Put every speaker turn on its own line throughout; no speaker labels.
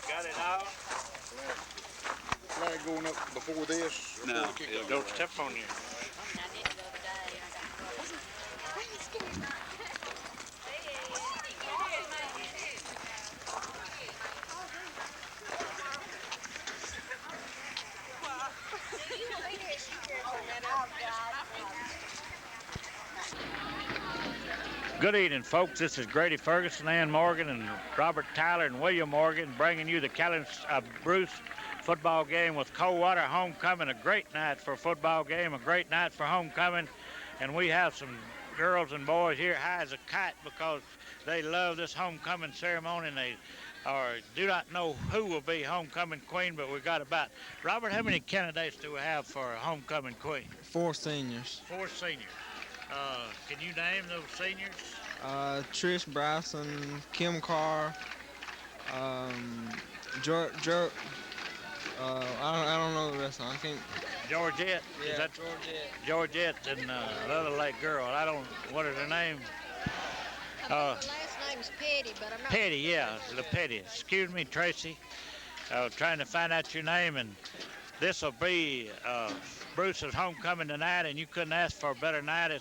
Got it out?
Flag going up before this?
No, don't step on you. Good evening, folks. This is Grady Ferguson, Ann Morgan, and Robert Tyler and William Morgan bringing you the Bruce football game with Coldwater homecoming. A great night for a football game, a great night for homecoming. And we have some girls and boys here high as a kite because they love this homecoming ceremony, and they do not know who will be homecoming queen, but we've got about, Robert, how many candidates do we have for homecoming queen?
4 seniors.
4 seniors. Can you name those seniors?
Trish Bryson, Kim Carr, I don't know the rest of them. I think.
Georgette.
Yeah,
is that
Georgette.
Georgette and the other late girl. I don't. What is her name?
Her last name's Petty, but I'm not.
Petty, yeah, the Petty. Excuse me, Tracy. I was trying to find out your name, and this will be Bruce's homecoming tonight, and you couldn't ask for a better night.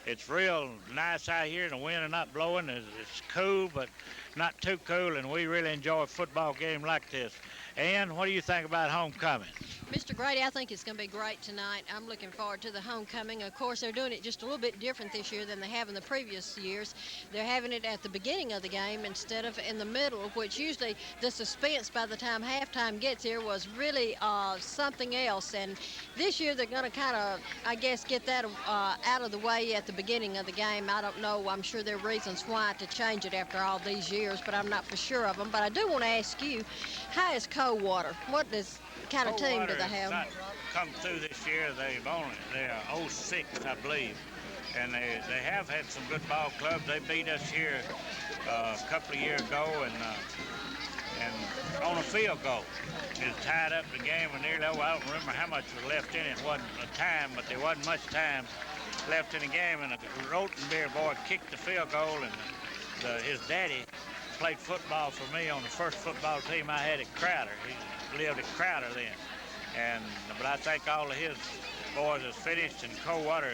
It's real nice out here, and the wind is not blowing. It's cool, but not too cool, and we really enjoy a football game like this. Ann, what do you think about homecoming?
Mr. Grady, I think it's going to be great tonight. I'm looking forward to the homecoming. Of course, they're doing it just a little bit different this year than they have in the previous years. They're having it at the beginning of the game instead of in the middle, which usually the suspense by the time halftime gets here was really something else. And this year they're going to kind of, I guess, get that out of the way at the beginning of the game. I don't know. I'm sure there are reasons why to change it after all these years, but I'm not for sure of them. But I do want to ask you, how is Coldwater? What kind of team do they have?
Not come through this year. They're 06, I believe, and they have had some good ball clubs. They beat us here a couple of years ago, and on a field goal. It tied up the game, and nearly, I don't remember how much was left in it. It wasn't a time, but there wasn't much time left in the game, and the Rotenbeer boy kicked the field goal, and his daddy played football for me on the first football team I had at Crowder. He lived at Crowder then. But I think all of his boys has finished, and Coldwater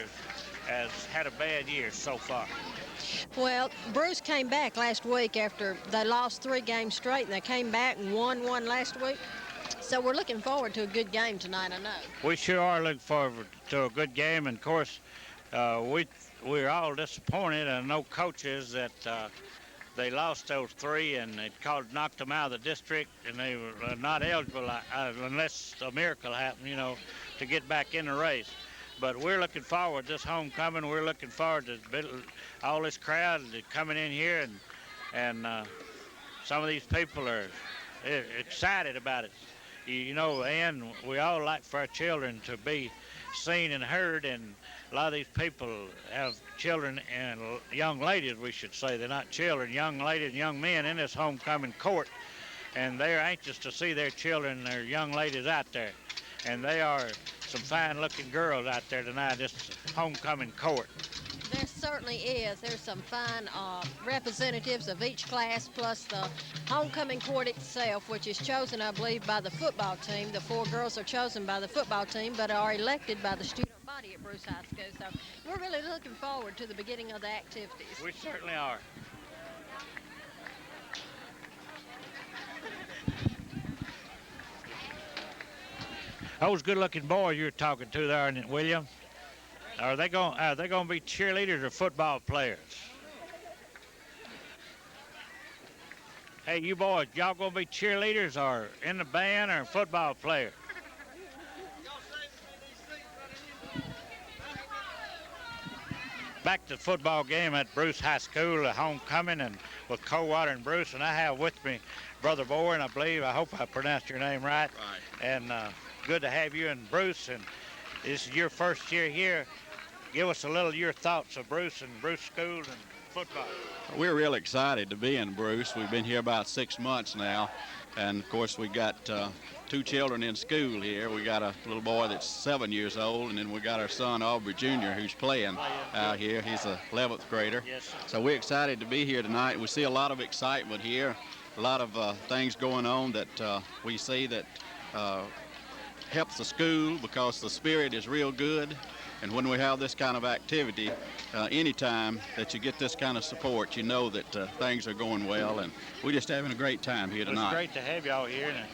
has had a bad year so far.
Well, Bruce came back last week after they lost 3 games straight, and they came back and won one last week. So we're looking forward to a good game tonight, I know.
We sure are looking forward to a good game, and of course, we're all disappointed. I know coaches that they lost those 3, and it knocked them out of the district, and they were not eligible unless a miracle happened, to get back in the race. But we're looking forward to this homecoming. We're looking forward to all this crowd coming in here, and some of these people are excited about it. And we all like for our children to be seen and heard, and a lot of these people have children and young ladies, we should say. They're not children, young ladies and young men in this homecoming court, and they're anxious to see their children and their young ladies out there. And they are some fine-looking girls out there tonight, this homecoming court.
There certainly is. There's some fine representatives of each class, plus the homecoming court itself, which is chosen, I believe, by the football team. The 4 girls are chosen by the football team, but are elected by the student body at Bruce High School. So we're really looking forward to the beginning of the activities.
We certainly are. Those good-looking boys you're talking to there, William, are they going to be cheerleaders or football players? Hey, you boys, y'all going to be cheerleaders or in the band or football players? Back to the football game at Bruce High School, homecoming, and with Coldwater and Bruce, and I have with me Brother Bowen, I believe. I hope I pronounced your name right.
Right.
And good to have you and Bruce, and this is your first year here. give us a little of your thoughts of Bruce and Bruce School and football.
We're real excited to be in Bruce. We've been here about 6 months now, and of course we got 2 children in school here. We got a little boy that's 7 years old, and then we got our son Aubrey Jr. who's playing out here. He's a 11th grader.
Yes, sir.
So we're excited to be here tonight. We see a lot of excitement here, a lot of things going on that we see that helps the school because the spirit is real good. And when we have this kind of activity, anytime that you get this kind of support, you know that things are going well, and we're just having a great time here tonight.
It's great to have y'all here, and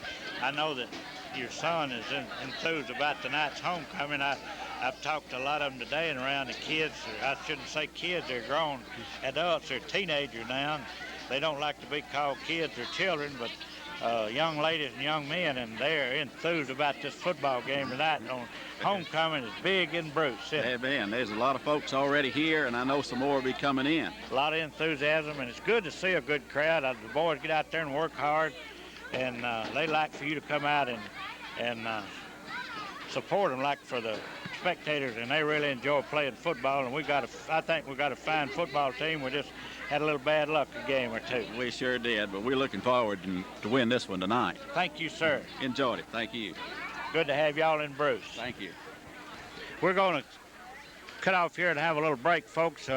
I know that your son is enthused about tonight's homecoming. I've talked to a lot of them today, and around the kids, I shouldn't say kids, they're grown adults, they're teenagers now, and they don't like to be called kids or children, but young ladies and young men, and they're enthused about this football game tonight. Homecoming is big in Bruce.
Hey, man, there's a lot of folks already here, and I know some more will be coming in.
A lot of enthusiasm, and it's good to see a good crowd. The boys get out there and work hard, and they like for you to come out and support them like for the spectators, and they really enjoy playing football. And I think we got a fine football team. We just had a little bad luck a game or two.
We sure did, but we're looking forward to win this one tonight.
Thank you, sir.
Enjoyed it. Thank you.
Good to have y'all in Bruce.
Thank you.
We're going to cut off here and have a little break, folks.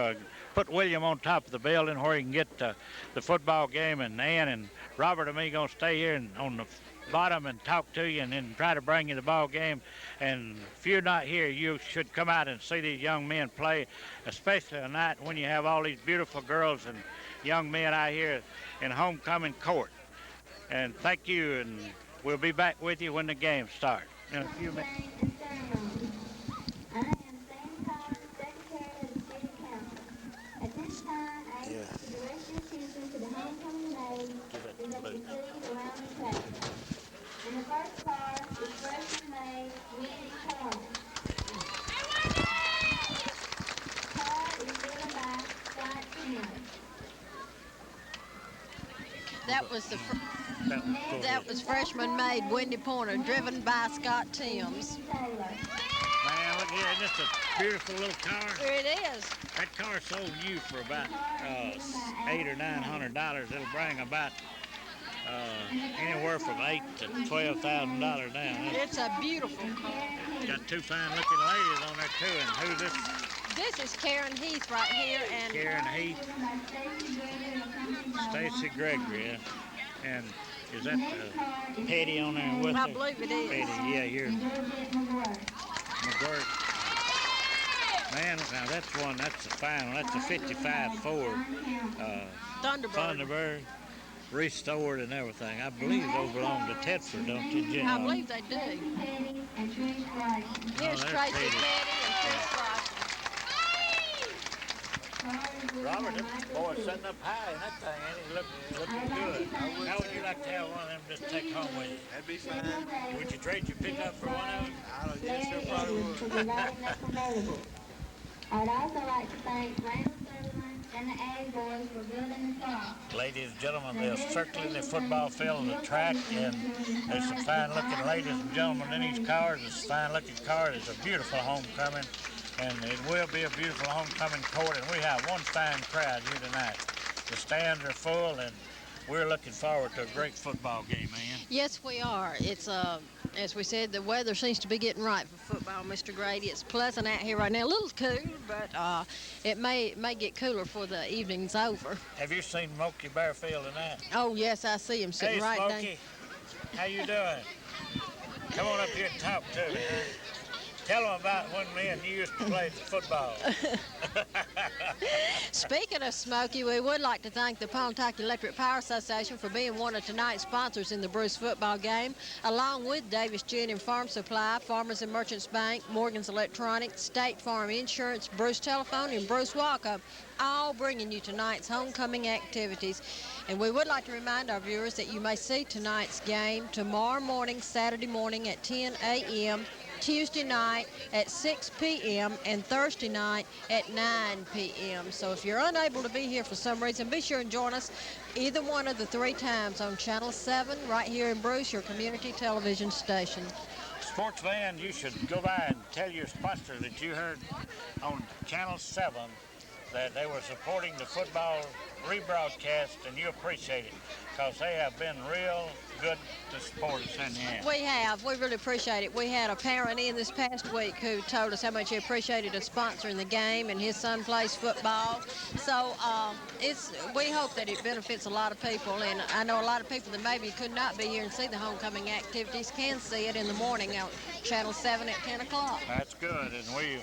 Put William on top of the building where he can get the football game, and Ann and Robert and me going to stay here and on the bottom and talk to you and then try to bring you the ball game. And if you're not here, you should come out and see these young men play, especially tonight when you have all these beautiful girls and young men out here in homecoming court. And thank you, and we'll be back with you when the game starts in a few minutes.
And the first car is freshman maid Wendy Carter. Car is driven by Scott Timms.
That was freshman maid Wendy Pointer, driven by Scott Timms.
Man, look here, just a beautiful little car.
It is.
That car sold you for about $800 or $900. It'll bring about anywhere from $8,000 to $12,000 down.
It's a beautiful car.
Got 2 fine-looking ladies on there too. And who's this?
This is Karen Heath right here, and
Karen Heath, Stacy Gregory, yeah. And is that Petty on there with her?
I believe it is.
Petty, yeah, you're McGirt. Man, now that's a fine one. That's a 55 Ford Thunderbird. Restored and everything. I believe those belong to Tedford, don't you, Jim?
I believe they do. Here's Tracy Petty and Trish Bryson.
Robert, this boy's sitting up high in that thing, ain't he? Looking good. How would you like to have one of them just take home with you?
That'd be fine.
Would you trade your pickup for one of them?
I don't guess sure probably would.
I'd also like to thank Randall Sutherland and the Ag Boys for building the car.
Ladies and gentlemen, they're circling the football field of the track, and there's some fine-looking ladies and gentlemen in each car. This fine-looking car is a beautiful homecoming, and it will be a beautiful homecoming court, and we have one fine crowd here tonight. The stands are full, and we're looking forward to a great football game, man.
Yes, we are. It's as we said, the weather seems to be getting right for football, Mr. Grady. It's pleasant out here right now. A little cool, but it may get cooler before the evening's over.
Have you seen Smokey Bearfield tonight?
Oh yes, I see him sitting right
Hey,
down.
Smokey, how you doing? Come on up here and talk to me. Tell them about when me and you used to play football.
Speaking of Smokey, we would like to thank the Pontotoc Electric Power Association for being one of tonight's sponsors in the Bruce football game, along with Davis Gin and Farm Supply, Farmers and Merchants Bank, Morgan's Electronics, State Farm Insurance, Bruce Telephone, and Bruce Walkup, all bringing you tonight's homecoming activities. And we would like to remind our viewers that you may see tonight's game tomorrow morning, Saturday morning at 10 a.m., Tuesday night at 6 p.m. and Thursday night at 9 p.m. So if you're unable to be here for some reason, be sure and join us either one of the 3 times on Channel 7 right here in Bruce, your community television station.
Sports fan, you should go by and tell your sponsor that you heard on Channel 7 that they were supporting the football rebroadcast, and you appreciate it because they have been real good to support us in the end.
We have. We really appreciate it. We had a parent in this past week who told us how much he appreciated us sponsoring the game, and his son plays football. So we hope that it benefits a lot of people, and I know a lot of people that maybe could not be here and see the homecoming activities can see it in the morning on Channel 7 at 10 o'clock.
That's good, and we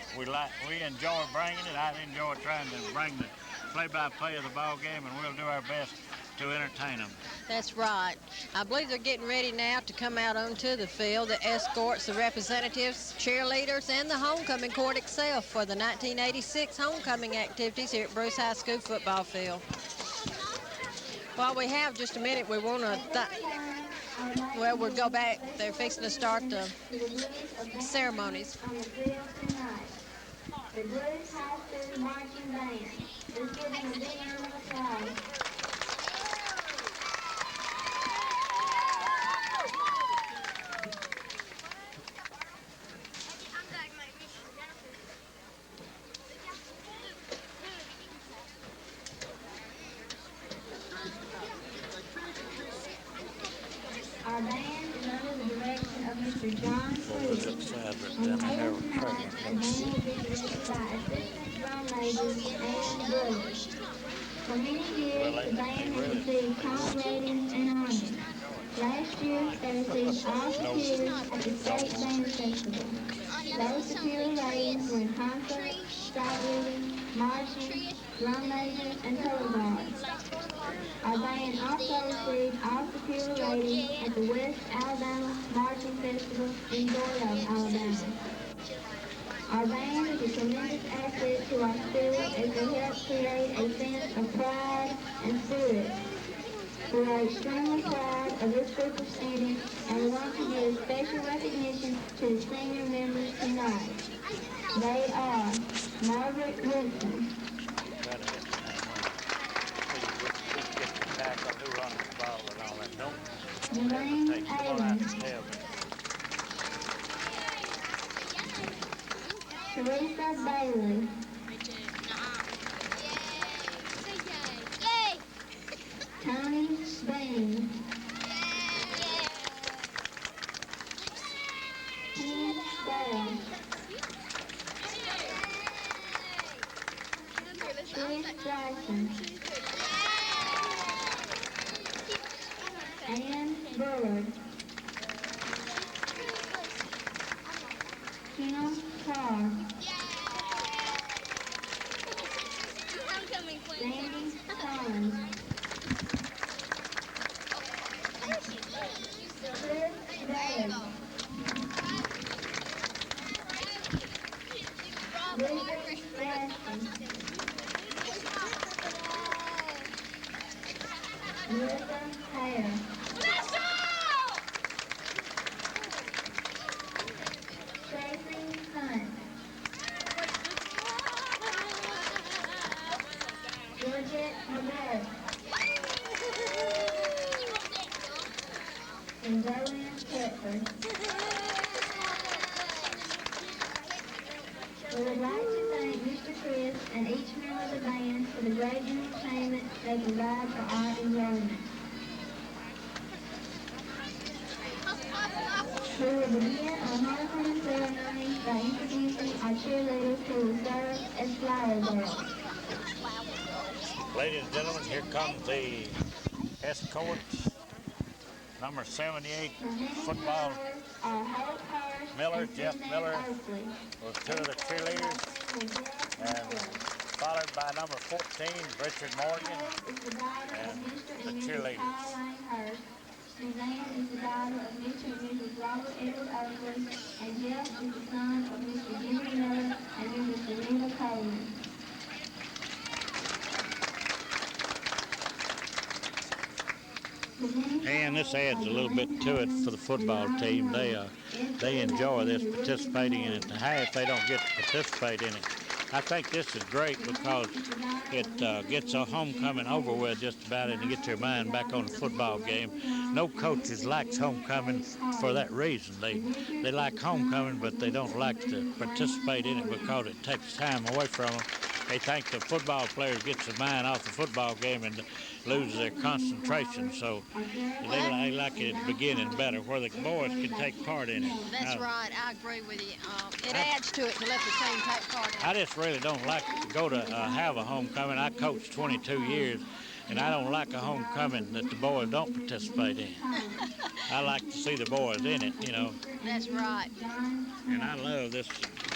enjoy bringing it. I enjoy trying to bring the play-by-play of the ball game, and we'll do our best to entertain them.
That's right. I believe they're getting ready now to come out onto the field, the escorts, the representatives, cheerleaders, and the homecoming court itself for the 1986 homecoming activities here at Bruce High School football field. While we have just a minute, we want to, we'll go back. They're fixing to start the ceremonies.
The Bruce High School Marching Band. Let's give them a big round of applause. Our band is under the direction of Mr. John Cruz. On the field tonight, the band will be directed by assistant drum major Ann Williams. For many years, the band has received top ratings and honors. Last year, they received all superiors at the State Band Festival. Those superior ratings were in concert, strike reading, marching, drum major, and color guard. Our band also received all superior ratings at the West Alabama Marching Festival in Doyle, Alabama. Our band is a tremendous asset to our school as they help create a sense of pride and spirit. We are extremely proud of this group of students and we want to give special recognition to the senior members tonight. They are Margaret Woodson, Elaine Adams, Teresa Bailey, Tony Bain, Ken Bell, Chris Jackson, Ann Bullard, Kim Carr, Sandy Collins, Chris Day, Richard Gaston, Melissa Hare, Tracy Hunt, Georgette McGurk, and Joanne Thetford. We would like to thank Mr. Chris and each member of the band for the great entertainment they provide for our enjoyment. We will begin our homecoming ceremony by introducing our cheerleaders who will serve as flower girls.
Ladies and gentlemen, here comes the escorts. Number 78 football, Miller, Jeff Miller, with two of the cheerleaders, and followed by number 14, Richard Morgan, and the cheerleaders.
Suzanne is the daughter of Mr. and Mrs. Robert Edward Oakley, and Jeff is the son of Mr. Jimmy Miller and Mrs. Selena Coleman.
And this adds a little bit to it for the football team. They enjoy this, participating in it. Hey, if they don't get to participate in it, I think this is great because it gets a homecoming over with just about and you get your mind back on the football game. No coaches likes homecoming for that reason. They like homecoming, but they don't like to participate in it because it takes time away from them. They think the football players gets their mind off the football game and loses their concentration. So they like it at the beginning better, where the boys can take part in it.
That's right. I agree with you. It adds to it to let the team take part in
I
it.
just really don't like to go to have a homecoming. I coached 22 years, and I don't like a homecoming that the boys don't participate in. I like to see the boys in it, you know.
That's right.
And I love this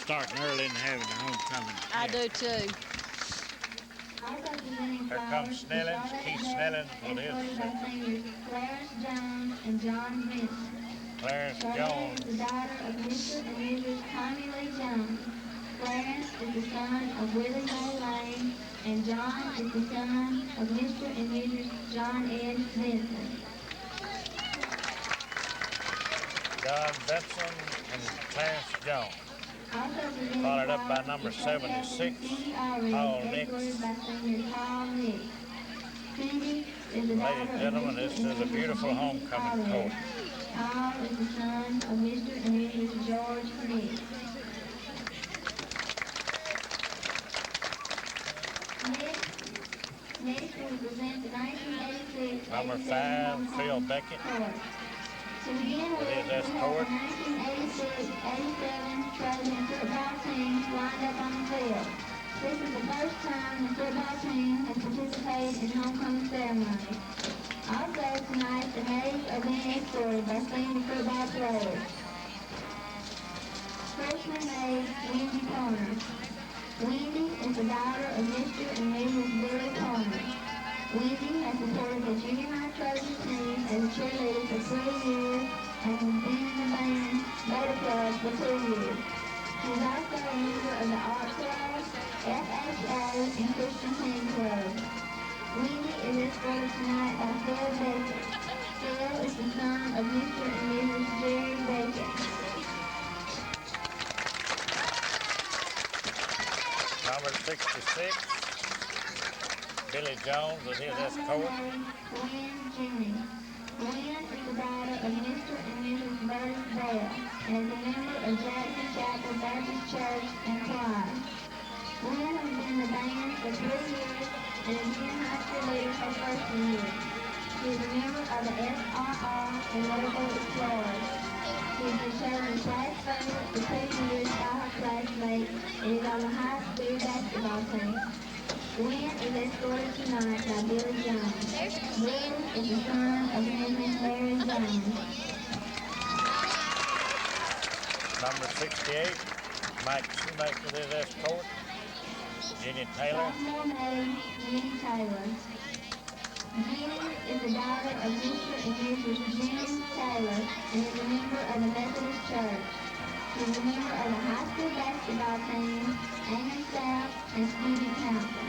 starting early and having the homecoming.
I do too.
Here comes Snellings, Keith Snellings with his
Clarence Jones and John Vincent.
Clarence
Clarence
Jones.
is the daughter of Mr. and Mrs. Tommy Lee Jones. Clarence is the son of Willie Mae Lane, and John is the son of Mr. and Mrs. John Ed Vincent.
John Benson and Clarence Jones.
Followed
up by number 76, Paul Nix.
Ladies and
Gentlemen, this is a beautiful homecoming court.
Paul is the son of Mr. and Mrs. George Nix. Next, we present the 1986
Number 5, Phil Beckett.
To begin with,
his
we have
escort.
the 1986-87 Trojan football teams lined up on the field. This is the first time the football team has participated in homecoming ceremony. Also tonight, the maids are being escorted by senior football players. Freshman maid Wendy Corner. Wendy is the daughter of Mr. and Mrs. Billy Corner. Wendy has supported the junior high Trojan team as a cheerleader for 3 years and has been in the band Motor Club for 2 years. She is also a member of the Art Club, FHA, and Christian Team Club. Wendy is escorted tonight by Phil Beckett. Phil is the son of Mr. and Mrs. Jerry Beckett.
Number 66, Billy Jones with his escort.
Gwen Jennings. Gwen is the daughter of Mr. and Mrs. Burris Bell and is a member of Jackson Chapel Baptist Church and Choir. Gwen has been in the band for 3 years and is junior high cheerleader for freshman year. She is a member of the SRR and Local Explorers. She has been chosen class favorite for 2 years by her classmates and is on the high school basketball team. Gwen is escorted tonight by Billy Jones. Billy is the son of Mrs. Mary Jones.
Number 68, Mike Shoemaker with his escort. Jenny Taylor.
Sophomore maid Jenny Taylor. Jenny is the daughter of Mr. and Mrs. Jim Taylor and is a member of the Methodist Church. She is a member of the high school basketball team, Amy South, and student council.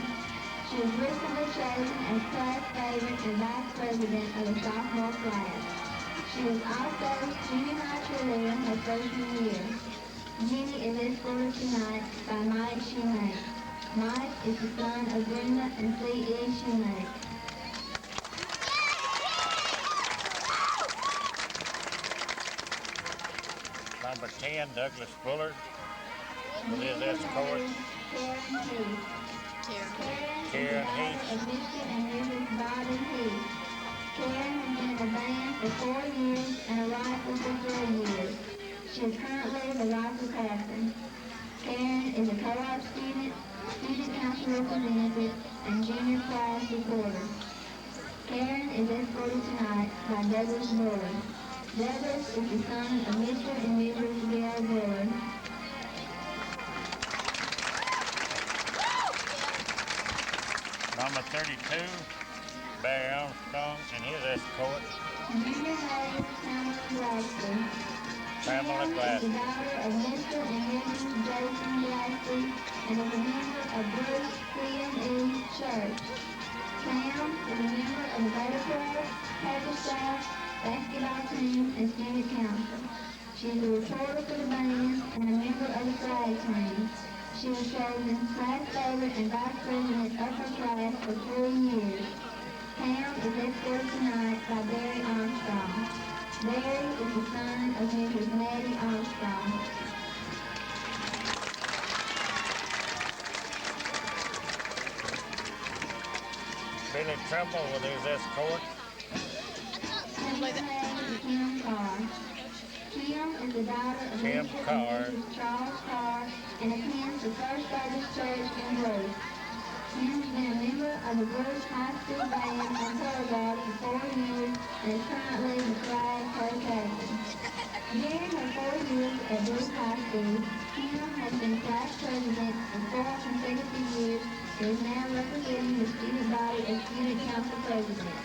She was recently chosen as class favorite and vice president of the sophomore class. She was also junior high cheerleader her freshman year. Jenny is escorted tonight by Mike Shoemake. Mike is the son of Brenda and C.E. Shoemake.
Number 10, Douglas Bullard with his escort.
Karen Heath.
Karen Heath.
Of Mr. and Mrs. Bobby Heath. Karen has been in the band for 4 years and a rifle for 3 years. She is currently the rifle captain. Karen is a co-op student, student council representative, and junior class reporter. Karen is escorted tonight by Douglas Bullard. Douglas is the son of Mr. and Mrs. Gail Bullard.
Number 32, Barry Armstrong and his escort.
Junior maid Pamela
Pamela
Glasser. Pam is the
Glasser.
daughter of Mr. and Mrs. Jason Glasser and is a member of Bruce C&E Church. Pam is a member of the Motor Club, paper staff, basketball team, and student council. She is a reporter for the band and a member of the flag team. She was was chosen class favorite and vice president of her class for 4 years. Pam is escorted tonight by Barry Armstrong. Barry is the son of Mrs. Maddie Armstrong.
Billy Trimble with his escort.
Kim Carr. Kim is the daughter of
Kim
Mr.
Carr.
and Mrs. Charles Carr and attends the First Baptist Church in Bruce. Kim's been a member of the Bruce High School Band and Color Guard for 4 years and is currently the flag co-captain. During her 4 years at Bruce High School, Kim has been class president for 4 consecutive years and is now representing the student body as student council president.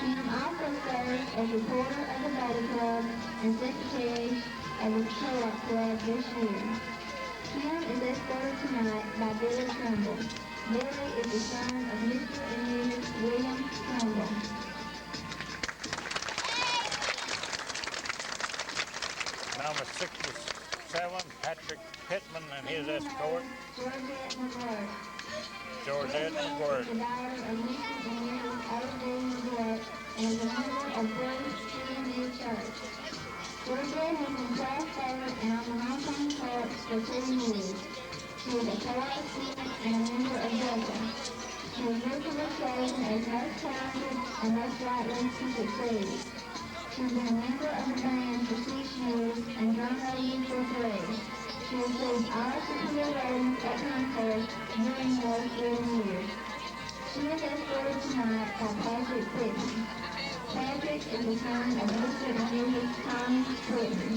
Kim also serves as reporter of the Beta Club and secretary of the Co-op Club this year. Kim is escorted tonight by Billy Trimble. Billy is the son of Mr. and Mrs. William Trimble.
Number 67, Patrick Pittman and his escort.
Georgette McGuirk.
Georgette McGuirk.
The daughter of Mr. and Mrs. Odell McGuirk and is a member of Bruce CMU Church. Georgette has been class favorite and on the homecoming court for 2 years. She is a co-op student and a member of Delta. She is recently chosen as most talented and most likely to succeed. She has been a member of the band for 6 years and drum lady for 3. She received all superior ratings at concourse during those 3 years. She is escorted tonight by Patrick Pittman. Patrick is the son of Mr. and Mrs. Tommy Pittman.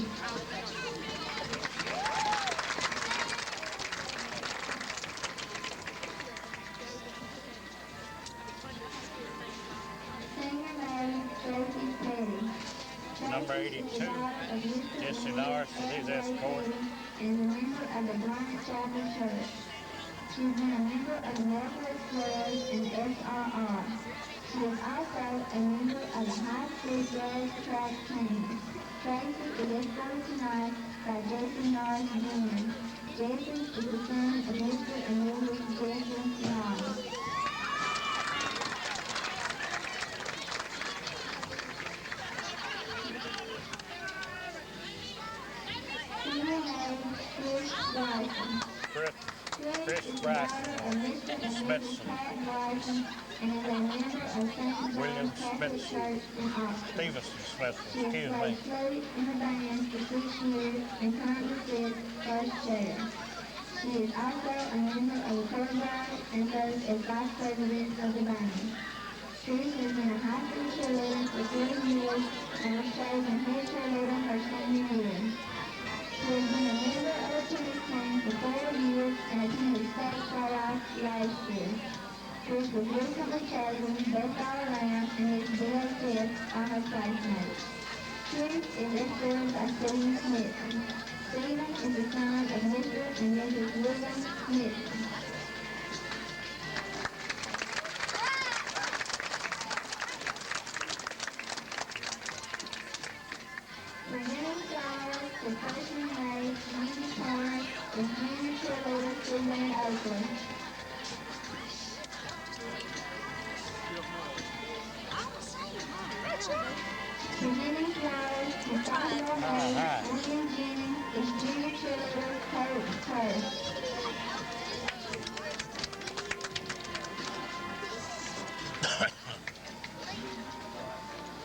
Senior Lady Tracy Petty.
Number 82, Jesse Norris and his escort.
And a member of the Bryant Chapel Church. She's been a member of the Northwest Club and SRR. She is also a member of the High School Jazz Track Team. Tracy is escorted tonight by Jesse Norris Jr. Jesse is the son of Mr. and Mrs. Jesse Norris. Senior name, Chris Bryson.
Chris Bryson, Smithson,
And is a member of St.
William
Catholic
Smithson,
Church in Austin.
Stevenson Smithson,
She has
excuse me.
played flute in the band for 6 years and currently sits first chair. She is also a member of the tour guide and serves as vice president of the band. Trish has been a high school cheerleader for 3 years and was chosen head cheerleader her senior year. She has been a member of the tennis team for 4 years and attended state tryouts last year. Trish was recently chosen best all around and is below fifth on her classmates. Trish is escorted by Stephen Smithson. Stephen is the son of Mr. and Mrs. William Smithson. Presenting flowers to freshman maid Mindy Corner is junior cheerleader Suzanne Oakley. Presenting flowers to sophomore maid William Jennings is junior cheerleader Kurt Hurst.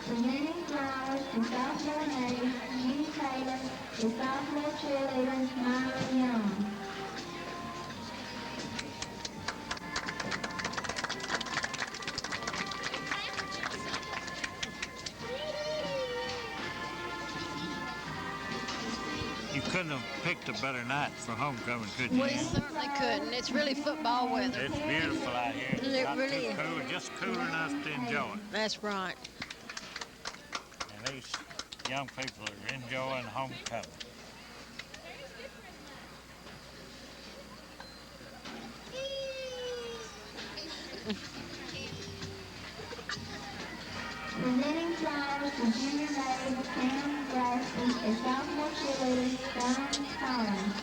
Presenting flowers to sophomore maid Jenny Taylor is sophomore cheerleader Myra Young.
You couldn't have picked a better night for homecoming, could you?
We certainly couldn't. It's really football weather.
It's beautiful out here. It's
It
not
really
too
is.
cool, just cool enough to enjoy it.
That's right.
And these young people are enjoying homecoming.
Presenting flowers to junior maid Pam Grassley and sophomore cheerleader Dawn Collins.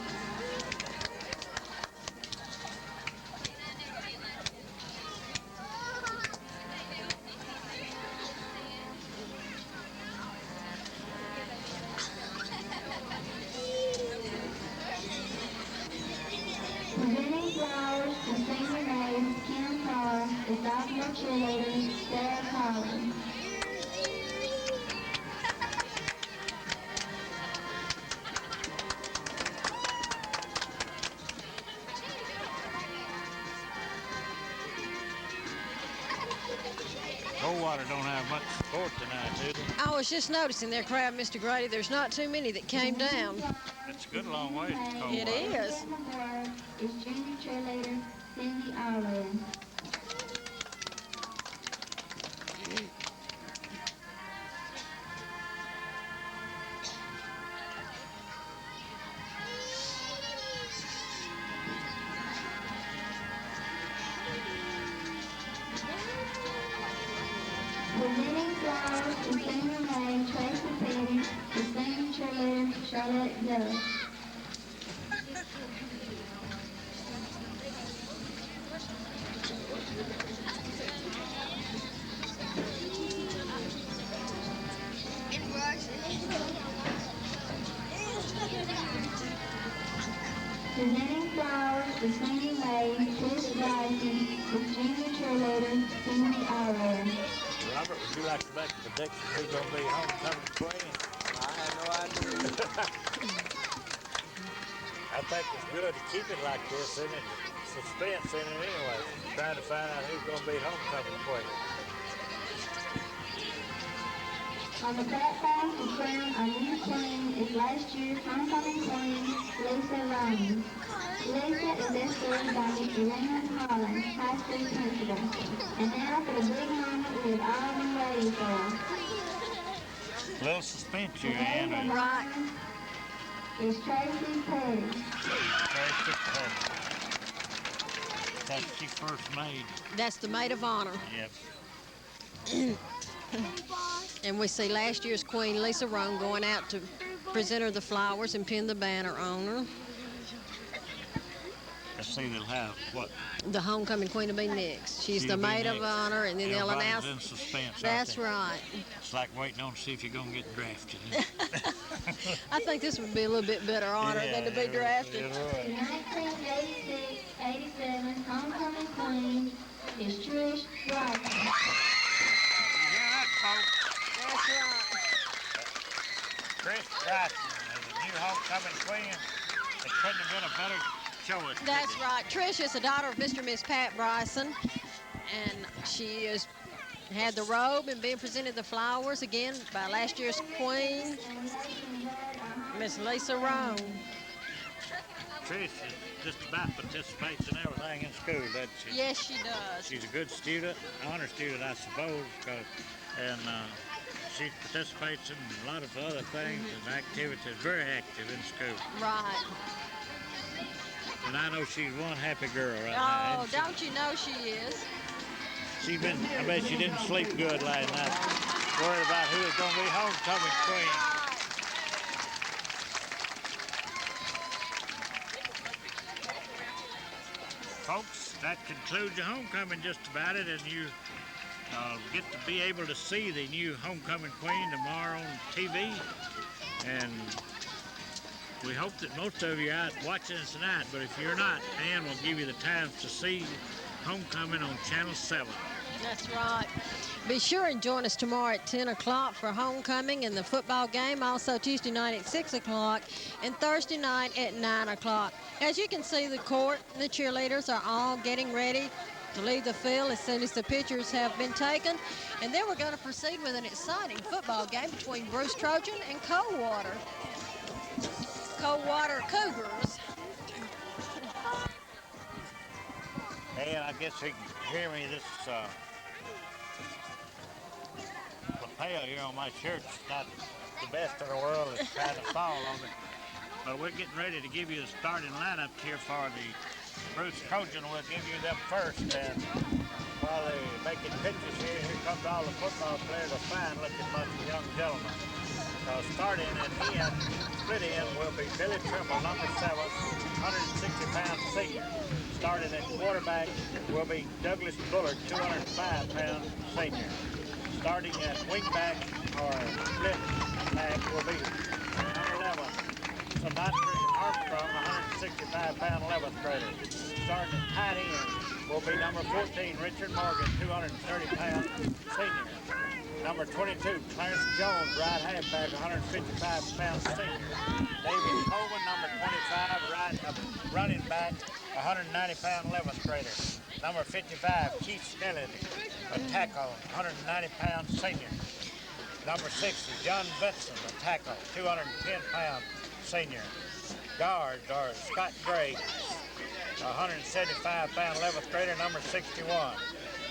National cheerleader, Sarah Collins.
Coldwater don't have much sport tonight, do they?
I was just noticing their crowd, Mr. Grady. There's not too many that came down.
It's a good long ways to
It
Coldwater.
is.
Is junior cheerleader, Cindy Arlen. Presenting flowers to senior maid Tracy Petty, the senior cheerleader Charlotte Dove. Presenting flowers to senior maid Trish Bryson, the junior cheerleader Cindy Arlen.
Robert, would you like to make a prediction who's going to be homecoming queen?
I have no idea.
I think it's good to keep it like this, isn't it? Suspense in it anyway. Trying to find out who's going to be homecoming queen.
On the platform to crown our new queen is last year's homecoming queen, Lisa Ryan. Lisa is escorted by Mr. Raymond Holland, high school principal. And now for the big moment we have all been waiting for.
A little suspense
The
here,
name of
Ann.
Ryan is Tracy Petty.
That's she first made.
That's the maid of honor.
Yep.
And we see last year's queen, Lisa Roan, going out to present her the flowers and pin the banner on her.
Let's see, they'll have what?
The homecoming queen will be next. She's the
She'll be
maid of
next.
honor, and then they'll
Everybody's
announce.
in suspense.
That's
aren't
right.
they? It's like waiting on to see if you're going to get drafted.
I think this would be a little bit better honor than to be drafted.
It would.
The 1986-87 homecoming queen is Trish Bryson.
You hear that, folks?
That's right.
Chris Bryson is the new homecoming queen. It couldn't have been a better choice.
That's right. Trish is the daughter of Mr. and Miss Pat Bryson, and she has had the robe and being presented the flowers again by last year's queen, Miss Lisa Roan.
Trish is just about participates in everything in school, doesn't she?
Yes, she does.
She's a good student, honor student, I suppose, and she participates in a lot of other things and activities, very active in school.
Right.
And I know she's one happy girl right now.
Oh,
ain't she?
don't you know she is?
I bet she didn't sleep good last night, worried about who was going to be homecoming queen. Folks, that concludes your homecoming just about it, and you get to be able to see the new homecoming queen tomorrow on TV. And we hope that most of you are out watching us tonight, but if you're not, Ann will give you the times to see homecoming on Channel 7.
That's right. Be sure and join us tomorrow at 10 o'clock for homecoming and the football game. Also Tuesday night at 6 o'clock and Thursday night at 9 o'clock. As you can see, the court and the cheerleaders are all getting ready to leave the field as soon as the pictures have been taken. And then we're going to proceed with an exciting football game between Bruce Trojan and Coldwater. Coldwater Cougars.
Hey, and I guess you can hear me. This lapel here on my shirt's not the best in the world. It's trying to fall on me. But we're getting ready to give you the starting lineup here for the Bruce Trojan. We'll give you them first. And while they're making pictures here comes all the football players, a fine-looking bunch of young gentlemen. Starting at end, split end, will be Billy Trimble, number 7, 160-pound senior. Starting at quarterback will be Douglas Bullard, 205-pound senior. Starting at wingback or split back will be number 11, Samantha Armstrong, 165-pound 11th grader. Starting at tight end will be number 14, Richard Morgan, 230-pound senior. Number 22, Clarence Jones, right halfback, 155-pound senior. David Coleman, number 25, running back, 190-pound 11th grader. Number 55, Keith Snelling, a tackle, 190-pound senior. Number 60, John Benson, a tackle, 210-pound senior. Guards are Scott Gray, 175-pound 11th grader, number 61.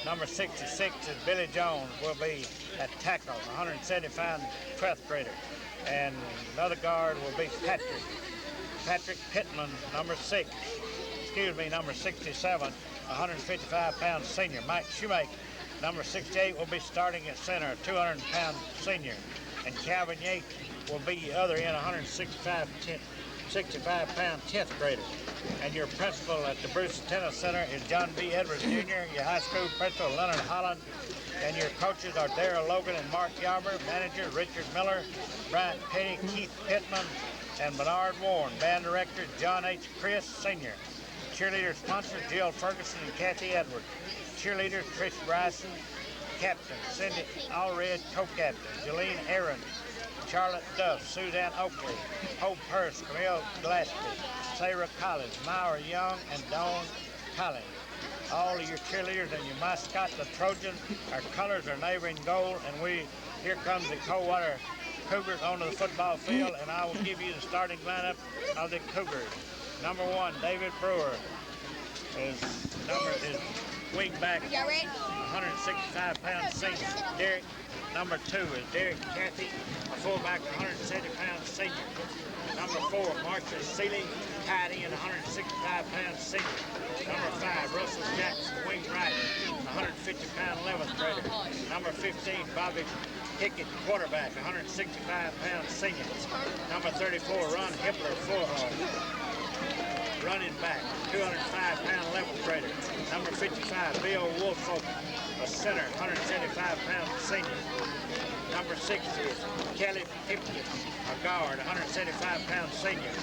Number 66 is Billy Jones, will be at tackle, 175-pound 12th grader. And another guard will be Patrick Pittman, number 67, 155-pound senior. Mike Shoemaker, number 68, will be starting at center, 200-pound senior. And Calvin Yates will be other end, 65-pound 10th grader. And your principal at the Bruce Tennis Center is John B. Edwards Jr., your high school principal, Leonard Holland. And your coaches are Darrell Logan and Mark Yarber, manager Richard Miller, Bryant Petty, Keith Pittman, and Bernard Warren. Band director John H. Chris, Sr. Cheerleader sponsors Jill Ferguson and Kathy Edwards. Cheerleaders Trish Bryson, captain. Cindy Allred, co-captain. Jolene Aaron, Charlotte Duff, Suzanne Oakley, Hope Hurst, Camille Gillespie, Sarah Collins, Myra Young, and Dawn Collins. All of your cheerleaders and your mascot, the Trojan, our colors are navy and gold, and here comes the Coldwater Cougars onto the football field, and I will give you the starting lineup of the Cougars. Number 1, David Brewer is wingback, 165-pound senior. Derek, number 2 is Derek Cathy, a fullback, 170-pound senior. Number 4, Marcia Seeley, tight end, 165-pound senior. Number 5, Russell Jackson, wing right, 150-pound 11th grader. Number 15, Bobby Pickett, quarterback, 165-pound senior. Number 34, Ron Hippler, running back, 205-pound 11th grader. Number 55, Bill Woolfolk, a center, 175-pound senior. Number 60 is Kelly Pipkin, a guard, 175-pound senior.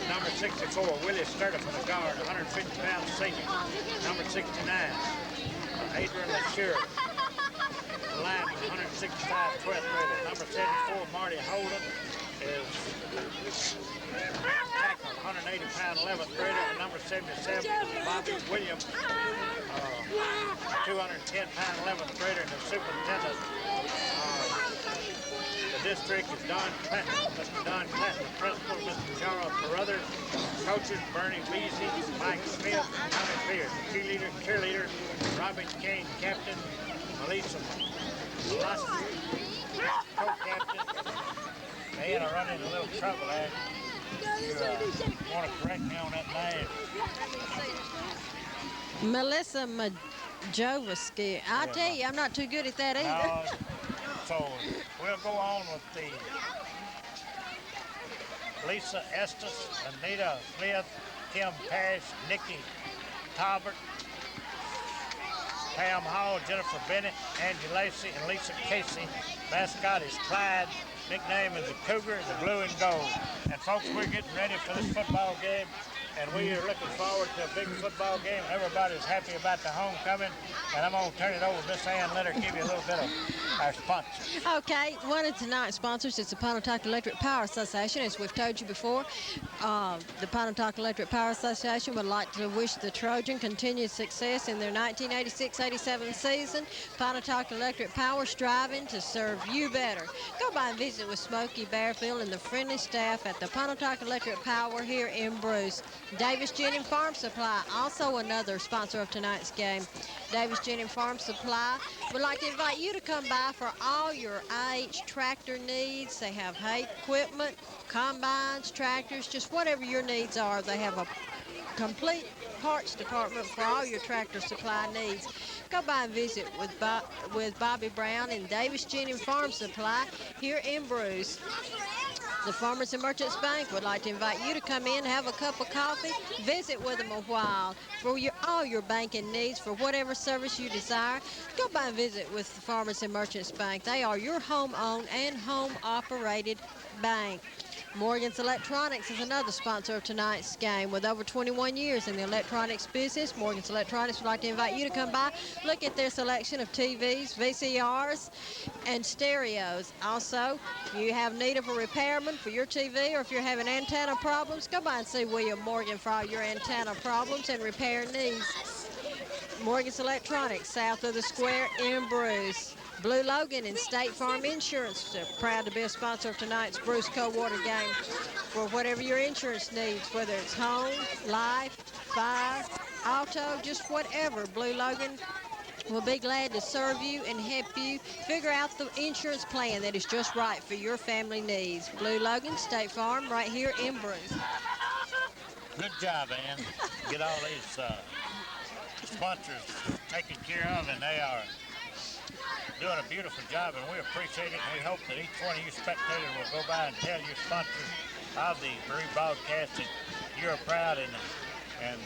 Number 64, Willie Sturdiff, a guard, 150-pound senior. Number 69, Adrian LaSure, lineman, 165, 12th grader. Number 74, Marty Holden, is tackle, 180-pound 11th grader. And number 77, Bobby Williams, 210-pound 11th grader. And the superintendent the district is Don Clinton, Mr. Don Clinton, the principal, Mr. Charles Carruthers, coaches Bernie Weezy, Mike Smith, Tommy Pierce, cheerleaders, Robin Kane, captain, Melissa Velocity, co-captain. Man, I run into a little trouble there. You want to correct me on that name?
Melissa Majovaski. I tell you, I'm not too good at that either.
So we'll go on with the Lisa Estes, Anita Smith, Kim Parrish, Nikki Talbert, Pam Hall, Jennifer Bennett, Angie Lacey, and Lisa Casey. Mascot is Clyde. Nickname is the Cougar, the blue and gold. And folks, we're getting ready for this football game, and we are looking forward to a big football game. Everybody's happy about the homecoming, and I'm going to turn it over to Miss Ann. Let her give you a little bit of our sponsors.
Okay, one of tonight's sponsors is the Pontotoc Electric Power Association. As we've told you before, the Pontotoc Electric Power Association would like to wish the Trojan continued success in their 1986-87 season. Pontotoc Electric Power striving to serve you better. Go by and visit with Smokey Bearfield and the friendly staff at the Pontotoc Electric Power here in Bruce. Davis Gin Farm Supply, also another sponsor of tonight's game. Davis Gin Farm Supply would like to invite you to come by for all your IH tractor needs. They have hay equipment, combines, tractors, just whatever your needs are. They have a complete parts department for all your tractor supply needs. Go by and visit with Bobby Brown and Davis Gin Farm Supply here in Bruce. The Farmers and Merchants Bank would like to invite you to come in, have a cup of coffee, visit with them a while for all your banking needs, for whatever service you desire. Go by and visit with the Farmers and Merchants Bank. They are your home-owned and home-operated bank. Morgan's Electronics is another sponsor of tonight's game. With over 21 years in the electronics business, Morgan's Electronics would like to invite you to come by, look at their selection of TVs, VCRs, and stereos. Also, if you have need of a repairman for your TV or if you're having antenna problems, go by and see William Morgan for all your antenna problems and repair needs. Morgan's Electronics, south of the square in Bruce. Blue Logan and State Farm Insurance are proud to be a sponsor of tonight's Bruce Coldwater game. For whatever your insurance needs, whether it's home, life, fire, auto, just whatever, Blue Logan will be glad to serve you and help you figure out the insurance plan that is just right for your family needs. Blue Logan, State Farm, right here in Bruce.
Good job, Ann. Get all these sponsors taken care of, and they are doing a beautiful job, and we appreciate it. And we hope that each one of you spectators will go by and tell your sponsors of the rebroadcast that you're proud and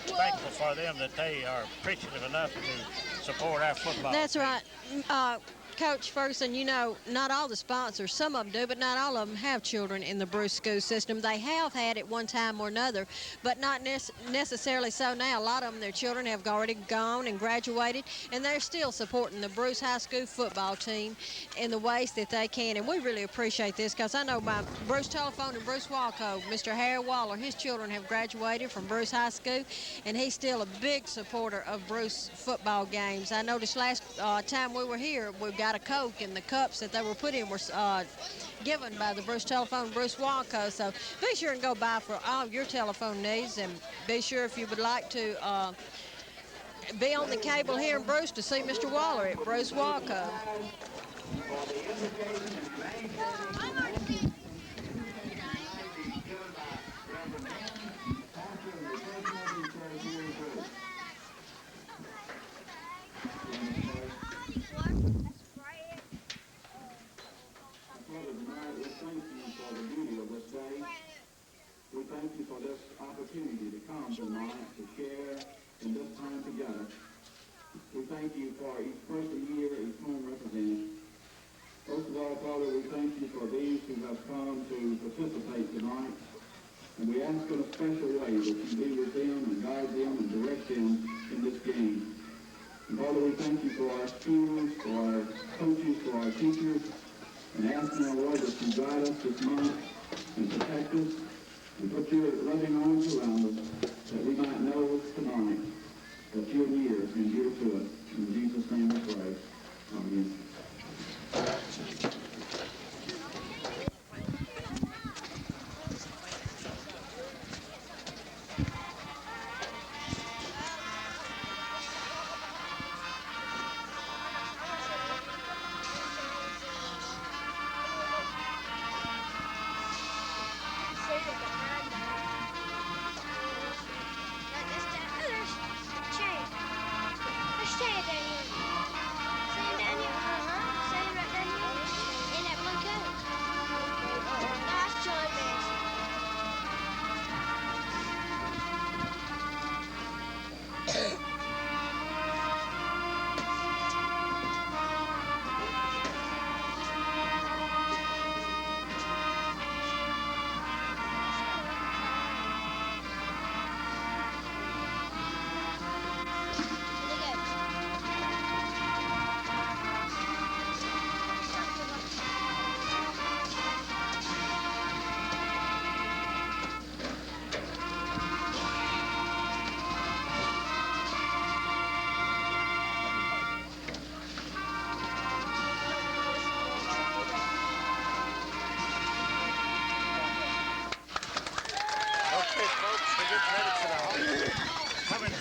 thankful for them, that they are appreciative enough to support our football.
That's
team.
right. Coach Ferguson, you know, not all the sponsors, some of them do, but not all of them have children in the Bruce school system. They have had at one time or another, but not necessarily so now. A lot of them, their children have already gone and graduated, and they're still supporting the Bruce High School football team in the ways that they can. And we really appreciate this, because I know my Bruce Telephone and Bruce Walco, Mr. Harry Waller, his children have graduated from Bruce High School, and he's still a big supporter of Bruce football games. I noticed last time we were here, we've got a Coke, and the cups that they were put in were given by the Bruce Telephone, Bruce Walco. So be sure and go by for all of your telephone needs, and be sure if you would like to be on the cable here in Bruce to see Mr. Waller at Bruce Walco.
We thank you for this opportunity to come tonight to share in this time together. We thank you for each person here, each home represented. First of all, Father, we thank you for these who have come to participate tonight. And we ask in a special way that you be with them and guide them and direct them in this game. And Father, we thank you for our students, for our coaches, for our teachers, and ask now, Lord, that you guide us this month and protect us and put your loving arms around us, that we might know tonight that you're near and dear to us. In Jesus' name we pray. Amen.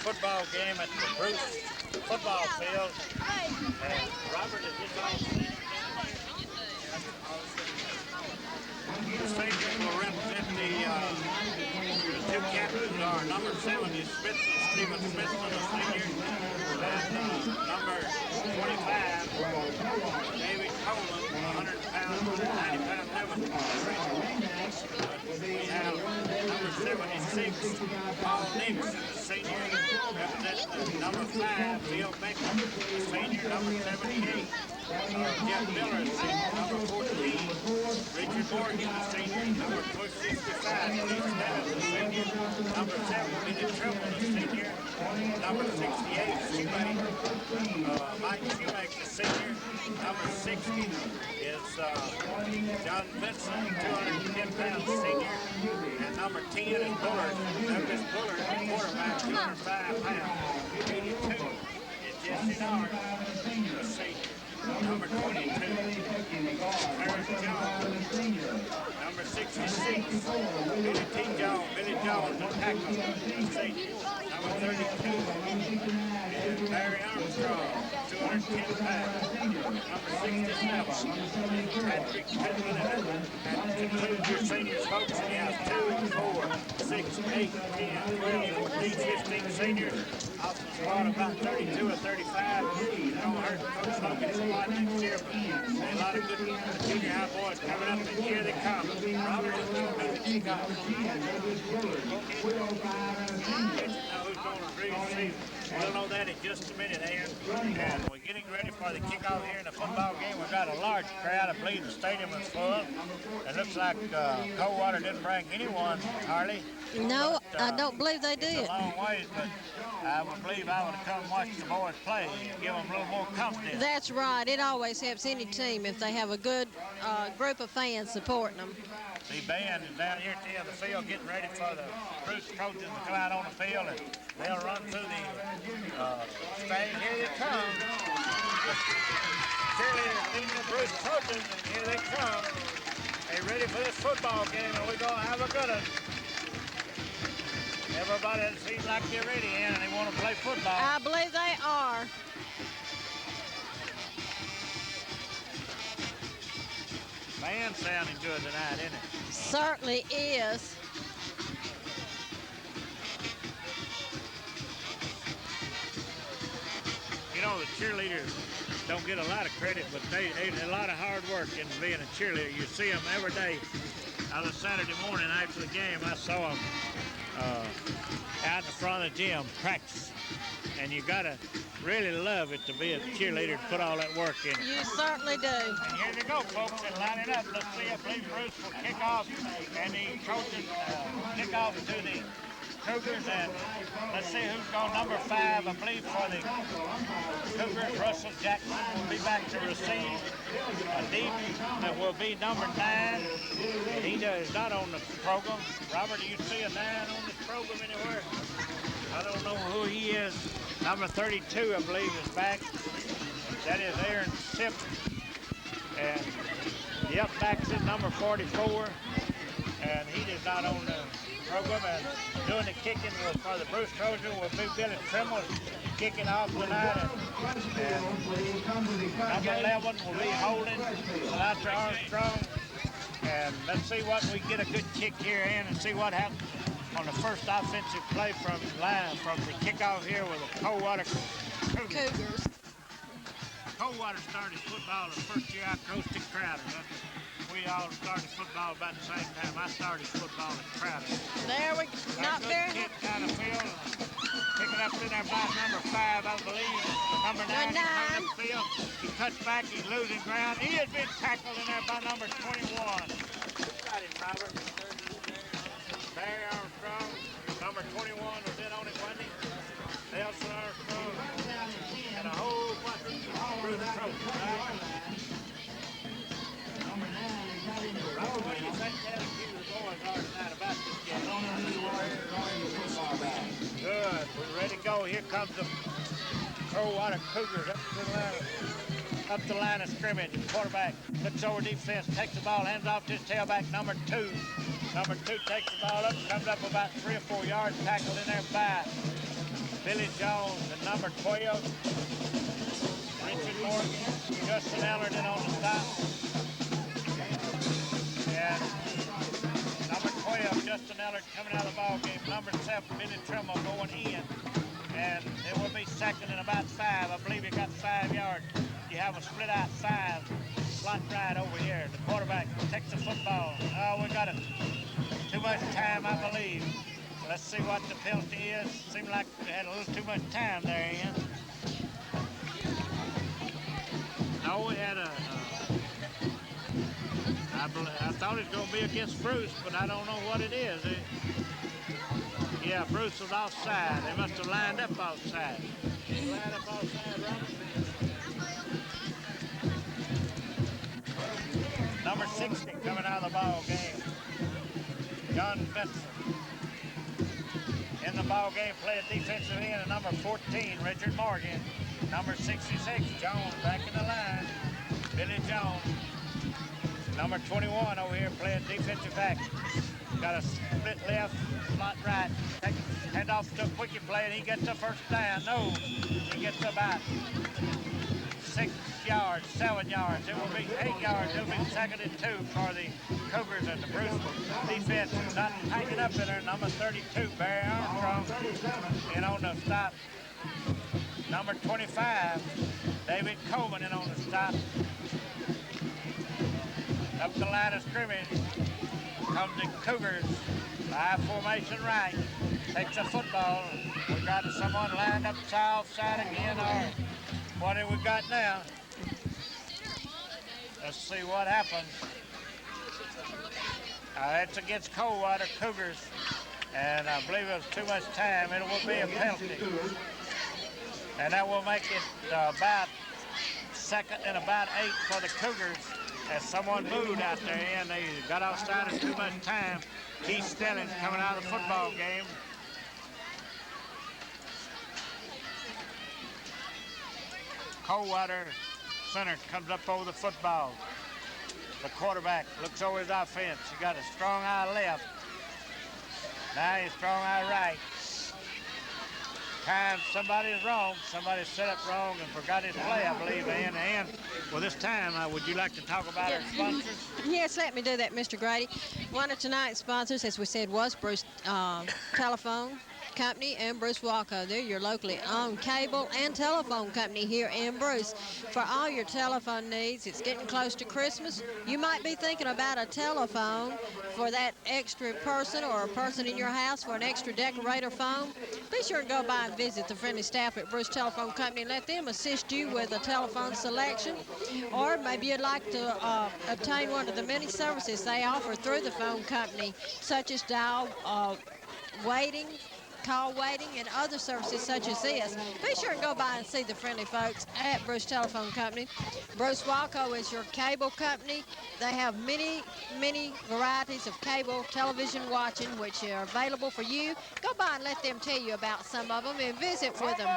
Football game at the Bruce football field. And Robert is just all senior. The seniors will represent the two captains are number 70, Smith, Stephen Smithson, a senior, and number 25, David Coleman, 100 pounds, 90 pound limit. We have number 76, Paul Nix, senior, representing number 5, Bill Becker, senior, number 78.
Jeff Miller, senior, number 14. Richard Morgan, the senior, number 65. Keith Stevens, the senior. Number 7, Billy Trimble, the senior. Number 68, Shoemake. Mike Shoemake, the senior. Number 60 is John Vincent, 210-pound senior. And number 10 is Bullard, Douglas Bullard, quarterback, 205 pounds. 82 is Jesse Nard, the senior. Number 22, Clarence Jones. Number 66, Billy T. Jones. Billy Jones, the tackle, senior. Number 32 is Barry Armstrong, 210 pounds. Number 67, Patrick Pittman. That concludes your seniors, folks. And you have 2, 4, 6, 8, 10, 12, 14, 15 seniors. Off the squad about 32 or 35. It don't hurt folks don't get a spot next year, but a lot of good junior high boys coming up, and here they come. Robert is going to be the kickoff. Who's going to receive? We'll know that in just a minute, Aaron. And we're getting ready for the kickoff here in the football game. We've got a large crowd. I believe the stadium is full. It looks like Coldwater didn't bring anyone, Harley.
No,
But,
I don't believe they
It's
did.
a long ways, but I would believe I would have come watch the boys play and give them a little more confidence.
That's right. It always helps any team if they have a good group of fans supporting them.
The band is down here at the end of the field getting ready for the Bruce Trojans to come out on the field, and they'll run through the stage. Here they come. Cheerleaders leading the Bruce Trojans, and here they come. They're ready for this football game, and we're going to have a good one. Everybody seems like they're ready, and they want to play football.
I believe they are.
Man sounding good tonight, isn't it?
Certainly is.
You know, the cheerleaders don't get a lot of credit, but they a lot of hard work in being a cheerleader. You see them every day. On a Saturday morning after the game, I saw them out in the front of the gym practice. And you gotta really love it to be a cheerleader to put all that work in.
You certainly do.
And here they go, folks, and line it up. Let's see if Lee Bruce will kick off, and the Trojans kick off to the Cougars, and let's see who's going number 5, I believe, for the Cougars. Russell Jackson will be back to receive. Deep that will be number 9. He is not on the program. Robert, do you see a 9 on this program anywhere? I don't know who he is. Number 32, I believe, is back. That is Aaron Sipp. And the up back's is number 44. And he is not on the program. And doing the kicking for the Bruce Trojan will be Billy Trimble kicking off tonight. And number 11 will be holding Sinatra Armstrong. And let's see what we get a good kick here in and see what happens on the first offensive play from the kickoff here with the Coldwater Cougars. Coldwater started football the first year I coached at Crowder. We all started football about the same time. I started football at Crowder.
There we go. Not very.
Kick kind of field. Picking up in there by number 5, I believe. Number 9. He comes up field. He cuts back. He's losing ground. He has been tackled in there by number 21. Got him, Robert. Barry Armstrong, number 21 was in on it, wasn't he? Nelson Armstrong, and a whole bunch of Bruce Trojans. Robert, what do you think the boys are tonight about this game? Good. We're ready to go. Here comes the Coldwater Cougars up the line of scrimmage. Quarterback looks over defense, takes the ball, hands off to his tailback, number 2. Number 2 takes the ball up, comes up about 3 or 4 yards, tackled in there by Billy Jones, and number 12, Richard Morgan, Justin Ellerton on the stop. And number 12, Justin Ellerton coming out of the ball game. Number 7, Billy Trimble going in. And it will be second and about 5. I believe he got 5 yards. You have a split out 5. Slot right over here. The quarterback takes the football. Oh, we got too much time, I believe. Let's see what the penalty is. Seemed like we had a little too much time there, Ian. No, we
I thought it was going to be against Bruce, but I don't know what it is. Yeah, Bruce was offside. They must have lined up offside. Lined up offside, Robert. Number 60 coming out of the ball game. John Benson. In the ball game, playing defensive end, and number 14, Richard Morgan. Number 66, Jones back in the line. Billy Jones. Number 21 over here playing defensive back. Got a split left, slot right. Hand off to a quickie play, and he gets the first down. No, he gets about 6 yards, 7 yards. It will be 8 yards. It will be 2nd and 2 for the Cougars, and the Bruce defense is not hanging up in there. Number 32, Barry Armstrong, in on the stop. Number 25, David Coleman, in on the stop. Up the line of scrimmage comes the Cougars. 5 formation right. Takes the football. We got someone lined up south side again, or what have we got now? Let's see what happens. It's against Coldwater Cougars, and I believe it was too much time. It will be a penalty. And that will make it about 2nd and about 8 for the Cougars, as someone moved out there and they got outside of too much time. Keith Stelling's coming out of the football game. Coldwater center comes up over the football. The quarterback looks over his offense. He got a strong eye left. Now he's strong eye right. Time somebody's wrong. Somebody set up wrong and forgot his play, I believe. And well, this time, would you like to talk about our sponsors?
Yes, let me do that, Mr. Grady. One of tonight's sponsors, as we said, was Bruce Telephone Company and Bruce Walco. They're your locally owned cable and telephone company here in Bruce. For all your telephone needs, it's getting close to Christmas. You might be thinking about a telephone for that extra person or a person in your house for an extra decorator phone. Be sure to go by and visit the friendly staff at Bruce Telephone Company and let them assist you with a telephone selection. Or maybe you'd like to obtain one of the many services they offer through the phone company, such as dial waiting, call waiting, and other services such as this. Be sure and go by and see the friendly folks at Bruce Telephone Company. Bruce Walco is your cable company. They have many varieties of cable television watching which are available for you. Go by and let them tell you about some of them and visit with them.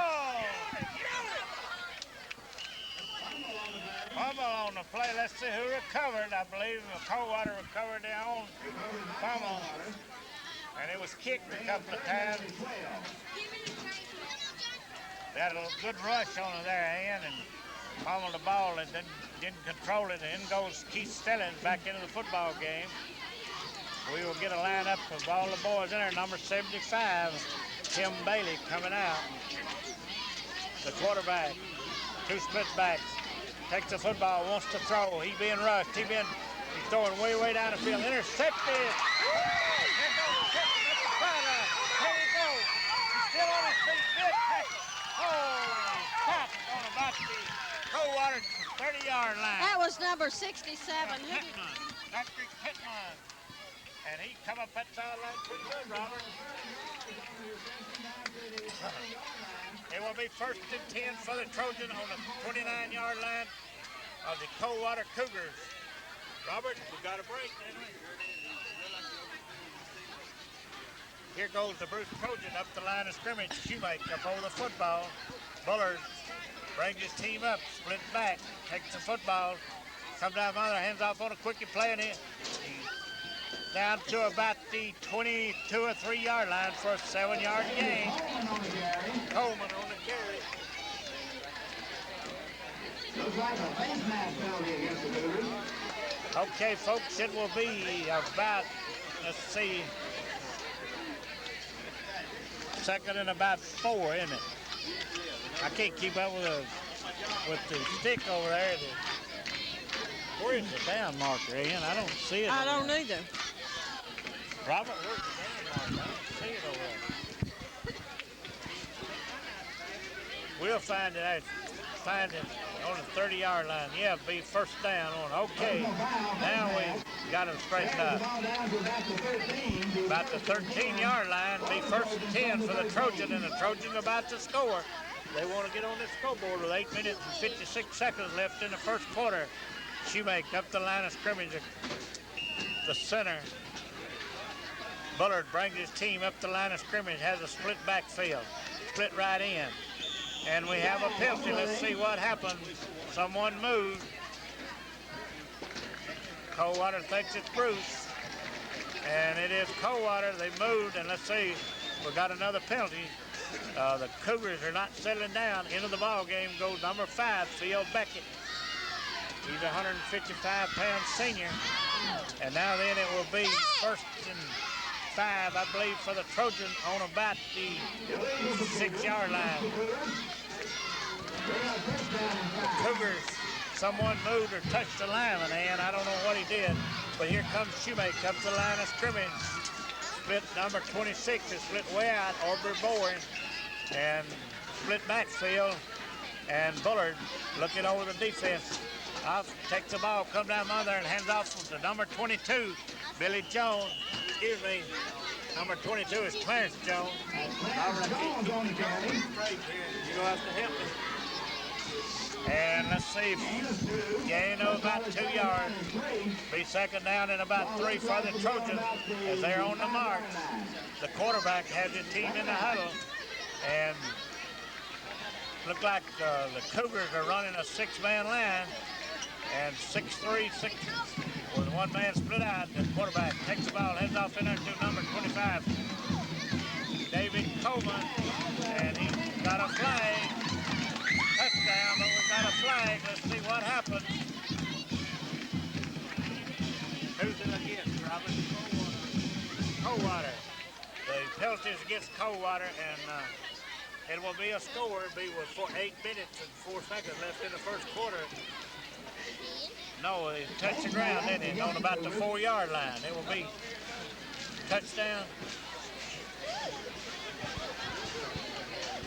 Fumble on the play. Let's see who recovered. I believe Coldwater recovered their own fumble. And it was kicked a couple of times. They had a good rush on their end and fumbled the ball and didn't control it. And in goes Keith Stelling back into the football game. We will get a lineup of all the boys in there. Number 75, Tim Bailey coming out. The quarterback, 2 split backs, takes the football, wants to throw. He's being rushed. He's throwing way down the field. Intercepted. Coldwater 30-yard line.
That was number 67.
Patrick Pittman. And he come up that sideline pretty good, Robert. It will be 1st and 10 for the Trojan on the 29-yard line of the Coldwater Cougars. Robert, we got a break, didn't we? Here goes the Bruce Trojan up the line of scrimmage. Shoemaker up over the football. Bullard brings his team up, split back, takes the football, comes down the other, hands off on a quickie play, and he's down to about the 22 or 3-yard line for a 7-yard gain. Coleman on the carry. Okay, folks, it will be about, let's see, 2nd and about 4, isn't it? I can't keep up with the stick over there. Where's the down marker, Ian? I don't see it.
I don't either.
Robert, where's the down marker? I don't see it over there. We'll find it out.
find it on the 30-yard line. Yeah, be first down on. Okay, now we've got them straightened up. About the 13-yard line, be first and 10 for the Trojan, and the Trojans about to score. They want to get on this scoreboard with 8 minutes and 56 seconds left in the first quarter. Shoemake up the line of scrimmage, the center. Bullard brings his team up the line of scrimmage, has a split backfield, split right in. And we have a penalty. Let's see what happened. Someone moved. Coldwater thinks it's Bruce. And it is Coldwater. They moved, and let's see. We got another penalty. The Cougars are not settling down. Into the ball game goes number 5, Phil Beckett. He's a 155-pound senior. And now then it will be first and 5, I believe, for the Trojans on about the 6-yard line. The Cougars, someone moved or touched the lineman, and I don't know what he did, but here comes Shoemake up the line of scrimmage. Split number 26 is split way out, Aubrey Bowen, and split backfield, and Bullard looking over the defense. Off, takes the ball, comes down under and hands off to number 22, Billy Jones. Excuse me, number 22 is Clarence Jones. You're going to have to help me. And let's see, gain of about 2 yards. Be second down and about 3 for the Trojans as they're on the march. The quarterback has his team in the huddle, and look like the Cougars are running a 6-man line. And 6-3, 6 with one man split out. The quarterback takes the ball, heads off in there to number 25, David Coleman, and he got a flag. Touchdown, but we got a flag. Let's see what happens. Who's it against, Robin? Coldwater. The penalty is against Coldwater, and it will be a score. It'll be with 8 minutes and 4 seconds left in the first quarter. No, he touched the ground, didn't he? On about the 4-yard line. It will be touchdown.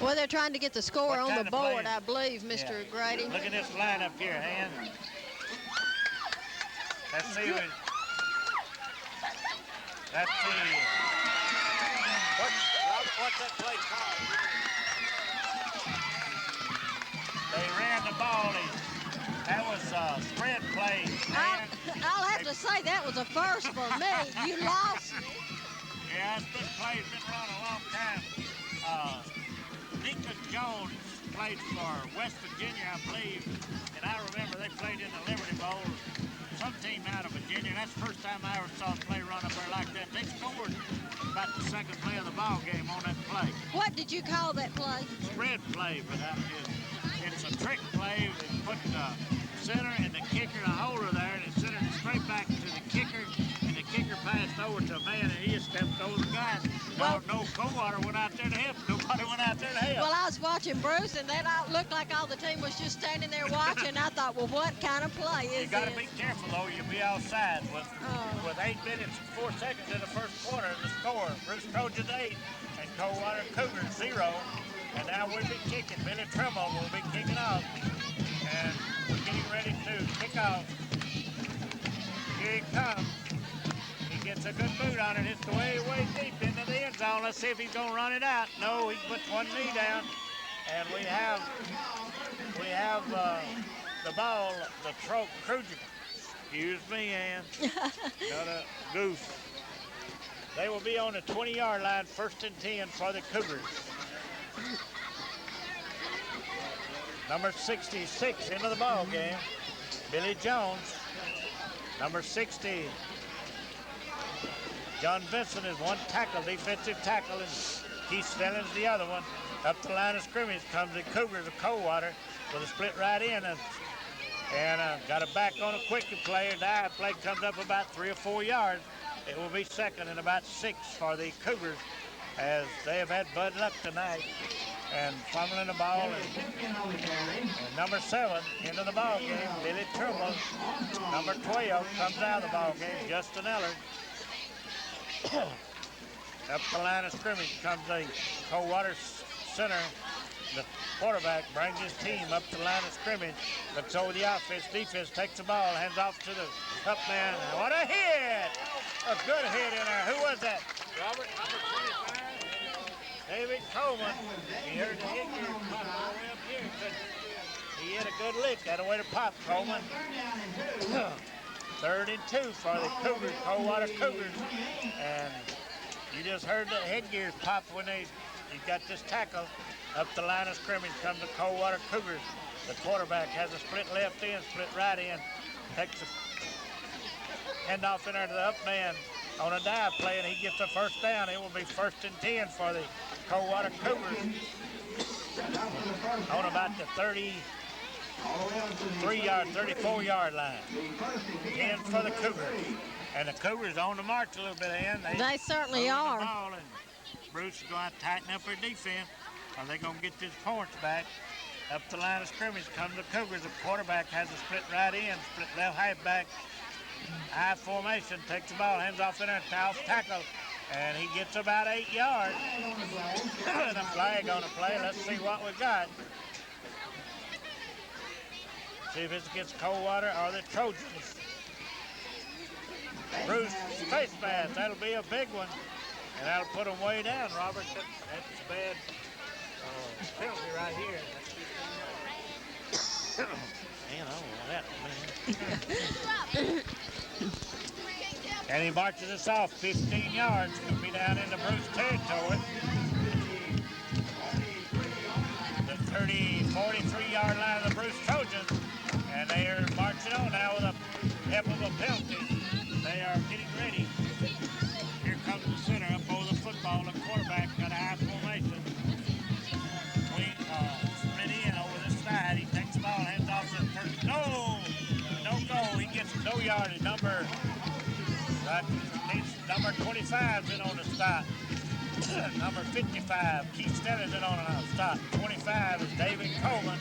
Well, they're trying to get the score on the board, I believe, Mr. Grady.
Look at this line up here, Han. Let's see. Let's see. What's that play called? They ran the ball. That was a spread play.
I'll have to say that was a first for me. You lost me.
Yeah, spread play's been run a long time. Deacon Jones played for West Virginia, I believe, and I remember they played in the Liberty Bowl. Some team out of Virginia. That's the first time I ever saw a play run up there like that. They scored about the second play of the ball game on that play.
What did you call that play?
Spread play, but it's a trick play. They put the center and the kicker, the holder there, and it sent it straight back to the kicker, and the kicker passed over to a man, and he just stepped over the guy. No Coldwater went out there to help. Nobody went out there to help.
Well, I was watching Bruce, and that looked like all the team was just standing there watching. I thought, well, what kind of play is this?
You got to be careful, though. You'll be outside with 8 minutes and 4 seconds in the first quarter. The score, Bruce Trojans 8 and Coldwater Cougars 0. And now we'll be kicking. Billy Trimble will be kicking off. And we're getting ready to kick off. Here he comes. He gets a good boot on it. It's way deep into the end zone. Let's see if he's going to run it out. No, he puts one knee down. And we have the ball, the Trojan. Excuse me, Ann. Got a goof. They will be on the 20-yard line, first and 10 for the Cougars. Number 66 into the ball game, Billy Jones. Number 60, John Vincent is one tackle, defensive tackle, and Keith Stelling's the other one. Up the line of scrimmage comes the Cougars of Coldwater with a split right in, and got a back on a quickie play, and the play comes up about 3 or 4 yards. It will be second and about 6 for the Cougars, as they have had bad luck tonight and fumbling the ball. And number 7 into the ball game, Billy Trimble. Number 12 comes out of the ball game, Justin Ellard. Up the line of scrimmage comes the Coldwater center, The quarterback brings his team up the line of scrimmage, looks over the offense, defense takes the ball, hands off to the up man. What a hit! A good hit in there. Who was that? Robert, number 25. David Coleman. He heard the hit here pop all the way up here. He hit a good lick. That a way to pop, Coleman. 3rd and 2 for the Cougars, Coldwater Cougars. And you just heard the headgears pop when he got this tackle. Up the line of scrimmage comes the Coldwater Cougars. The quarterback has a split left end, split right end. Takes the handoff in there to the up man on a dive play, and he gets the first down. It will be 1st and 10 for the Coldwater Cougars on about the 34-yard line. 10 for the Cougars. And the Cougars on the march a little bit in.
They certainly are.
The ball, and Bruce is going to tighten up their defense. Are they going to get these points back? Up the line of scrimmage comes the Cougars. The quarterback has a split right end, split left halfback. High formation, takes the ball, hands off in there, tackle, and he gets about 8 yards. And a flag on the play. Let's see what we got. See if it's against Coldwater or the Trojans. Bruce face mask, that'll be a big one. And that'll put them way down, Robert. That's a bad penalty right here. Man, I don't know that, man. And he marches us off 15 yards. Could be down into Bruce territory. The 43-yard line of the Bruce Trojans. And they are marching on now with a help of a penalty. They are getting ready. Here comes the center up over the football. The quarterback got a high formation. Split in over this side. He takes the ball, hands off to the first. No! Don't go. He gets no yardage. Number 25's in on the stop. Number 55, Keith Steller's in on a stop. 25 is David Coleman,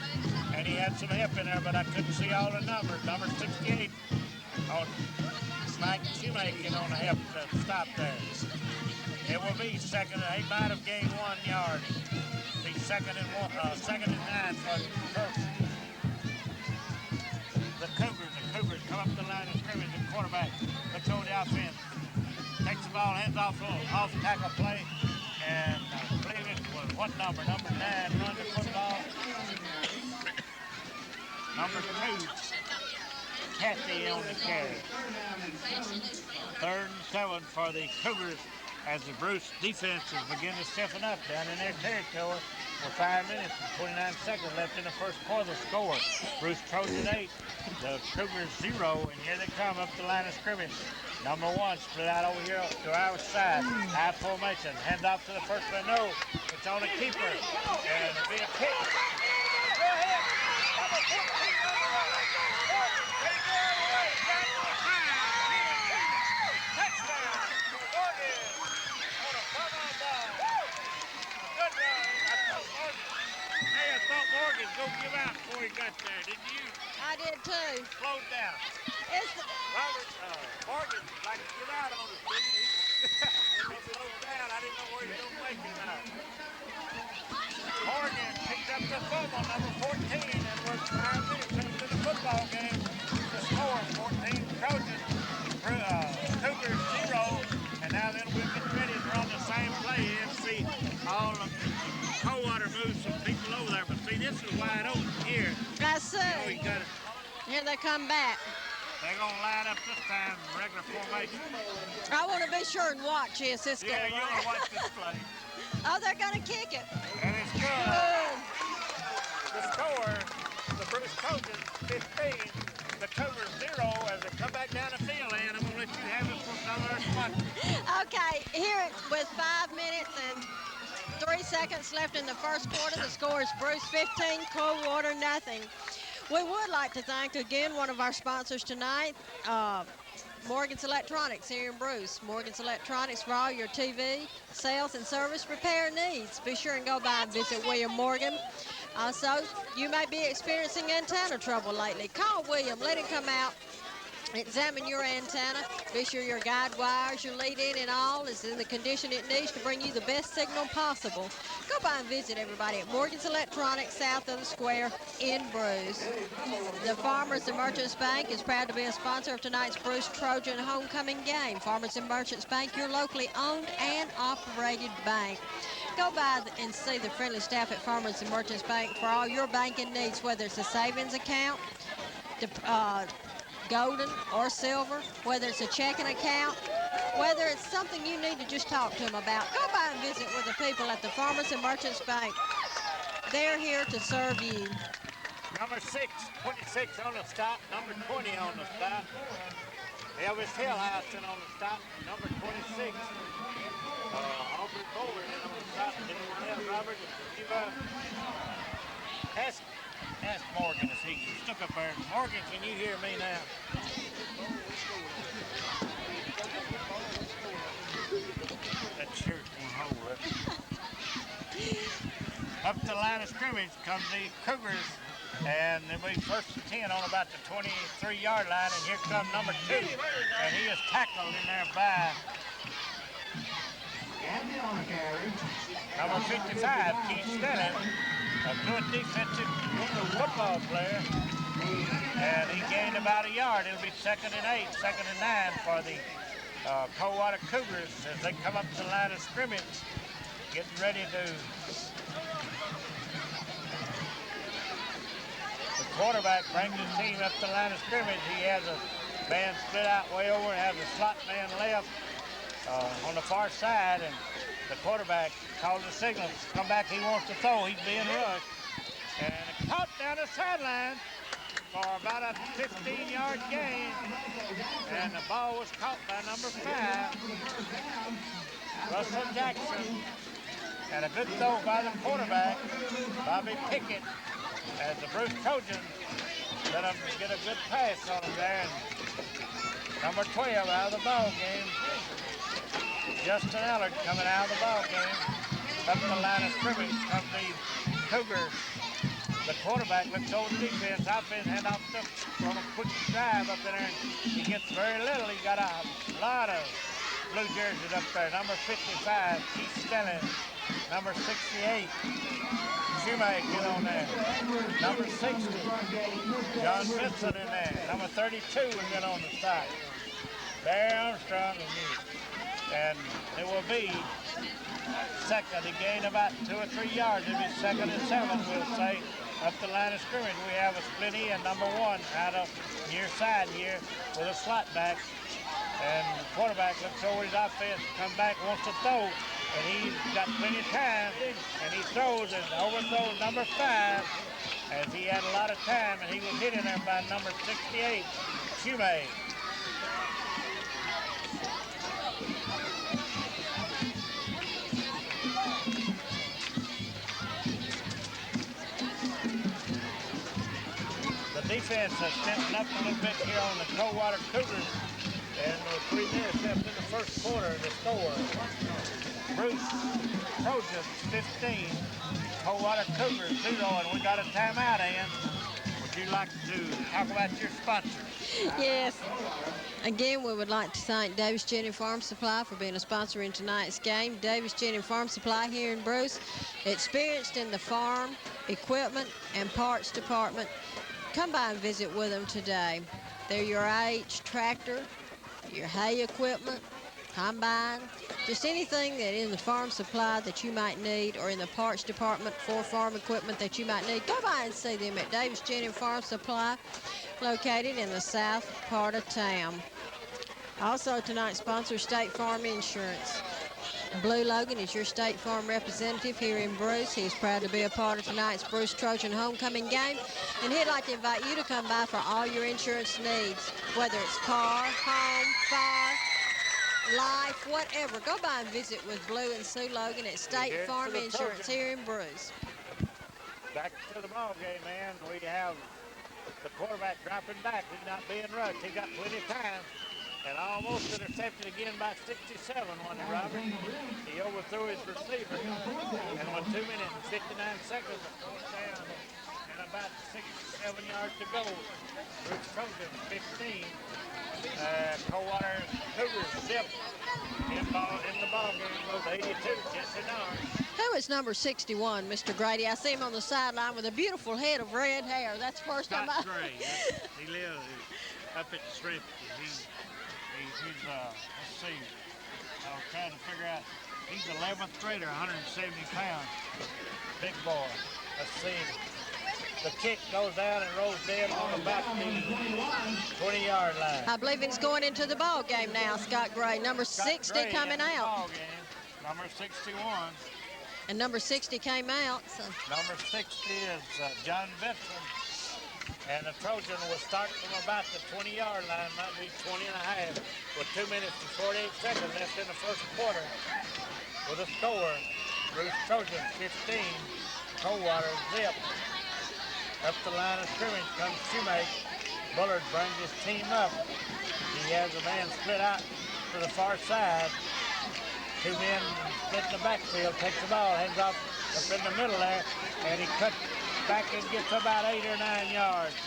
and he had some help in there, but I couldn't see all the numbers. Number 68 on Mike Shoemaker on the help to stop there. It will be second. He might have gained 1 yard. Be second and 9 for the first. The Cougars come up the line of scrimmage. The quarterback looks over the offense. Takes the ball, hands off tackle play, and I believe it was what number? Number 9 runs the football. Number 2, Kathy on the carry. 3rd and 7 for the Cougars as the Bruce defense is beginning to stiffen up down in their territory. With 5 minutes and 29 seconds left in the first quarter. Score: Bruce Trojan 8, the Cougars 0, and here they come up the line of scrimmage. Number 1 split out over here to our side. High formation. Hand off to the first man. No, it's on the keeper. And it'll be a kick. Go ahead. Number 14. Touchdown. Morgan on a front-on ball. Good run. I thought Morgan was going to give out before he got there, didn't you?
I did too.
Slowed down. Robert, Morgan like to get out on us, didn't he? He slowed down. I didn't know where he was going to make it now. Morgan picked up the fumble, number 14, and we're 5 minutes into the football game. The score, 14 Trojans, Cougars 0, and now then we'll get ready to run the same play and see all of Coldwater move some people over there. But see, this is wide open here.
I see.
You got it.
Here they come back.
They're going to line up this time, regular formation.
I want to be sure and watch this. This
Yeah,
game.
you're going to watch this play.
Oh, they're going to kick it.
And it's good.
Good.
The score, the Bruce Trojans 15, the Cougars 0 as they come back down the field. And I'm going to let you have it for another spot.
Okay, here with 5 minutes and 3 seconds left in the first quarter, the score is Bruce 15, Coldwater nothing. We would like to thank again one of our sponsors tonight, Morgan's Electronics here in Bruce. Morgan's Electronics for all your TV, sales, and service repair needs. Be sure and go by and visit William Morgan. Also, you may be experiencing antenna trouble lately. Call William, let him come out Examine your antenna. Be sure your guide wires, your lead in and all is in the condition it needs to bring you the best signal possible. Go by and visit everybody at Morgan's Electronics south of the square in Bruce. The Farmers and Merchants Bank is proud to be a sponsor of tonight's Bruce Trojan homecoming game. Farmers and Merchants Bank, your locally owned and operated bank. Go by and see the friendly staff at Farmers and Merchants Bank for all your banking needs, whether it's a savings account, golden or silver, whether it's a checking account, whether it's something you need to just talk to them about. Go by and visit with the people at the Farmers and Merchants Bank. They're here to serve you.
Number 6, 26 on the stop. Number 20 on the stop. Elvis Hillhousen on the stop. Number 26. Aubrey Bowler in on the stop. Then we'll have Robert ask Morgan if he stuck up there. Morgan, can you hear me now? That shirt won't hold up. Up the line of scrimmage comes the Cougars, and they'll be first and 10 on about the 23-yard line, and here comes number 2, and he is tackled in there by number 55, Keith Stennon, a good defensive football player, and he gained about a yard. It'll be 2nd and 8, 2nd and 9 for the Coldwater Cougars as they come up to the line of scrimmage, getting ready to. The quarterback brings his team up the line of scrimmage. He has a man split out way over and has a slot man left on the far side, and the quarterback calls the signal. Come back, he wants to throw. He's being rushed. And caught down the sideline for about a 15-yard gain. And the ball was caught by number 5, Russell Jackson. And a good throw by the quarterback, Bobby Pickett, as the Bruce Trojans let him get a good pass on him there. And number 12 out of the ball game. Justin Allard coming out of the ball game. Up the line of scrimmage comes the Cougars. The quarterback looks over the defense. Offense hand off on a quick drive up in there. He gets very little. He got a lot of blue jerseys up there. Number 55, Keith Stennon. Number 68, Shoemake get on there. Number 60, John Vincent in there. Number 32 will get on the side. Barry Armstrong and it will be second. He gained about 2 or 3 yards. It'll be 2nd and 7, we'll say. Up the line of scrimmage, we have a split end, number 1, out of near side here with a slot back. And the quarterback looks over his offense, comes back, wants to throw, and he's got plenty of time, and he throws and overthrows number 5, as he had a lot of time, and he was hit in there by number 68, Shoemake. The defense has stepped up a little bit here on the Coldwater Cougars, and with 3 minutes left in the first quarter, the score, Bruce Trojans 15, Coldwater Cougars 0, and we got a timeout, Ann. Would you like to talk about your sponsors?
Yes. Again, we would like to thank Davis Gin Farm Supply for being a sponsor in tonight's game. Davis Gin Farm Supply here in Bruce, experienced in the farm, equipment, and parts department. Come by and visit with them today. They're your IH tractor, your hay equipment, combine, just anything that in the farm supply that you might need, or in the parts department for farm equipment that you might need. Go by and see them at Davis Gin Farm Supply, located in the south part of town. Also, tonight's sponsor, State Farm Insurance. Blue Logan is your State Farm representative here in Bruce. He's proud to be a part of tonight's Bruce Trojan homecoming game, and he'd like to invite you to come by for all your insurance needs, whether it's car, home, fire, life, whatever. Go by and visit with Blue and Sue Logan at State Farm Insurance here in Bruce.
Back to the ball game, man. We have the quarterback dropping back. He's not being rushed. He got plenty of time. And almost intercepted again by 67, wasn't it, Robert? He overthrew his receiver. And with 2 minutes and 59 seconds, a fourth down and a about 6, 7 yards to go. Bruce Trojan 15. Coldwater Cougars zip in the ball game goes 82. Jesse Norris.
Who is number 61, Mr. Grady? I see him on the sideline with a beautiful head of red hair. That's the first time
Scott Gray. He lives up at the Shrimp. He's let's see. I was trying to figure out. He's 11th grader, 170 pounds. Big boy. Let's see. The kick goes down and rolls dead on about the 20-yard line.
I believe he's going into the ball game now, Scott Gray. Number 60
Gray
coming
in the
out.
ball game. Number 61.
And number 60 came out. So.
Number 60 is John Benson. And the Trojan will start from about the 20-yard line, might be 20 and a half, with 2 minutes and 48 seconds left in the first quarter. With a score, Bruce Trojan 15, Coldwater zip. Up the line of scrimmage comes Shoemake. Bullard brings his team up. He has a man split out to the far side. 2 men split in the backfield, takes the ball, hands off up in the middle there, and he cuts back and gets about 8 or 9 yards.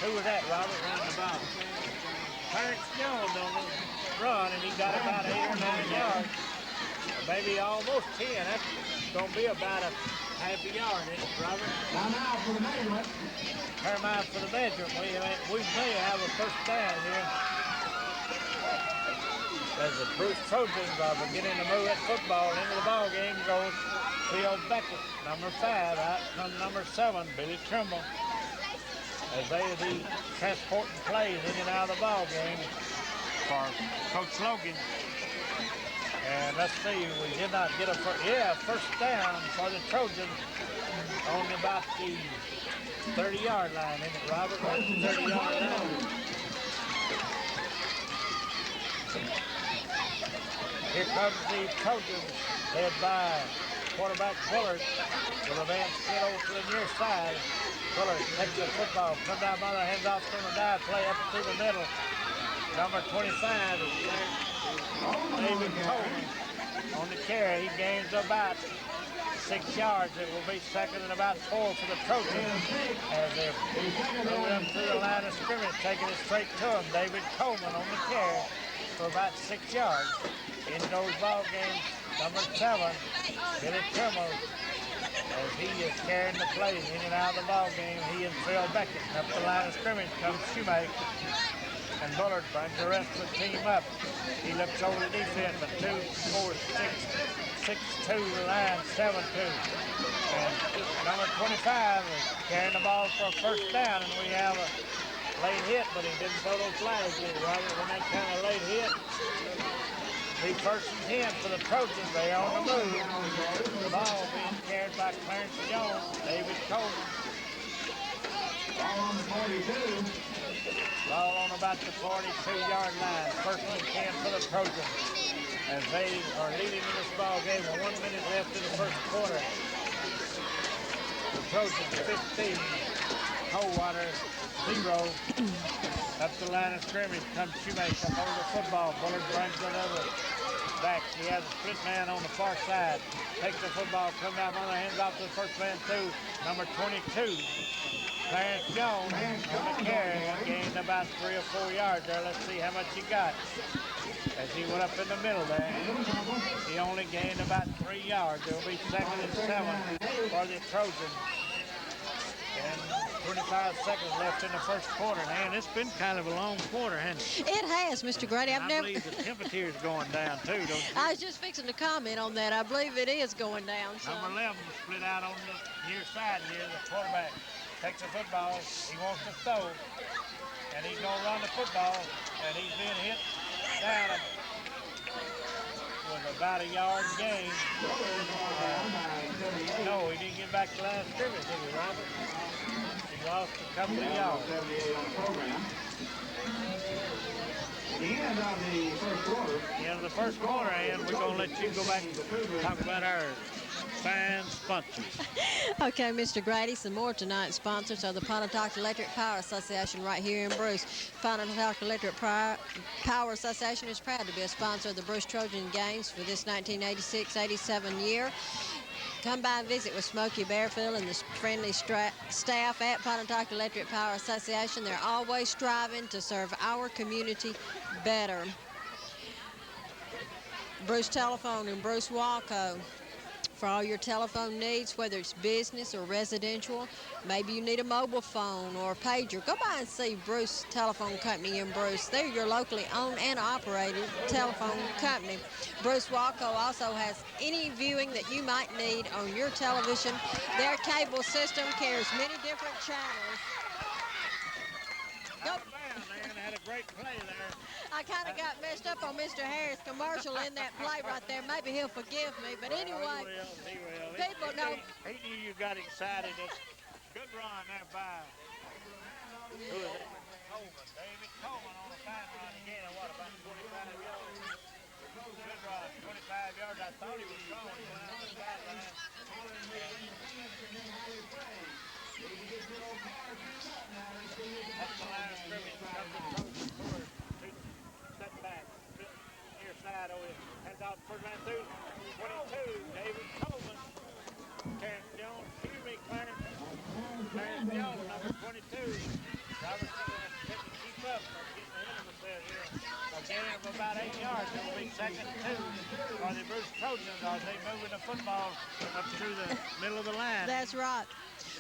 Who was that, Robert, running the ball? Clarence Jones on the run, and he got about 8 or 9 yards. Maybe almost 10. That's going to be about a half a yard, isn't it, Robert?
Timeout for the measurement.
Timeout for the measurement. We may have a first down here. As the Bruce Trojans are beginning to move that football into the ball game, goes Theo Beckett, number 5. Out comes number 7, Billy Trimble. As they will be transporting plays in and out of the ball game for Coach Logan. And let's see, we did not get a first down for the Trojans on about the 30-yard line, isn't it, Robert? 30-yard line. Here comes the Trojans, led by quarterback Bullard. With a man split over to the near side. Bullard takes the football, comes down by the hands off from the dive play up through the middle. Number 25 is David Coleman on the carry. He gains about 6 yards. It will be second and about 4 for the Trojans as they're moving up through the line of scrimmage, taking it straight to him. David Coleman on the carry for about 6 yards. In those ball games, number 7, Billy Trimble, as he is carrying the plays in and out of the ball game. He and Phil Beckett. Up the line of scrimmage comes Shoemake. And Bullard brings the rest of the team up. He looks over the defense, a 2-4-6-2 line, 7-2. And number 25 is carrying the ball for a first down, and we have a late hit, but he didn't throw those flags in, Robert, when that kind of late hit. The first and 10 for the Trojans. They are on the move. The ball being carried by Clarence Jones, David Coleman.
Ball on the 42.
Ball on about the 42-yard line. First and 10 for the Trojans as they are leading in this ball game with 1 minute left in the first quarter. The Trojans 15, Coldwater 0. Up the line of scrimmage comes Shoemake up over the football. Bullard brings it over back. He has a split man on the far side. Takes the football, comes down on the hands off to the first man too. Number 22. Clarence Jones on the carry, gained about 3 or 4 yards there. Let's see how much he got. As he went up in the middle there, he only gained about 3 yards. It will be second and 7 for the Trojans. And 25 seconds left in the first quarter. Man, it's been kind of a long quarter, hasn't it?
It has, Mr. Grady.
I believe the temperature is going down too, don't you?
I was just fixing to comment on that. I believe it is going down. So.
Number 11 split out on the near side here. The quarterback takes the football. He wants to throw, and he's going to run the football, and he's being hit down with about a yard gain. No, he didn't get back to the line of scrimmage, did he, Robert? He lost a couple of yards.
The end of the first quarter.
The end of the first quarter, and we're going to let you go back and talk about our fine sponsors.
Okay, Mr. Grady, some more tonight's sponsors are the Pontotoc Electric Power Association right here in Bruce. Pontotoc Electric Power Association is proud to be a sponsor of the Bruce Trojan Games for this 1986-87 year. Come by and visit with Smokey Bearfield and the friendly staff at Pontotoc Electric Power Association. They're always striving to serve our community better. Bruce Telephone and Bruce Walco. For all your telephone needs, whether it's business or residential, maybe you need a mobile phone or a pager, go by and see Bruce Telephone Company in Bruce. They're your locally owned and operated telephone company. Bruce Walco also has any viewing that you might need on your television. Their cable system carries many different channels.
Go. Man, had a great play there.
I kind of got messed up on Mr. Harris' commercial in that play right there. Maybe he'll forgive me. But anyway,
he will.
People know.
He knew you got excited. It's good run there by. Who is it? Coleman. David Coleman on a fine run again. What, about 25 yards? Good run. 25 yards. I thought he was going. He went out the sideline. That's the line of scrimmage. Comes the Trojan forward. Step back. Near side over here. Hands out first man through. 22. David Coleman. Clarence Jones. Excuse me, Clarence. Clarence Jones, number 22. Robertson couldn't keep up. I'm getting ahead of myself here. A gain of about 8 yards. It will be second and 2 for the Bruce Trojans as they moving the football up through the middle of the line.
That's right.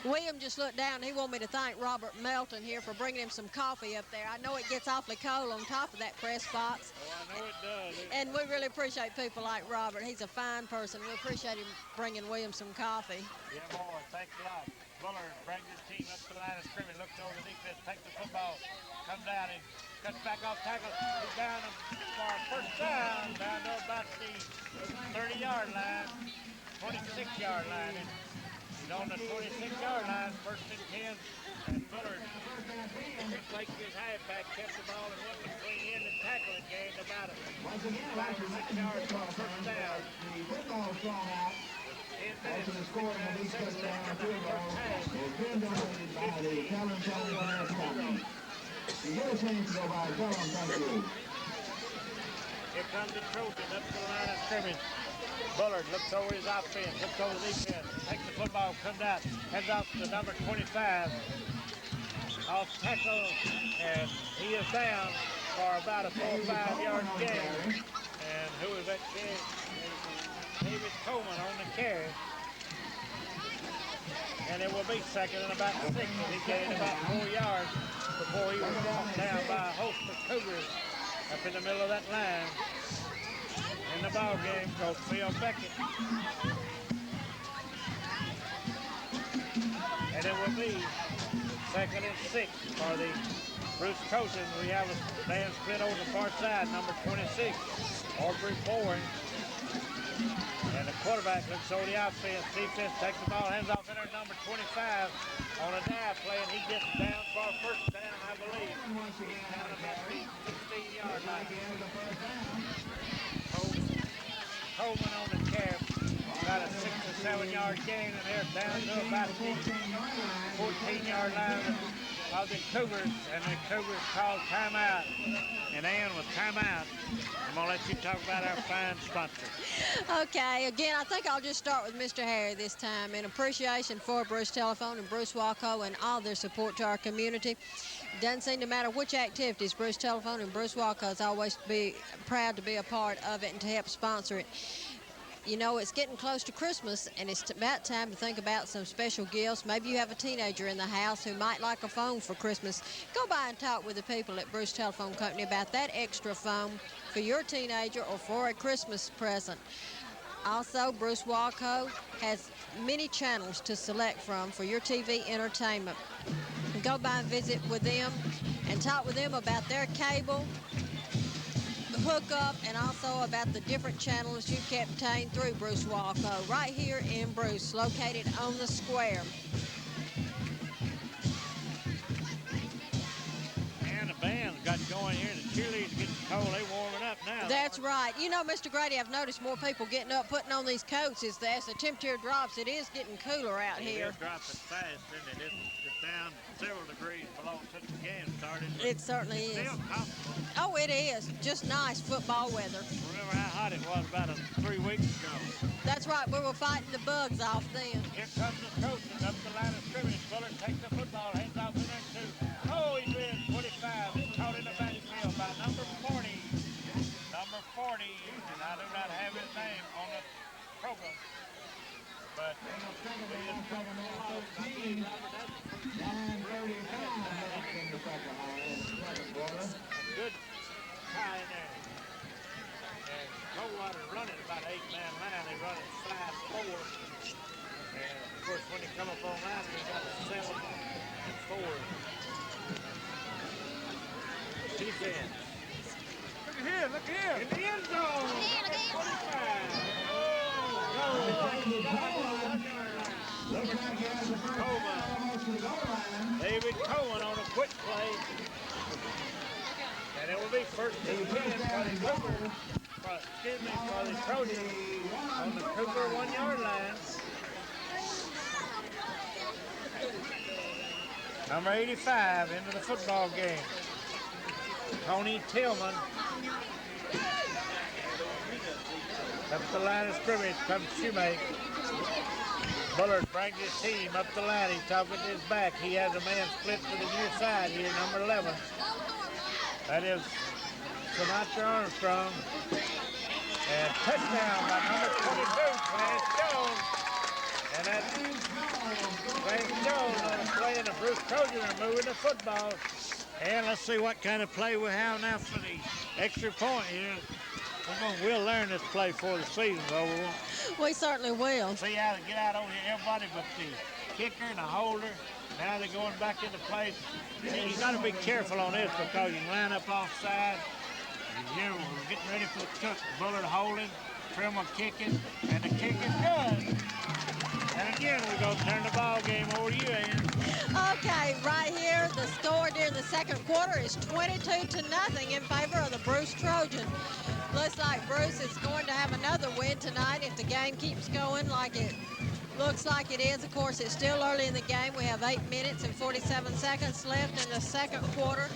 William just looked down. He wanted me to thank Robert Melton here for bringing him some coffee up there. I know it gets awfully cold on top of that press box.
Oh, I know it does.
And we really appreciate people like Robert. He's a fine person. We appreciate him bringing William some coffee.
Yeah, boy. Thanks a lot. Bullard brings his team up to the line of scrimmage, looks over the defense, takes the football, comes down and cuts back off tackle. He's down for a first down, down to about the 30-yard line, 26-yard line. And he's on the 26-yard line, first and 10. And Bullard takes his halfback, kept the ball and went between him and tackle and gained about 5 or 6 yards for a first down.
Also, the score of the East Coast Down field goal has been donated by the Calhoun County Finance Company. You get a chance to go by, tell them thank you.
Here comes the Trojans up to the line of scrimmage. Bullard looks over his offense, looks over the defense, takes the football, comes out, heads off to number 25. Off tackle, and he is down for about a 4 or 5 yard gain. And who is that kid? David Coleman on the carry. And it will be second and about 6 as he gained about 4 yards before he was brought down by a host of Cougars up in the middle of that line. In the ball game, Coach Phil Beckett. And it will be second and 6 for the Bruce Trojans. We have a man split over the far side, number 26, Aubrey Boring. And the quarterback looks over the offense. Defense takes the ball, hands off in there, number 25 on a dive play, and he gets down for a first down, I believe. He's down about the 16-yard line. Coleman on the carry. About a 6 or 7 yard gain, and they're down to about the 14-yard line of the Cougars, and the Cougars called timeout. And Ann, with timeout, I'm going to let you talk about our fine sponsor.
Okay, again, I think I'll just start with Mr. Harry this time in appreciation for Bruce Telephone and Bruce Walco and all their support to our community. Doesn't seem to matter which activities, Bruce Telephone and Bruce Walco is always be proud to be a part of it and to help sponsor it. You know, it's getting close to Christmas, and it's about time to think about some special gifts. Maybe you have a teenager in the house who might like a phone for Christmas. Go by and talk with the people at Bruce Telephone Company about that extra phone for your teenager or for a Christmas present. Also, Bruce Walco has many channels to select from for your TV entertainment. Go by and visit with them and talk with them about their cable hookup and also about the different channels you can obtain through Bruce Walco right here in Bruce, located on the square.
And the band got going here. The cheerleaders getting cold. They warming up now.
That's right. You know, Mr. Grady, I've noticed more people getting up, putting on these coats as the temperature drops. It is getting cooler out here.
It is dropping fast, isn't it? It's down several degrees below since the game started.
It certainly is.
Still comfortable.
Oh, it is. Just nice football weather.
Remember how hot it was about 3 weeks ago.
That's right, we were fighting the bugs off then.
Here comes the Trojans up the line of scrimmage. Bullard takes the football, hands off in there to, oh, he's in 25. It's caught in the backfield by number 40. Number 40, and I do not have his name on the program. But good tie in there. And Coldwater running about 8-man line. They run it 5-4. And of course, when they come up on line, they got a 7-4 defense. Look here. In the end zone. Number 45. David Cohen on a quick play. And it will be first and 10 for the Cougars. For the Trojans on the Cougar 1-yard line. Number 85 into the football game. Tony Tillman. Up the line of scrimmage comes Shoemake. Bullard brings his team up the line. He's talking to his back. He has a man split to the near side here, number 11. That is Sumatra Armstrong. And touchdown by number 22, Clarence Jones. And that's Clarence Jones on a play, and the Bruce Trojans are moving the football. And let's see what kind of play we have now for the extra point here. We'll learn this play before the season's over.
We certainly will.
See how to get out over here, everybody but the kicker and the holder. Now they're going back into place. You got to be careful on this because you can line up offside. And here we're getting ready for the cook. Bullard holding, Trimmer kicking, and the kick is good. And again, we're going to turn the ball game over to you, Ann.
Okay, right here, the score during the second quarter is 22-0 in favor of the Bruce Trojans. Looks like Bruce is going to have another win tonight if the game keeps going like it looks like it is. Of course, it's still early in the game. We have 8 minutes and 47 seconds left in the second quarter.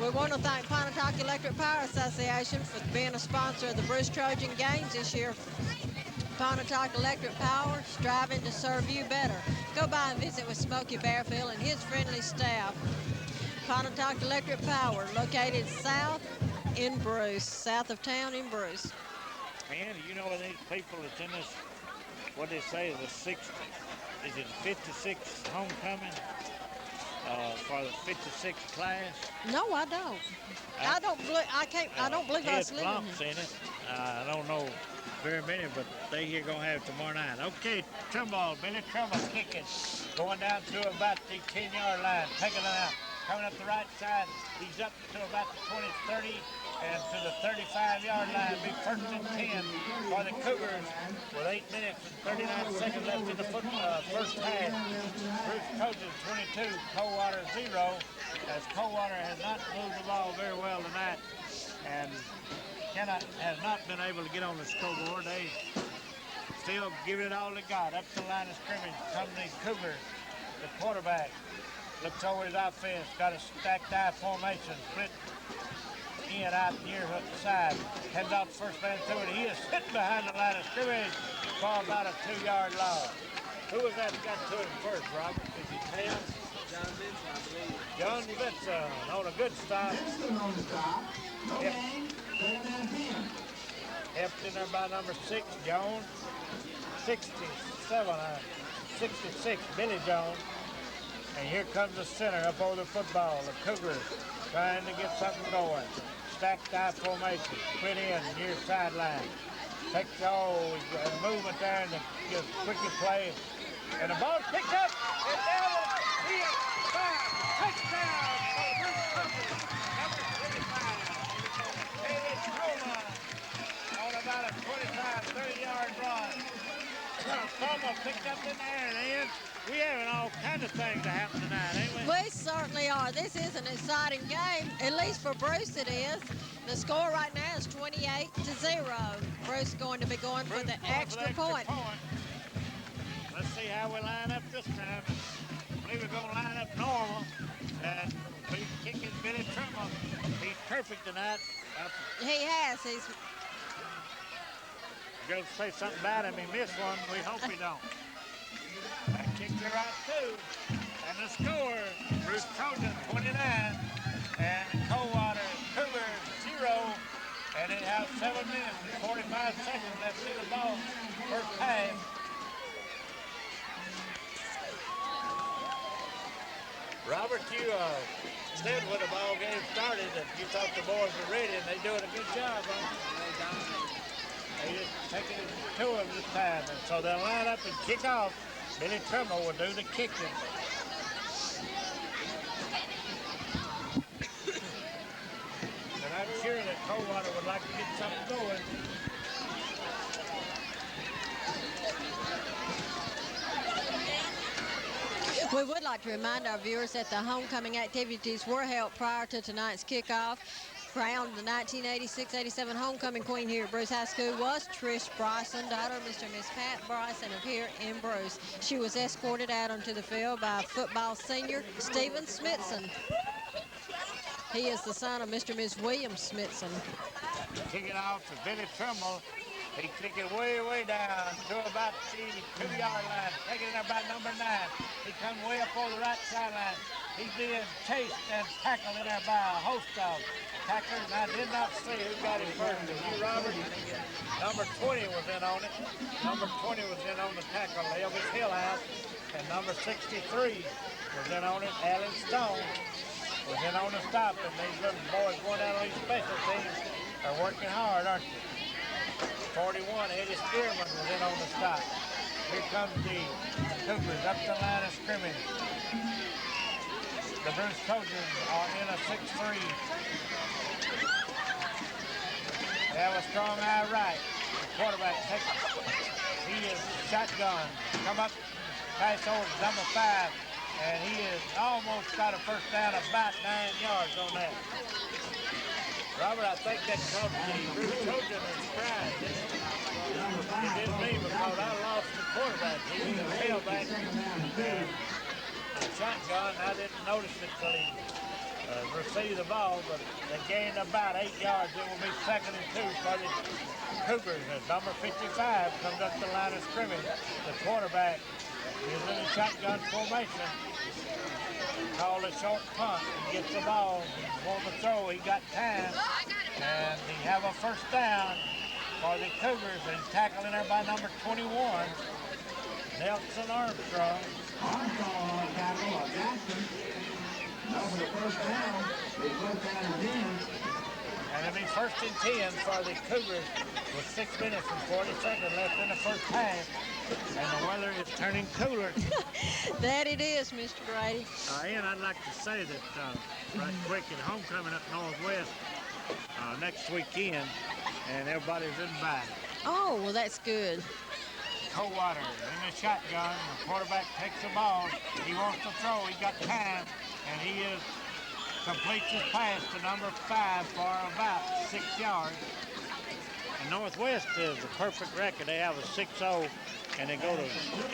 We want to thank Pontotoc Electric Power Association for being a sponsor of the Bruce Trojan games this year. Pontotoc Electric Power, striving to serve you better. Go by and visit with Smokey Bearfield and his friendly staff. Pontotoc Electric Power, located south in Bruce, south of town in Bruce.
Man, you know these people that's in this, what they say is the 60, is it 56 homecoming for the 56 class?
No, I don't. I don't believe I was living
in it. I don't know very many, but they here gonna have it tomorrow night. Okay, Trimble, Billy Trimble kicking, going down to about the 10-yard line, taking it out, coming up the right side. He's up to about the 20, 30, and to the 35-yard line. Big first and 10 for the Cougars with 8 minutes and 39 seconds left in the first half. Bruce Trojans 22, Coldwater 0, as Coldwater has not moved the ball very well tonight and has not been able to get on the scoreboard. They still giving it all they got. Up the line of scrimmage come the Cougars. The quarterback looks over his offense, got a stacked eye formation, split in out near the side, heads out the first man through it. He is sitting behind the line of scrimmage for about a 2-yard loss. Who was that got to him first, Robert? Did you tell?
John Benson, I believe.
John Benson on a good stop. Helped in there by number 6, Jones. 66, Billy Jones. And here comes the center up over the football. The Cougars trying to get something going. Stacked eye formation, split in near sideline. Takes movement there and just quickly play. And the ball picked up. And down the field. Touchdown for the Bruce Trojans. Number 25. David Coleman on about a 25, 30-yard run. Coleman picked up in there, and we having all kinds of things to happen tonight, ain't we?
We certainly are. This is an exciting game, at least for Bruce it is. The score right now is 28-0. Bruce going to be going for the extra point.
Let's see how we line up this time. I believe we're going to line up normal. And be kicking Billy Trimble. He's perfect tonight.
He has. He's
going to say something about him. He missed one. We hope he don't. That kicked it right too. And the score, Bruce Trojan 29 and Coldwater Cougars 0. And it has 7 minutes and 45 seconds left in the ball. First half. Robert, you said when the ball game started that you thought the boys were ready, and they're doing a good job on it. They just taking it to them this time, and so they'll line up and kick off. Billy Trimble will do the kicking. And I'm sure that Coldwater would like to get something going.
We would like to remind our viewers that the homecoming activities were held prior to tonight's kickoff. Crowned the 1986-87 homecoming queen here at Bruce High School was Trish Bryson, daughter of Mr. and Miss Pat Bryson of here in Bruce. She was escorted out onto the field by football senior Stephen Smithson. He is the son of Mr. and Miss William Smithson.
Kicking off to Billy Trimble. He kicked it way, way down to about the 2-yard line. Taking it about number 9. He comes way up over the right sideline. He's being chased and tackled in there by a host of tacklers. And I did not see who got him first. Did you, Robert? Number 20 was in on it. Number 20 was in on the tackle, Elvis Hillhouse. And number 63 was in on it, Alan Stone. Was in on the stop. And these little boys going out on these special teams are working hard, aren't they? 41, Eddie Spearman was in on the stop. Here comes the Cougars up the line of scrimmage. The Bruce Trojans are in a 6-3. They have a strong eye right. The quarterback takes it. He is shotgun. Come up, pass over to number 5, and he has almost got a first down, about 9 yards on that. Robert, I think that caught the Bruce Trojan in stride. It didn't me because I lost the quarterback. He was a tailback and shotgun. I didn't notice it until he received the ball, but they gained about 8 yards. It will be 2nd and 2 for the Cougars as number 55 comes up the line of scrimmage. The quarterback is in a shotgun formation. Called a short punt. He gets the ball. For the throw, he got time. And he have a first down for the Cougars. And he's tackling there by number 21, Nelson Armstrong.
Armstrong on tackle of Jackson. Now for the first down. They first down and 10.
And it'll be 1st and 10 for the Cougars with 6 minutes and 40 seconds left in the first half. And the weather is turning cooler.
That it is, Mr. Grady.
And I'd like to say that right quick at homecoming up Northwest next weekend, and everybody's invited.
Oh, well, that's good.
Coldwater in the shotgun. The quarterback takes the ball. He wants to throw. He got time, and he completes his pass to number 5 for about 6 yards. And Northwest is a perfect record. They have a 6-0, and they go to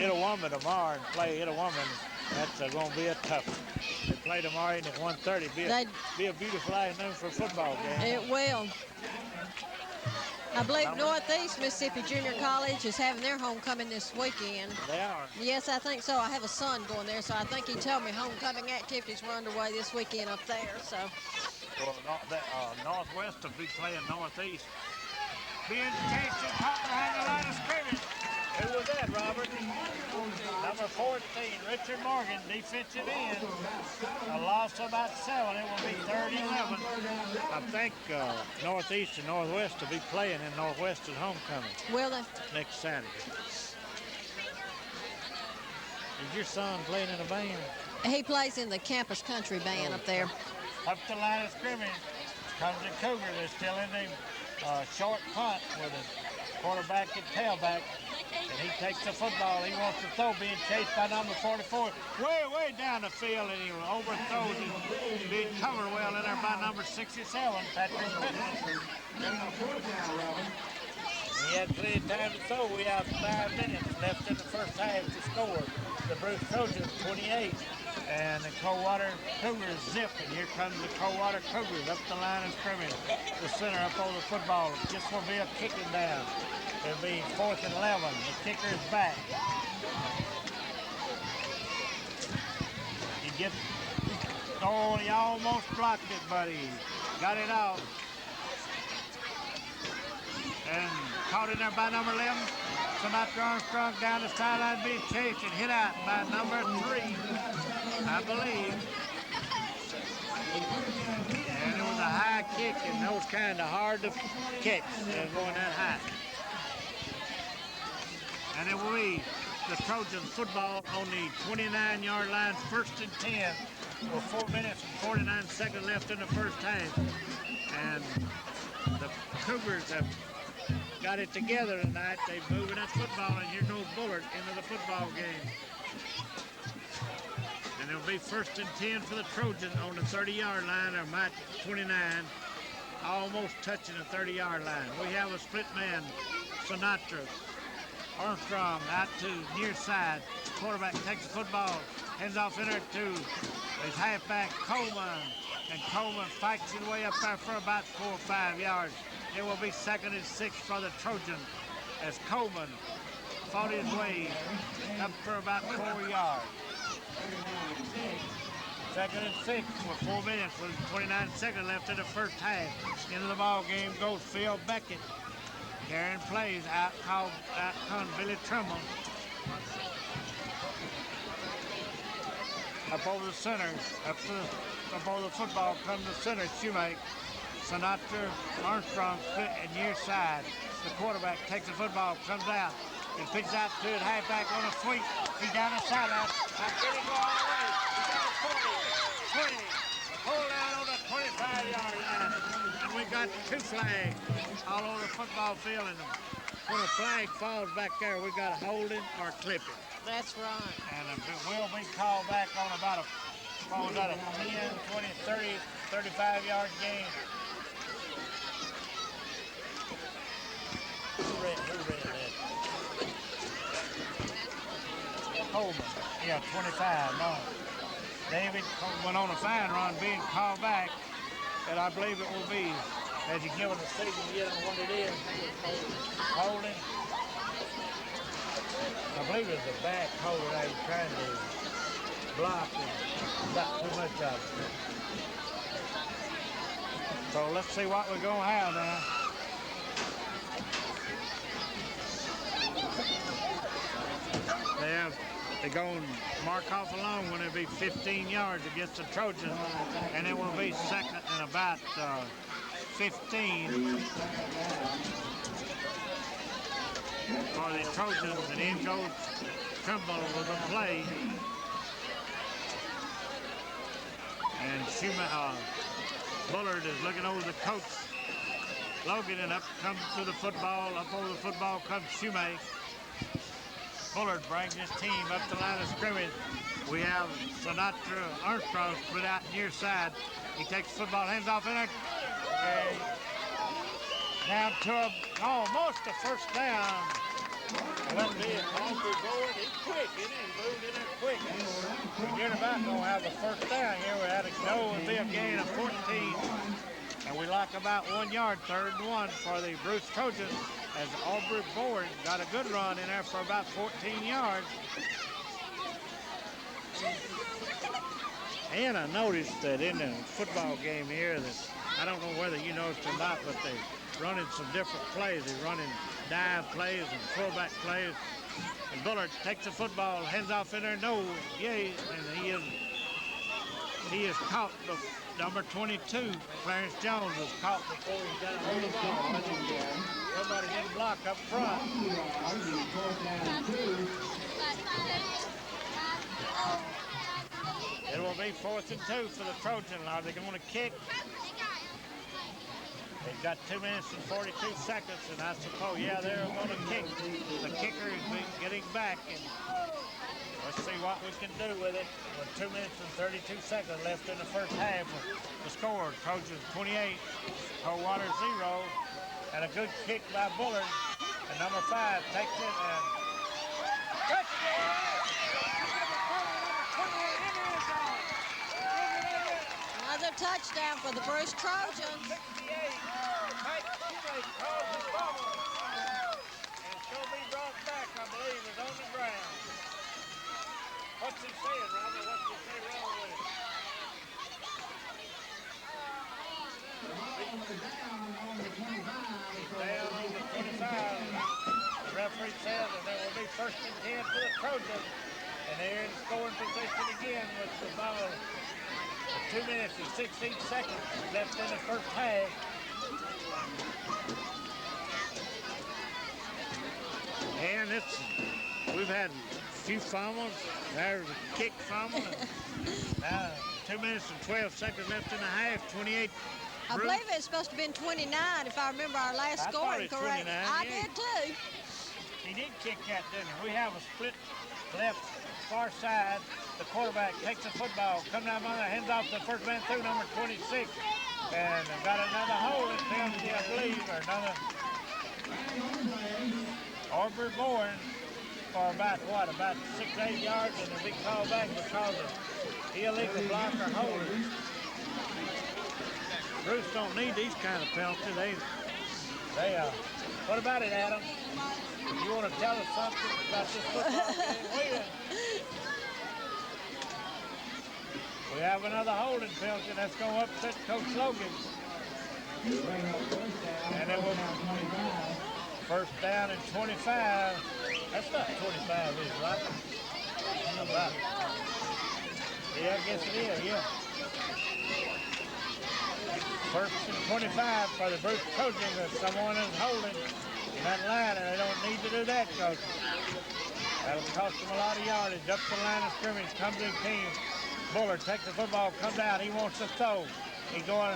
Itawamba tomorrow and play Itawamba. That's going to be a tough one. They play tomorrow at 1:30. Be a beautiful afternoon for a football game.
It will. I believe Northeast Mississippi Junior College is having their homecoming this weekend.
They are.
Yes, I think so. I have a son going there, so I think he told me homecoming activities were underway this weekend up there. So.
Well, Northwest will be playing Northeast. Being chased and caught behind the line of scrimmage. Who was that, Robert? Number 14, Richard Morgan, defensive end. A loss of about 7. It will be 3rd-11. I think Northeast and Northwest will be playing in Northwest at homecoming.
Will they?
Next Saturday. Is your son playing in a band?
He plays in the campus country band up there.
Up the line of scrimmage comes the Cougar. They're still in the short punt with a quarterback and tailback. And he takes the football. He wants to throw, being chased by number 44. Way down the field, and he overthrows him. Being covered well in there by number 67, Patrick Pittman. He had plenty of time to throw. We have 5 minutes left in the first half to score. The Bruce Trojans 28. And the Coldwater Cougars zip, and here comes the Coldwater Cougars up the line of scrimmage. The center up over the football. This will be a kicking down. It'll be 4th and 11. The kicker is back. He gets, oh, he almost blocked it, but he got it out. And caught in there by number 11. Sinatra Armstrong down the sideline being chased and hit out by number 3, I believe. And it was a high kick, and those kind of hard to catch. They're going that high. And it will be the Trojans football on the 29-yard line, 1st and 10, with 4 minutes and 49 seconds left in the first half. And the Cougars have got it together tonight. They're moving that football, and here goes Bullard into the football game. And it'll be 1st and 10 for the Trojans on the 30-yard line, or my 29, almost touching the 30-yard line. We have a split man, Sinatra. Armstrong out to near side. Quarterback takes the football, hands off in there to his halfback, Coleman. And Coleman fights his way up there for about 4 or 5 yards. It will be 2nd and 6 for the Trojans as Coleman fought his way up for about 4 yards. 2nd and 6 with 4 minutes with 29 seconds left in the first half. Into the ball game goes Phil Beckett. Carrying plays out comes Billy Trimble. Up over the center, up over the football comes the center, Shoemake. Sinatra Armstrong split and near side. The quarterback takes the football, comes out, and pitches out to it, halfback on a sweep. He's down the sideline. Can he go all the way? He's down 40, 20, hold out on the 25-yard line. And we got 2 flags all over the football field. And when a flag falls back there, we got a holding or clipping.
That's right.
And it will be called back on about a 10, 20, 30, 35-yard game. Who read that? Coleman. Yeah, 25. No. David went on a fine run being called back. And I believe it will be, as you give it a signal yet on what it is, holding. I believe it's a back hold I was trying to block and got too much of it. So let's see what we're going to have now. They're going to mark off a long one. It'll be 15 yards against the Trojans, and it will be 2nd and about 15 for the Trojans, and in goes Trimble with a play. And Bullard is looking over the coach, Logan, and up comes to the football. Up over the football comes Shoemake. Bullard brings his team up the line of scrimmage. We have Sinatra Armstrong split out near side. He takes the football, hands off in there. Down to almost a first down. That'll be a long forward. He's quick, isn't he? He moved in there quick. We're just about going to have the first down here. We had to go and be a gain of 14. And we like about 1 yard, 3rd and 1 for the Bruce Trojans, as Aubrey Board got a good run in there for about 14 yards. And I noticed that in the football game here, that I don't know whether you noticed or not, but they're running some different plays. They're running dive plays and fullback plays. And Bullard takes the football, hands off in there, no, yay, and he is caught. Number 22, Clarence Jones, was caught before he got hold of the ball. Somebody didn't block up front. It will be 4th and 2 for the Trojans. Are they going to kick? They've got 2 minutes and 42 seconds, and I suppose, yeah, they're going to kick. The kicker is getting back, and let's see what we can do with it. With 2 minutes and 32 seconds left in the first half. The score, Trojans 28, Coldwater 0, and a good kick by Bullard. And number 5 takes it and
Another touchdown for the Bruce Trojans.
going to be brought back, I believe, is on the ground. What's he saying, Robert? What's he say wrong with it? He's down on the 25. The referee says that there will be first and 10 for the Trojans. And they're in scoring position again with the ball. 2 minutes and 16 seconds left in the first half. And we've had a few fumbles. There's a kick fumble. Now 2 minutes and 12 seconds left in the half. 28.
I believe it's supposed to have been 29 if I remember our last scoring correct. I did too.
He did kick that, didn't he? We have a split left far side. The quarterback takes the football, comes down on the hands off the first man through, number 26. And got another holding penalty, I believe, or another Aubrey Bourne for about 6 to 8 yards, and a big call back because of illegal block or holding. Bruce don't need these kind of penalties. What about it, Adam? You want to tell us something about this football game? We have another holding penalty that's going to upset Coach Logan. And it will first down and 25. That's not 25, is it, right? About it. Yeah, I guess it is, yeah. First and 25 for the Bruce Trojans if someone is holding in that line, and they don't need to do that because that'll cost them a lot of yardage. Up the line of scrimmage comes the team. Bullard takes the football, comes out. He wants to throw. He's going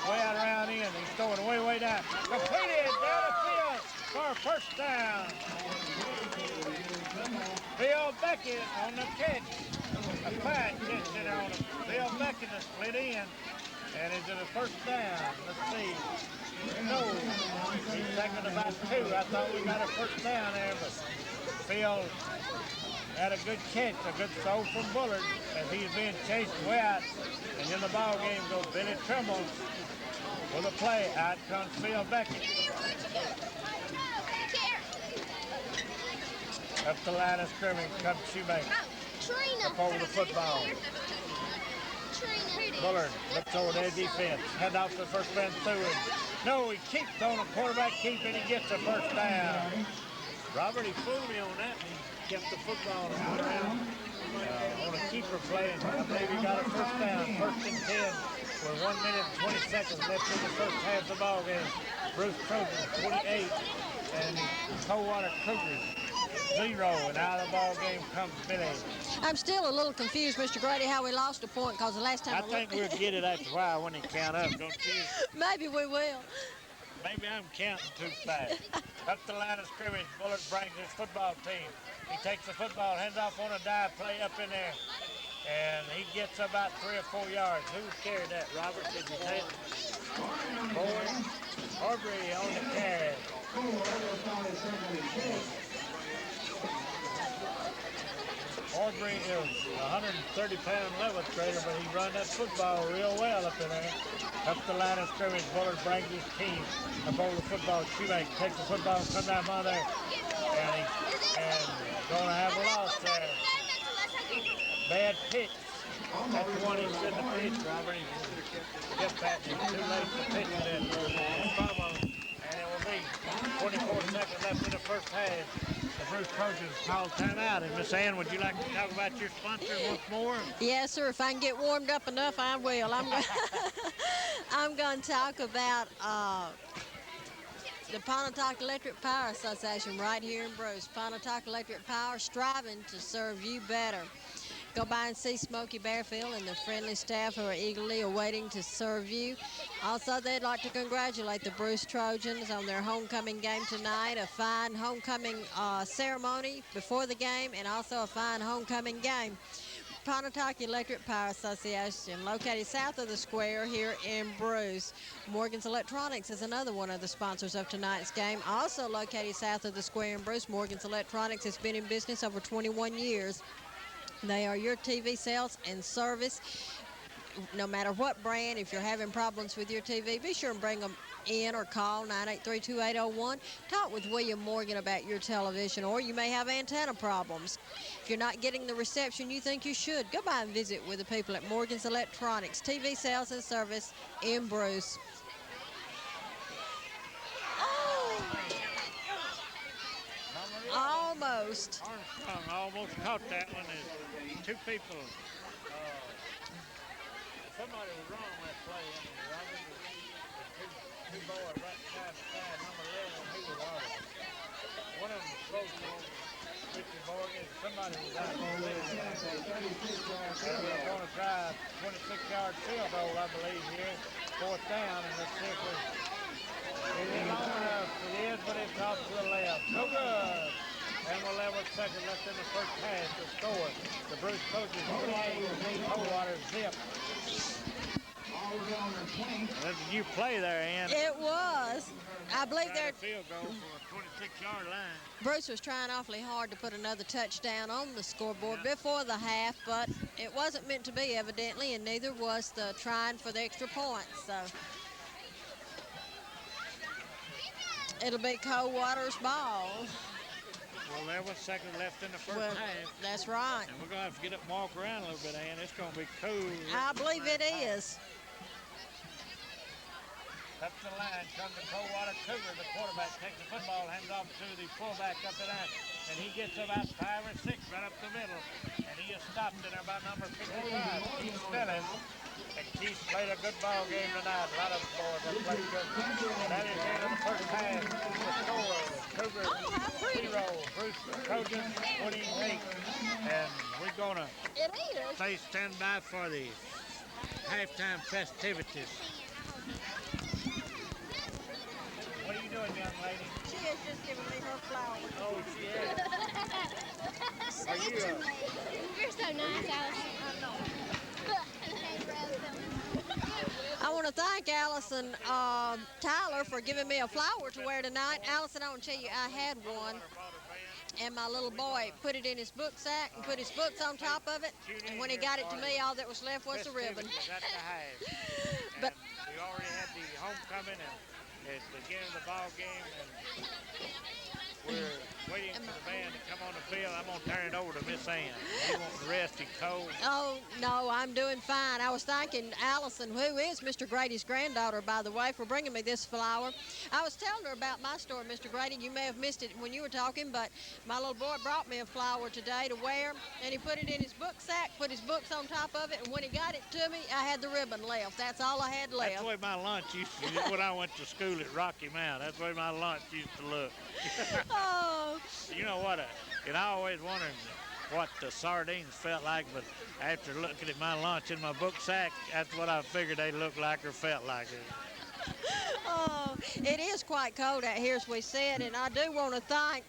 way out around in. He's throwing way down. Completed down the field for a first down. Bill Beckett on the catch. A fine catch there on him. Bill Beckett is split in. And is it a first down? Let's see. No. He's taking about 2. I thought we got a first down there, but Phil had a good catch, a good throw from Bullard as he's being chased way out. And in the ball game goes Billy Trimble with a play. Out comes Phil Beckett. Up the line of scrimmage comes Shoemaker. Up over the football. Bullard looks over their defense. Head out to the first man through it. No, he keeps on the quarterback keep and he gets the first down. Robert, he fooled me on that. He kept the football around on a keeper play, and I believe he got a first down. First and 10 with 1 minute and 20 seconds left in the first half of the ball game. Bruce Trojans 28 and Coldwater Cougars 0, and out of the ball game comes Billy.
I'm still a little confused, Mr. Grady, how we lost a point because the last time
I think we'll get it after a while when they count up, don't you?
Maybe we will.
Maybe I'm counting too fast. Up the line of scrimmage, Bullard brings his football team. He takes the football, hands off on a dive play up in there, and he gets about 3 or 4 yards. Who carried that, Robert? Did you say it? Boyd. Aubrey on the carry. Aubrey is a 130-pound level trader, but he run that football real well up in there. Up the line of scrimmage, Bullard brings his team up over the football. Shoemaker takes the football and comes down on there. And going to have a loss there. Bad pitch. That's the one he shouldn't have pitched, Robert. He kept patching too late to pitch it in. And it will be 24 seconds left in the first half. The Bruce Trojans called timeout. And Miss Ann, would you like to talk about your sponsor once more?
Yes, sir. If I can get warmed up enough, I will. I'm going to talk about the Pontotoc Electric Power Association right here in Bruce. Pontotoc Electric Power striving to serve you better. Go by and see Smokey Bearfield and the friendly staff who are eagerly awaiting to serve you. Also, they'd like to congratulate the Bruce Trojans on their homecoming game tonight, a fine homecoming ceremony before the game, and also a fine homecoming game. Pontotoc Electric Power Association, located south of the square here in Bruce. Morgan's Electronics is another one of the sponsors of tonight's game. Also located south of the square in Bruce, Morgan's Electronics has been in business over 21 years. They are your TV sales and service no matter what brand, if you're having problems with your TV, be sure and bring them in or call 983-2801. Talk with William Morgan about your television, or you may have antenna problems. If you're not getting the reception you think you should, go by and visit with the people at Morgan's Electronics, TV sales and service in Bruce. Oh! Almost.
Armstrong almost caught that one. As two people. Somebody was wrong that play. Two boys right side to side. Number 11, he was out. One of them was close to Richard Morgan. Somebody was out. They're going to try a 26-yard field goal, I believe, here. Fourth down, and let's see if it is long enough. It is, but it's off to the left. No good. And we'll level second left in the first half to score. The Bruce coaches 28, Coldwater zip. That's a new play there, Ann.
It was. I believe they're
field goal for a 26-yard line.
Bruce was trying awfully hard to put another touchdown on the scoreboard before the half, but it wasn't meant to be, evidently, and neither was the trying for the extra points. So it'll be Coldwater's ball.
Well, there was second left in the first half.
That's right.
And we're going to have to get up and walk around a little bit, Ann. It's going to be cool.
I believe it is.
Up the line comes the Coldwater Cougar. The quarterback takes the football, hands off to the fullback up the line. And he gets about 5 or 6 right up the middle. And he is stopped in there by number 55, Keith Spelling. And Keith played a good ball game tonight. A lot of boys have played good. And that is the end of the first half. The score, Cougar 0, Bruce Trojans 28. And we're going to stay standby for the halftime festivities. What are you doing, young lady?
She is just giving me her flowers.
Oh, she is. Are you?
You're so nice, Allison.
I want to thank Allison Tyler for giving me a flower to wear tonight. Allison, I want to tell you, I had one, and my little boy put it in his book sack and put his books on top of it. And when he got it to me, all that was left was the ribbon.
But we already had the homecoming and at the beginning of the ball game, and we're waiting for the band to come on the field. I'm going to turn it over to Miss Ann. You want the rest, you cold?
Oh, no, I'm doing fine. I was thanking Allison, who is Mr. Grady's granddaughter, by the way, for bringing me this flower. I was telling her about my story, Mr. Grady. You may have missed it when you were talking, but my little boy brought me a flower today to wear, and he put it in his book sack, put his books on top of it, and when he got it to me, I had the ribbon left. That's all I had left.
That's the way my lunch used to, when I went to school at Rocky Mount. That's the way my lunch used to look.
Oh.
You know what? And I always wondered what the sardines felt like, but after looking at my lunch in my book sack, that's what I figured they looked like or felt like.
Oh, it is quite cold out here, as we said, and I do want to thank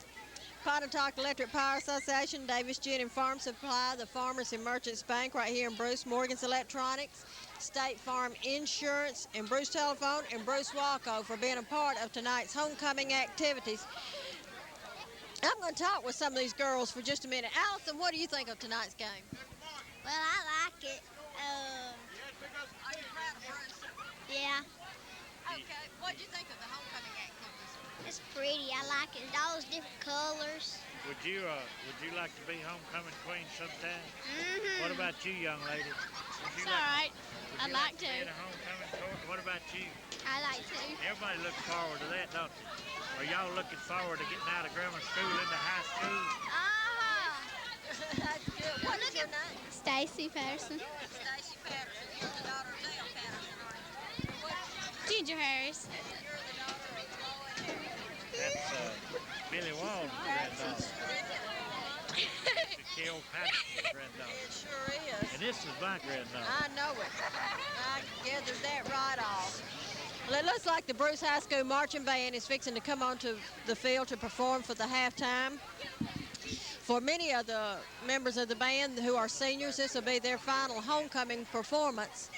Pontotoc Electric Power Association, Davis Gin and Farm Supply, the Farmers and Merchants Bank right here in Bruce, Morgan's Electronics, State Farm Insurance, and Bruce Telephone, and Bruce Walco for being a part of tonight's homecoming activities. I'm going to talk with some of these girls for just a minute. Allison, what do you think of tonight's game?
Well, I like it.
Are you proud of Bruce?
Yeah,
Okay. What do you think of the homecoming activities?
it's pretty. I like it. All those different colors.
Would you like to be homecoming queen sometime?
Mm-hmm.
What about you, young lady?
It's all right. I'd like
to
to.
be in a homecoming court? What about you?
I like to.
Everybody looks forward to that, don't they? Are y'all looking forward to getting out of grammar school into high school?
That's good. What is your name?
Stacy Patterson.
Stacy Patterson. You're the daughter of Dale Patterson, aren't you?
Ginger Harris.
You're the daughter of Chloe Harris.
That's Billy Walden's granddaughter. Carol Patterson's granddaughter.
It sure is.
And this is my granddaughter.
I know it. I gathered that right off. Well, it looks like the Bruce High School Marching Band is fixing to come onto the field to perform for the halftime. For many of the members of the band who are seniors, this will be their final homecoming performance.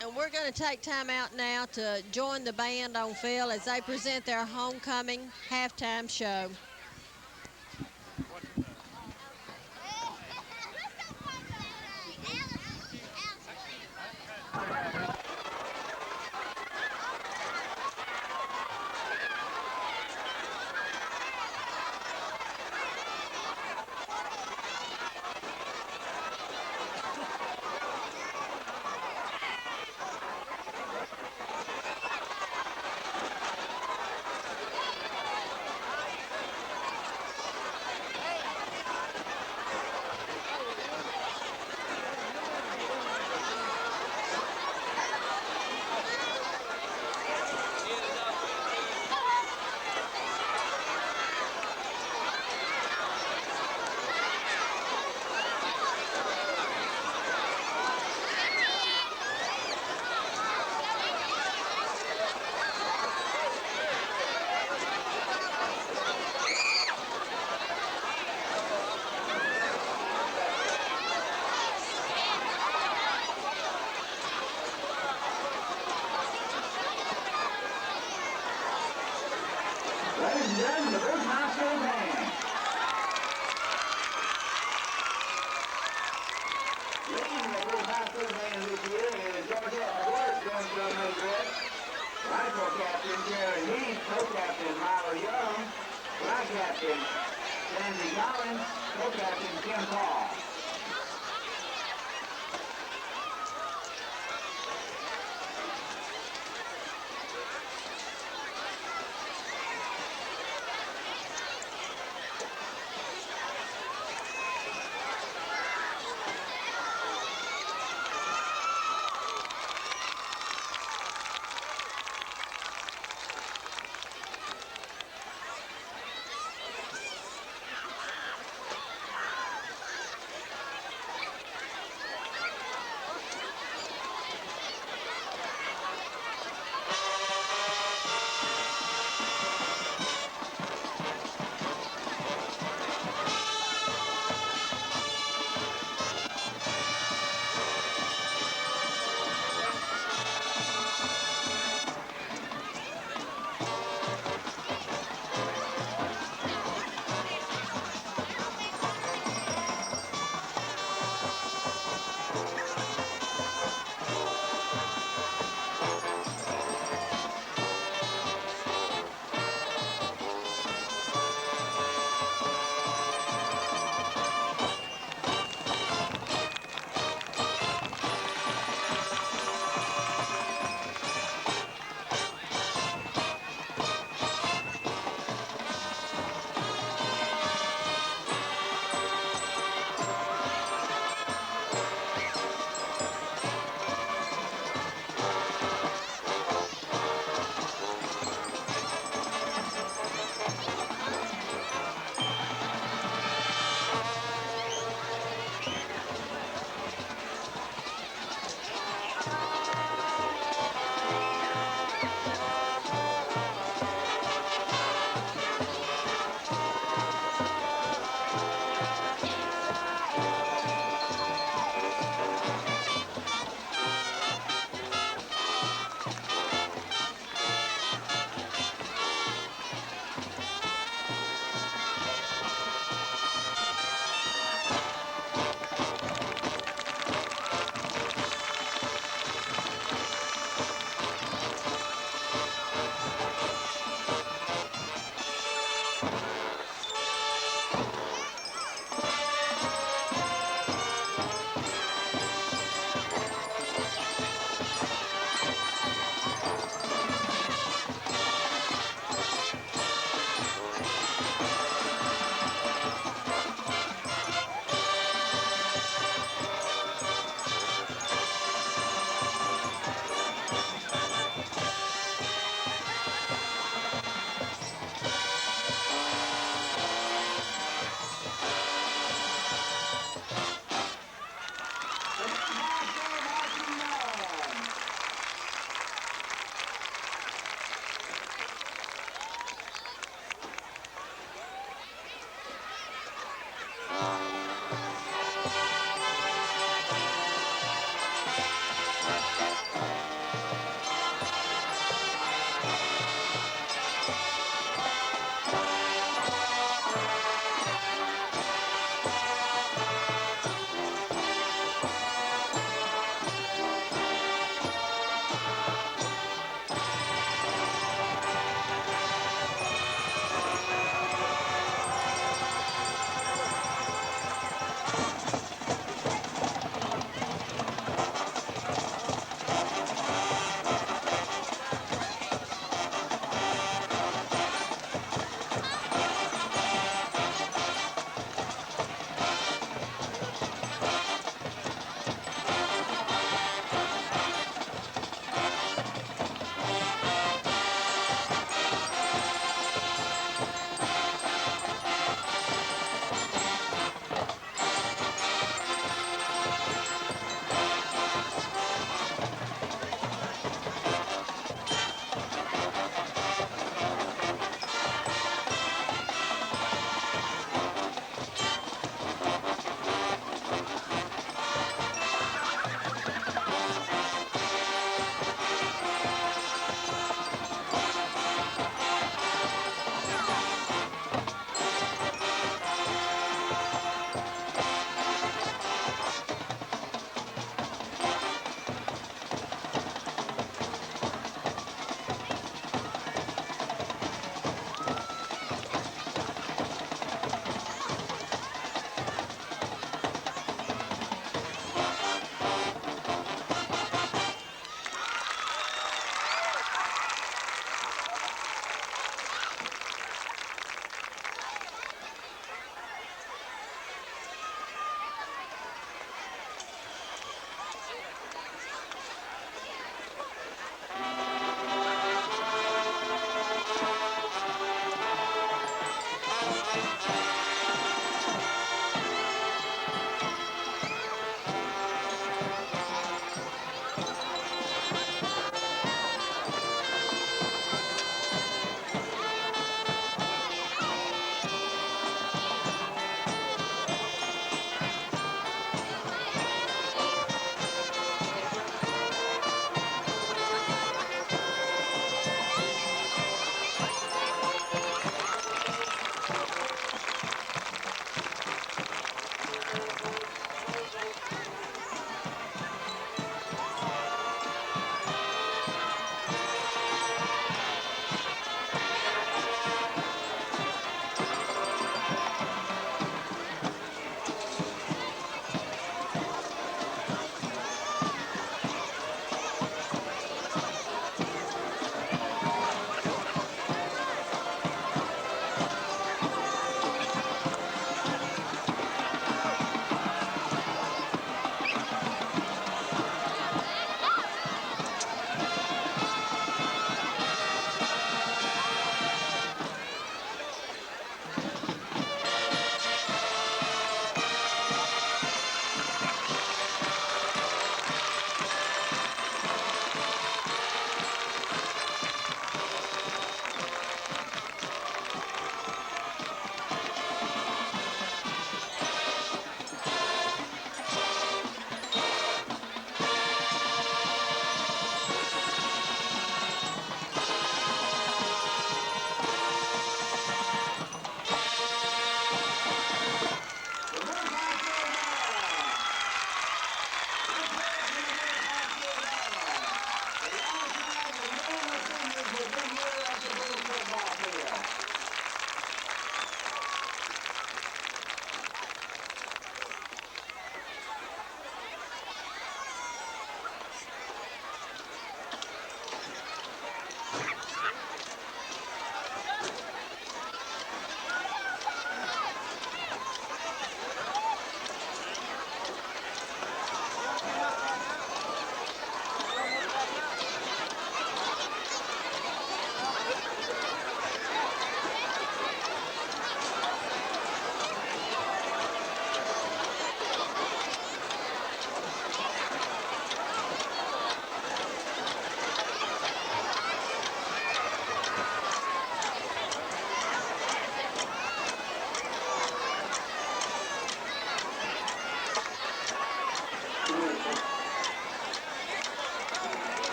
And we're going to take time out now to join the band on field as they present their homecoming halftime show.
Ladies and gentlemen, the Bruce High School Band. Leading the Bruce High School Band this year is Georgia Awards going to Madrid. Rifle Captain Jerry Heath, Co-Captain Myra Young, Flag Captain Sandy Collins, Co-Captain Kim Paul.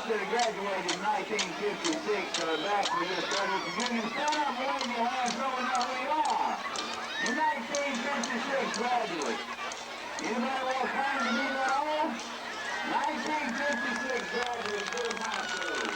that graduated in 1956 are back from this study. Beginning to stand up and wave your hands so we know who you are. The 1956 graduates. Anybody want to claim to be that old? 1956 graduates of Bruce High School.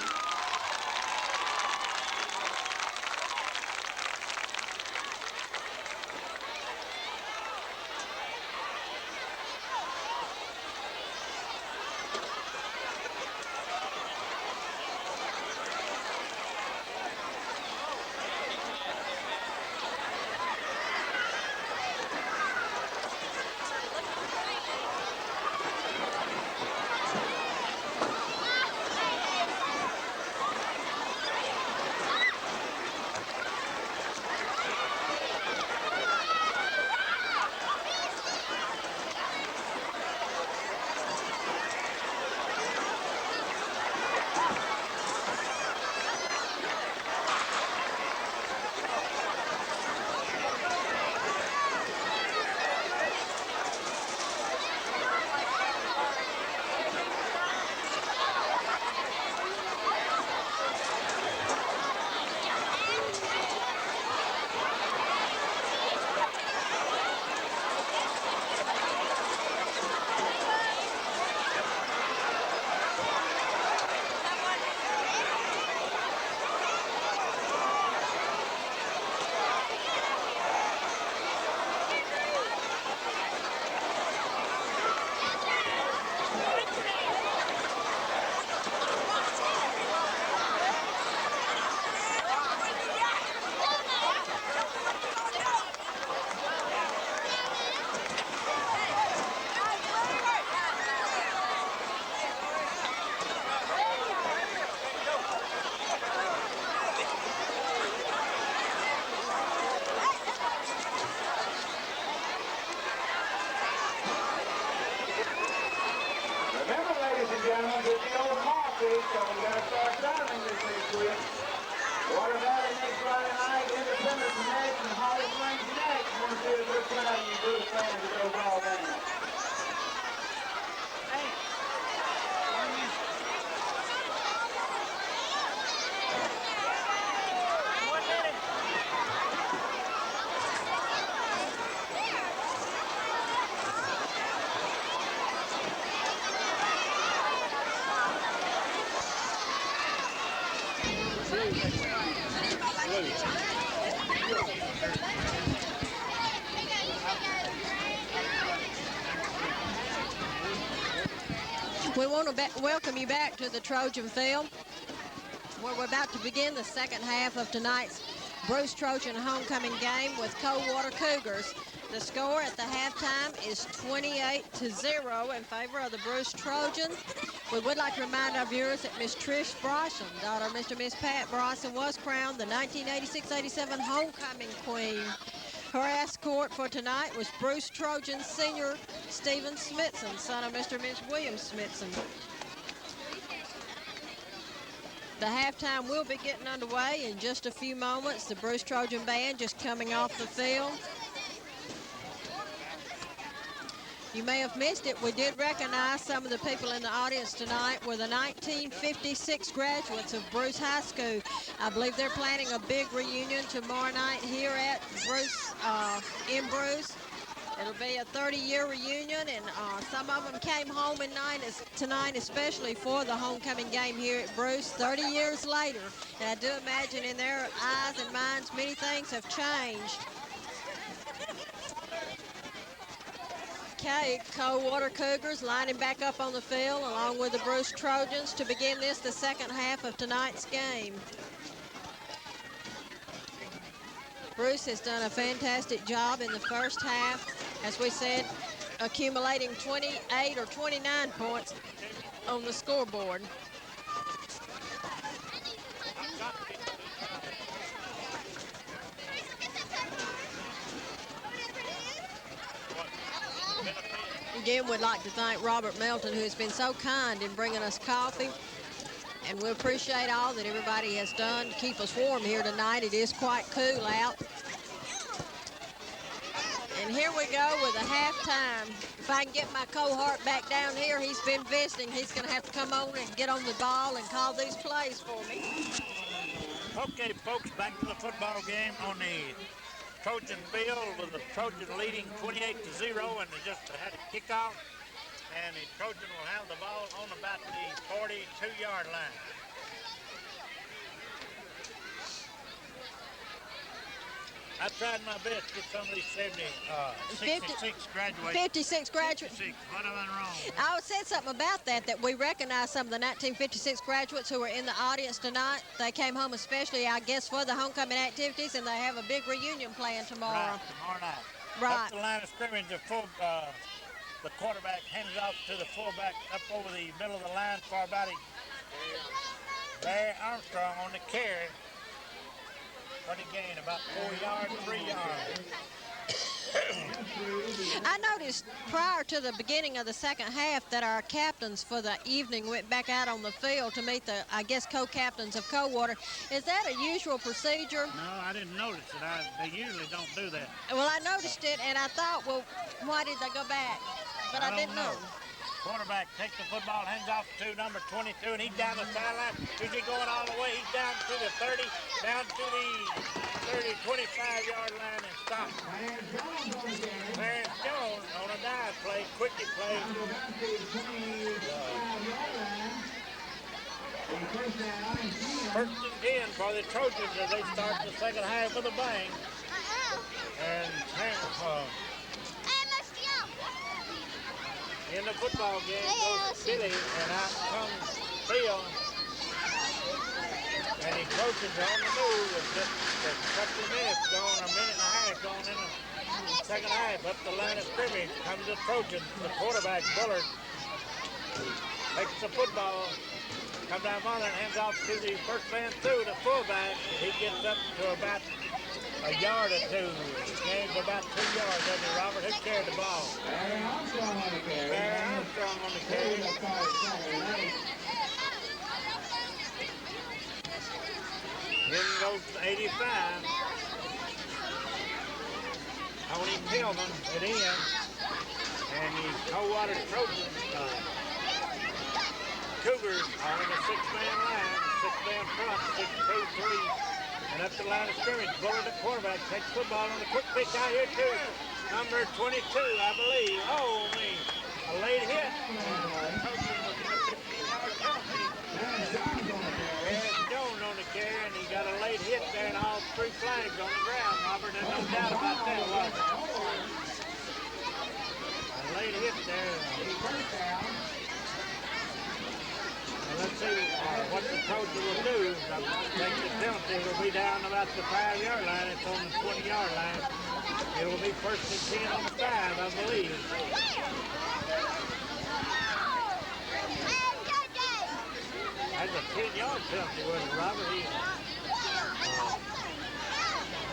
Remember, ladies and gentlemen, get the old coffee, so we got to start driving this week quick. Water Valley next Friday night, Independence next, and Holly Springs next. Want to see a good crowd of you Bruce fans at those ball games.
We want to welcome you back to the Trojan Field, where we're about to begin the second half of tonight's Bruce Trojan homecoming game with Coldwater Cougars. The score at the halftime is 28-0 in favor of the Bruce Trojans. We would like to remind our viewers that Miss Trish Bryson, daughter of Mr. and Miss Pat Bryson, was crowned the 1986-87 homecoming queen. Her escort for tonight was Bruce Trojan senior Stephen Smithson, son of Mr. and Miss William Smithson. The halftime will be getting underway in just a few moments. The Bruce Trojan band just coming off the field. You may have missed it. We did recognize some of the people in the audience tonight were the 1956 graduates of Bruce High School. I believe they're planning a big reunion tomorrow night here at Bruce, in Bruce. It'll be a 30-year reunion, and some of them came home tonight, especially for the homecoming game here at Bruce 30 years later. And I do imagine in their eyes and minds many things have changed. Okay, Coldwater Cougars lining back up on the field along with the Bruce Trojans to begin the second half of tonight's game. Bruce has done a fantastic job in the first half, as we said, accumulating 28 or 29 points on the scoreboard. Again, we'd like to thank Robert Melton, who has been so kind in bringing us coffee. And we appreciate all that everybody has done to keep us warm here tonight. It is quite cool out. And here we go with a halftime. If I can get my cohort back down here, he's been visiting. He's going to have to come on and get on the ball and call these plays for me.
Okay, folks, back to the football game on the Trojan field with the Trojan leading 28-0, and they just had a kickoff. And the Trojan will have the ball on about the 42-yard line. I tried my best to get some of these 66 graduates.
56 graduates.
56. What am I wrong?
I said something about that we recognize some of the 1956 graduates who were in the audience tonight. They came home especially, I guess, for the homecoming activities, and they have a big reunion planned tomorrow.
Right, tomorrow night.
Right.
Up the line of scrimmage, the quarterback hands off to the fullback up over the middle of the line for about Barry Armstrong on the carry. What he gained, about 4 yards, 3 yards.
I noticed prior to the beginning of the second half that our captains for the evening went back out on the field to meet the, I guess, co-captains of Coldwater. Is that a usual procedure?
No, I didn't notice it. They usually don't do that.
Well, I noticed it, and I thought, well, why did they go back? But I didn't know.
Quarterback takes the football, hands off to number 22, and he's down the sideline. Is he going all the way? He's down to the 30, down to the 30, 25-yard line and stops. Clarence Jones on a dive play, quickie play. First and 10 for the Trojans as they start the second half with a bang. And in the football game goes Billy, and out comes Phil. And the Trojans are on the move with just a couple of minutes gone, a minute and a half gone in the second half. Up the line of scrimmage comes the Trojans. The quarterback, Bullard, takes the football, comes down on and hands off to the first man through, the fullback. He gets up to about a yard or two. Gains about 2 yards, doesn't he, Robert? Who carried the ball? Barry Armstrong on the carry. Barry Armstrong on the carry. Then goes to 85. Tony Tillman it in. And the Coldwater Trojans, Cougars are in a six-man line, six-man front, 6-2-3. And up the line of scrimmage, Bullard, the quarterback, takes football on the quick pitch out here to number 22, I believe. Oh, me. A late hit. There's Jones on the carry, and he got a late hit there, and all three flags on the ground, Robert. There's no doubt about that, was there? A late hit there. Let's see what the coach will do. I think the penalty will be down about the 5-yard line. It's on the 20-yard line. It will be first and 10 on the 5, I believe. That's a 10-yard penalty, wasn't it, Robert?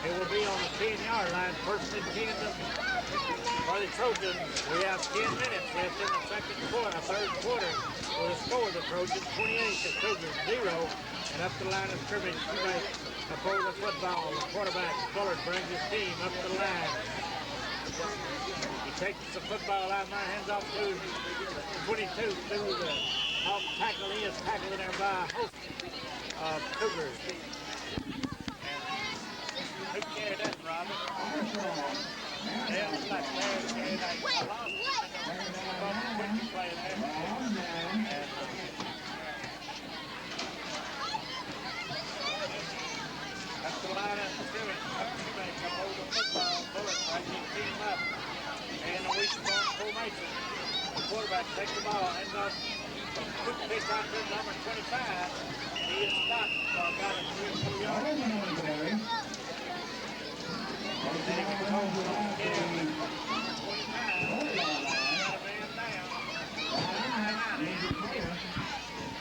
It will be on the 10-yard line, first and 10 for the Trojans. We have 10 minutes left in the third quarter. We'll score the Trojans 28 to Cougars 0. And up the line of scrimmage, before the football, the quarterback, Bullard, brings his team up the line. He takes the football out of my hands off to 22 through the off tackle. He is tackled there by a host of Cougars. And who carried that, Robert? Yeah, it was like Larry carried that. I lost it. Quick play there. That's the line at the scrimmage. Come over the football. Bullard right his team up. And the weak ball formation. The quarterback takes the ball, hands off. Quick pitch out to number 25. He is stopped for about a 3 yards. Then he goes on the carry. 25. Got a man down.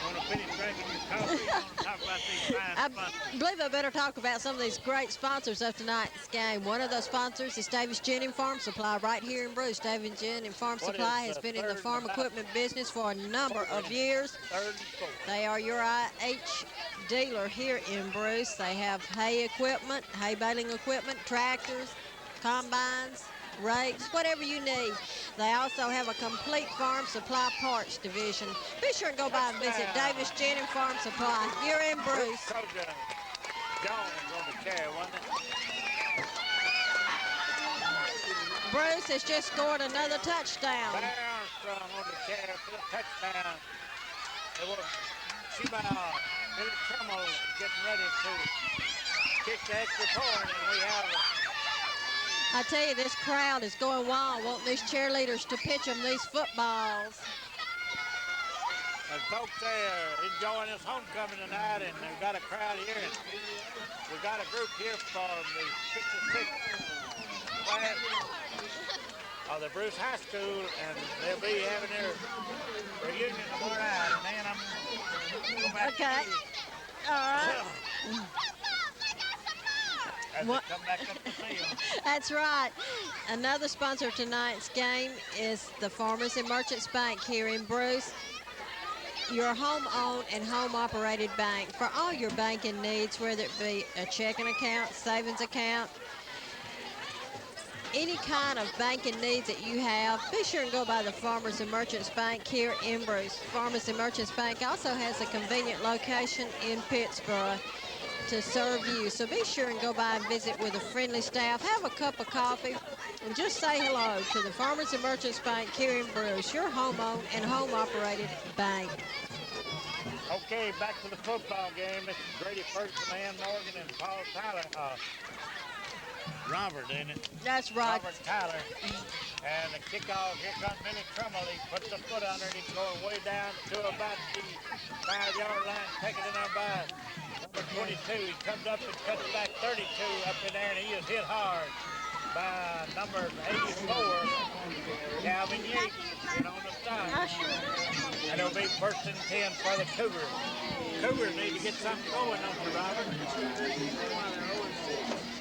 Want to finish drinking your coffee? Want to talk about these fine sponsors?
I believe I better talk about some of these great sponsors of tonight's game. One of those sponsors is Davis Jennings Farm Supply right here in Bruce. Davis Jennings Farm Supply has been in the farm equipment business for a number of years. They are your IH dealer here in Bruce. They have hay equipment, hay baling equipment, tractors, combines, rakes, whatever you need. They also have a complete farm supply parts division. Be sure and go by and visit Davis Gin and Farm Supply. You're in, Bruce.
Trojan Jones on the carry, wasn't it?
Bruce has just scored another touchdown.
Barry Armstrong on the carry for the touchdown. It was Shima Billy Trumbull getting ready to kick the extra point, and we have
I tell you, this crowd is going wild, wanting these cheerleaders to pitch them these footballs.
and folks there enjoying this homecoming tonight, and we've got a crowd here. And we've got a group here from the 66th class of the Bruce High School, and they'll be having their reunion tomorrow night. And then I'm going back
Okay. All right.
as they come back up the field.
That's right. Another sponsor of tonight's game is the Farmers and Merchants Bank here in Bruce. Your home-owned and home-operated bank for all your banking needs, whether it be a checking account, savings account, any kind of banking needs that you have. Be sure and go by the Farmers and Merchants Bank here in Bruce. Farmers and Merchants Bank also has a convenient location in Pittsburgh to serve you. So be sure and go by and visit with a friendly staff, have a cup of coffee, and just say hello to the Farmers and Merchants Bank here in Bruce, your home-owned and home-operated bank.
Okay, back to the football game. This is Grady Ferguson, Ann Morgan, and Paul Tyler. Robert, ain't it?
That's right.
Robert Tyler. And the kickoff, here comes Billy Trumbull. He puts the foot under it. He's going way down to about the 5-yard line, taking it on by number 22. He comes up and cuts back 32 up in there, and he is hit hard by number 84, Calvin Yates, and on the side. And it'll be 1st and 10 for the Cougars. Cougars need to get something going, don't you, Robert?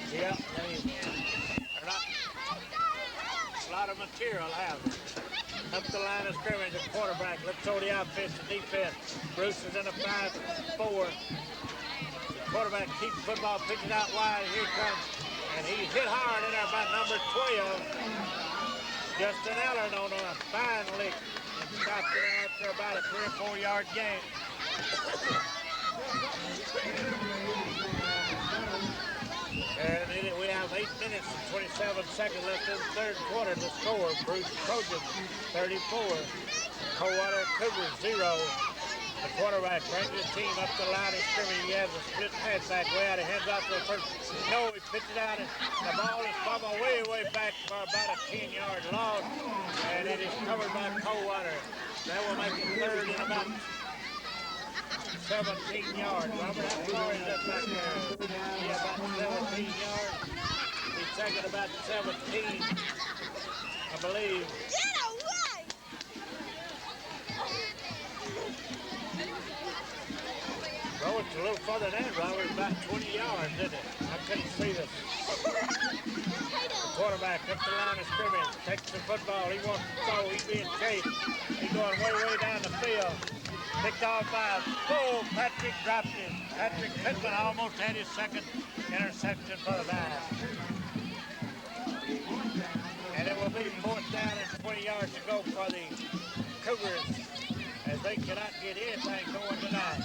Yeah, they're not. A lot of material have it. Up the line of scrimmage, the quarterback. Let's show the offense and defense. Bruce is in a 5-4. The quarterback keeps the football, pitch it out wide. Here it comes. And he's hit hard in there by number 12. Justin Ellard on a fine lick. And stopped it out for about a 3 or 4 yard gain. And we have 8 minutes and 27 seconds left in the third quarter. The score, Bruce Trojans 34, Coldwater Cougars 0. The quarterback brings his team up the line of scrimmage. He has a split pass back way out. He hands off to the first. No, he pitches it out, and the ball is fumbled way back for about a 10-yard loss. And it is covered by Coldwater. That will make it third in about 17 yards. Robert, how far is that back there? Yeah, about 17 yards. He's taking about 17, I believe.
Get away!
Well, it's a little further than Robert, about 20 yards, isn't it? I couldn't see this. The quarterback up the line of scrimmage, takes the football. He wants to throw. He's being chased. He's going way down the field. Picked off by, Patrick dropped it. Patrick Pittman almost had his second interception for the night. And it will be 4th down and 20 yards to go for the Cougars as they cannot get anything going tonight.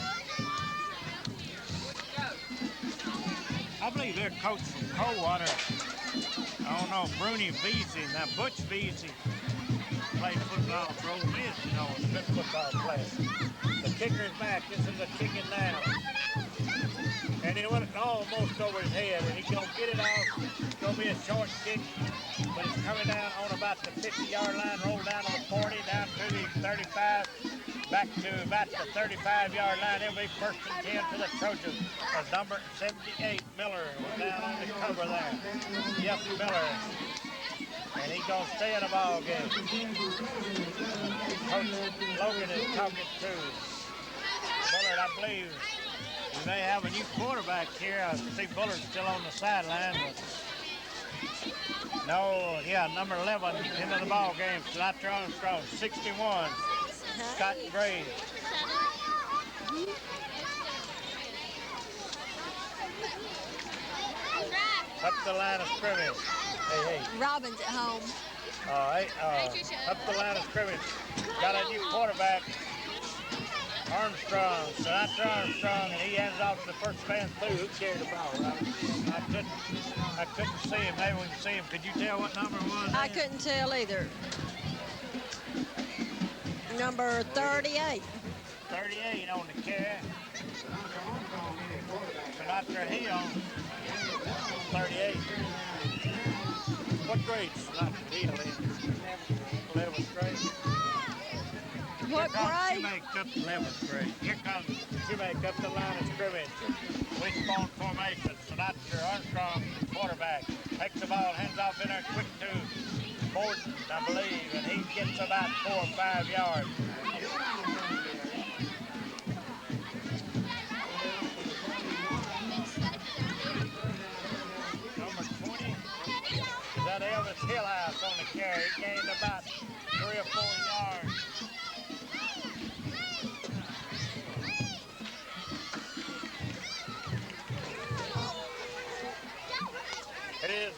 I believe their coach from Coldwater, I don't know, Bruni Beasy. Now, Butch Beasy played football for Ole Miss, you know, was a good football player. The kicker is back. This is a kicking down. And he went almost over his head, and he's going to get it off. It's going to be a short kick, but it's coming down on about the 50-yard line, roll down to the 40, down to the 35, back to about the 35-yard line. It'll be 1st and 10 for the Trojans. As number 78, Miller, was down on the cover there. Yes, Miller. And he's going to stay in the ball game. Coach Logan is talking to Bullard, I believe. We may have a new quarterback here. I see Bullard's still on the sideline. But no, yeah, number 11 into the ball game. Sinatra Armstrong, 61. Scott Gray. Up the line of scrimmage. Hey.
Robbins at home.
Up the line of scrimmage. Got a new quarterback, Armstrong, Sinatra Armstrong, and he hands off to the first man through. Who carried the ball, Robert? I couldn't see him. Maybe we can see him. Could you tell what number it was?
I couldn't tell either. Number 38.
38 on the carry. Sinatra Hill, 38. What grade Sinatra Hill in? 11th grade.
What grade?
Shoemake up 11th grade. Here comes Shoemake up the line of scrimmage. Wishbone formation. Sinatra Armstrong, quarterback. Takes the ball, hands off in there quick to Borden, I believe, and he gets about 4 or 5 yards. Number 20, is that Elvis Hillhouse on the carry. He gained about 3 or 4 yards. It is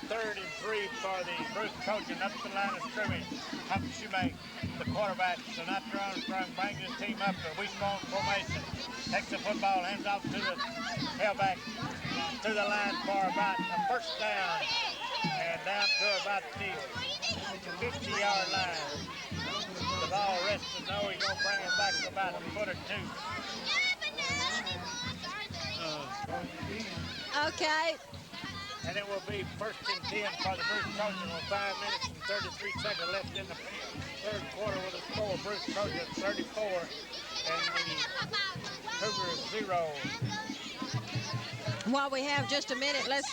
3rd and 3 for the Bruce Trojan up the line of scrimmage. Huck Shoemake, the quarterback. Sinatra Armstrong brings his team up to wishbone formation. Takes the football, hands off to the tailback to the line for about a first down and down to about the 50-yard line. The ball resting though. He's going to bring it back to about a foot or two.
Okay.
And it will be 1st and 10 for the Bruce Trojan with 5 minutes and 33 seconds left in the third quarter with a score. Bruce Trojan 34 and the Cougars 0.
While we have just a minute, let's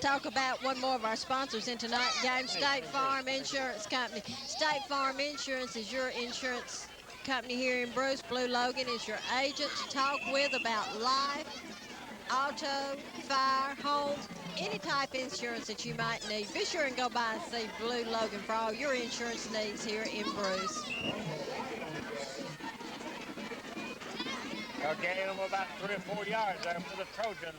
talk about one more of our sponsors in tonight's game, State Farm Insurance Company. State Farm Insurance is your insurance company here in Bruce. Blue Logan is your agent to talk with about life, auto, fire, home, any type of insurance that you might need. Be sure and go by and see Blue Logan for all your insurance needs here in Bruce.
They'll gain them about 3 or 4 yards there for the Trojan.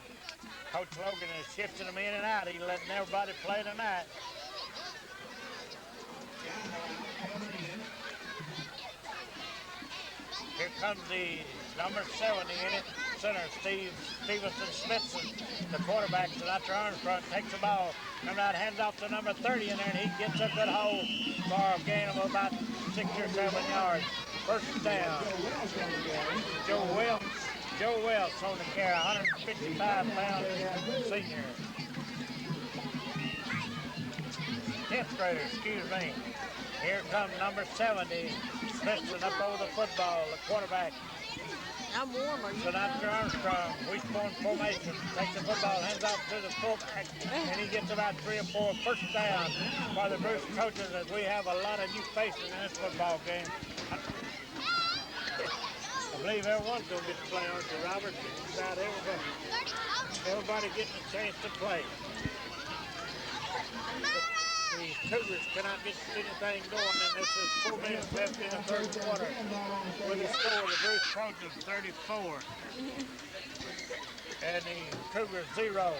Coach Logan is shifting them in and out. He's letting everybody play tonight. Here comes the number 70 in it. Center, Stevenson Smithson, the quarterback, Sinatra Armstrong, takes the ball, comes out, hands off to number 30 in there, and he gets a good hold for a gain of about 6 or 7 yards. First down. Joe Wells on the carry, 155-pound senior. 10th grader, excuse me. Here comes number 70, Smithson up over the football, the quarterback.
I'm warmer.
Sinatra Armstrong, wishbone formation, takes the football, hands off to the fullback, and he gets about 3 or 4 first down for the Bruce Trojans as we have a lot of new faces in this football game. I believe everyone's going to get to play, aren't you, Robert? About everybody getting a chance to play. The Cougars cannot get anything going, and this is 4 minutes left in the third quarter. With the score, the Bruce Trojans 34. And the Cougars 0.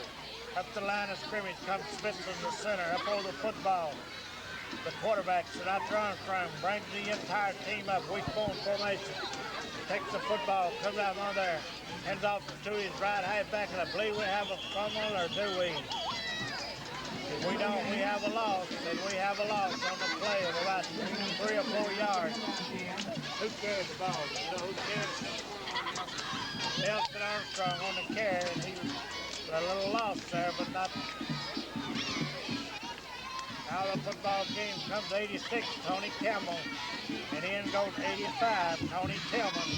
Up the line of scrimmage comes Smith from the center, up over the football. The quarterback, Sinatra Armstrong, brings the entire team up, wishbone formation. Takes the football, comes out on there, hands off to his right halfback, and I believe we have a fumble, or do we? If we don't, we have a loss, and we have a loss on the play of about 3 or 4 yards. Who carried the ball? You know who carried it? Nelson Armstrong on the carry, and he was a little lost there, but not. Out of the football game comes 86, Tony Campbell, and in goes 85, Tony Tillman.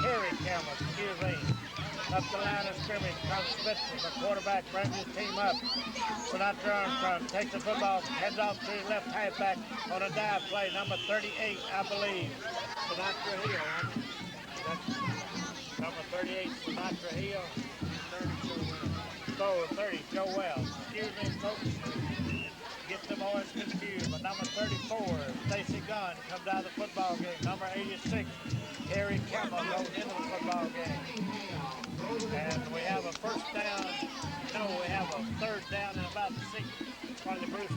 Harry Campbell, excuse me. Up the line of scrimmage comes Smithson, the quarterback, brings his team up. Sinatra Armstrong takes the football, heads off to his left halfback on a dive play, number 38, I believe. Sinatra Hill. That's number 38, Sinatra Hill. 30, Joe Wells. Excuse me, folks. Get the boys confused, but number 34, Stacy Gunn, comes out of the football game. Number 86, Harry Campbell goes into the football game. And we have a first down. No, we have a third down and about 6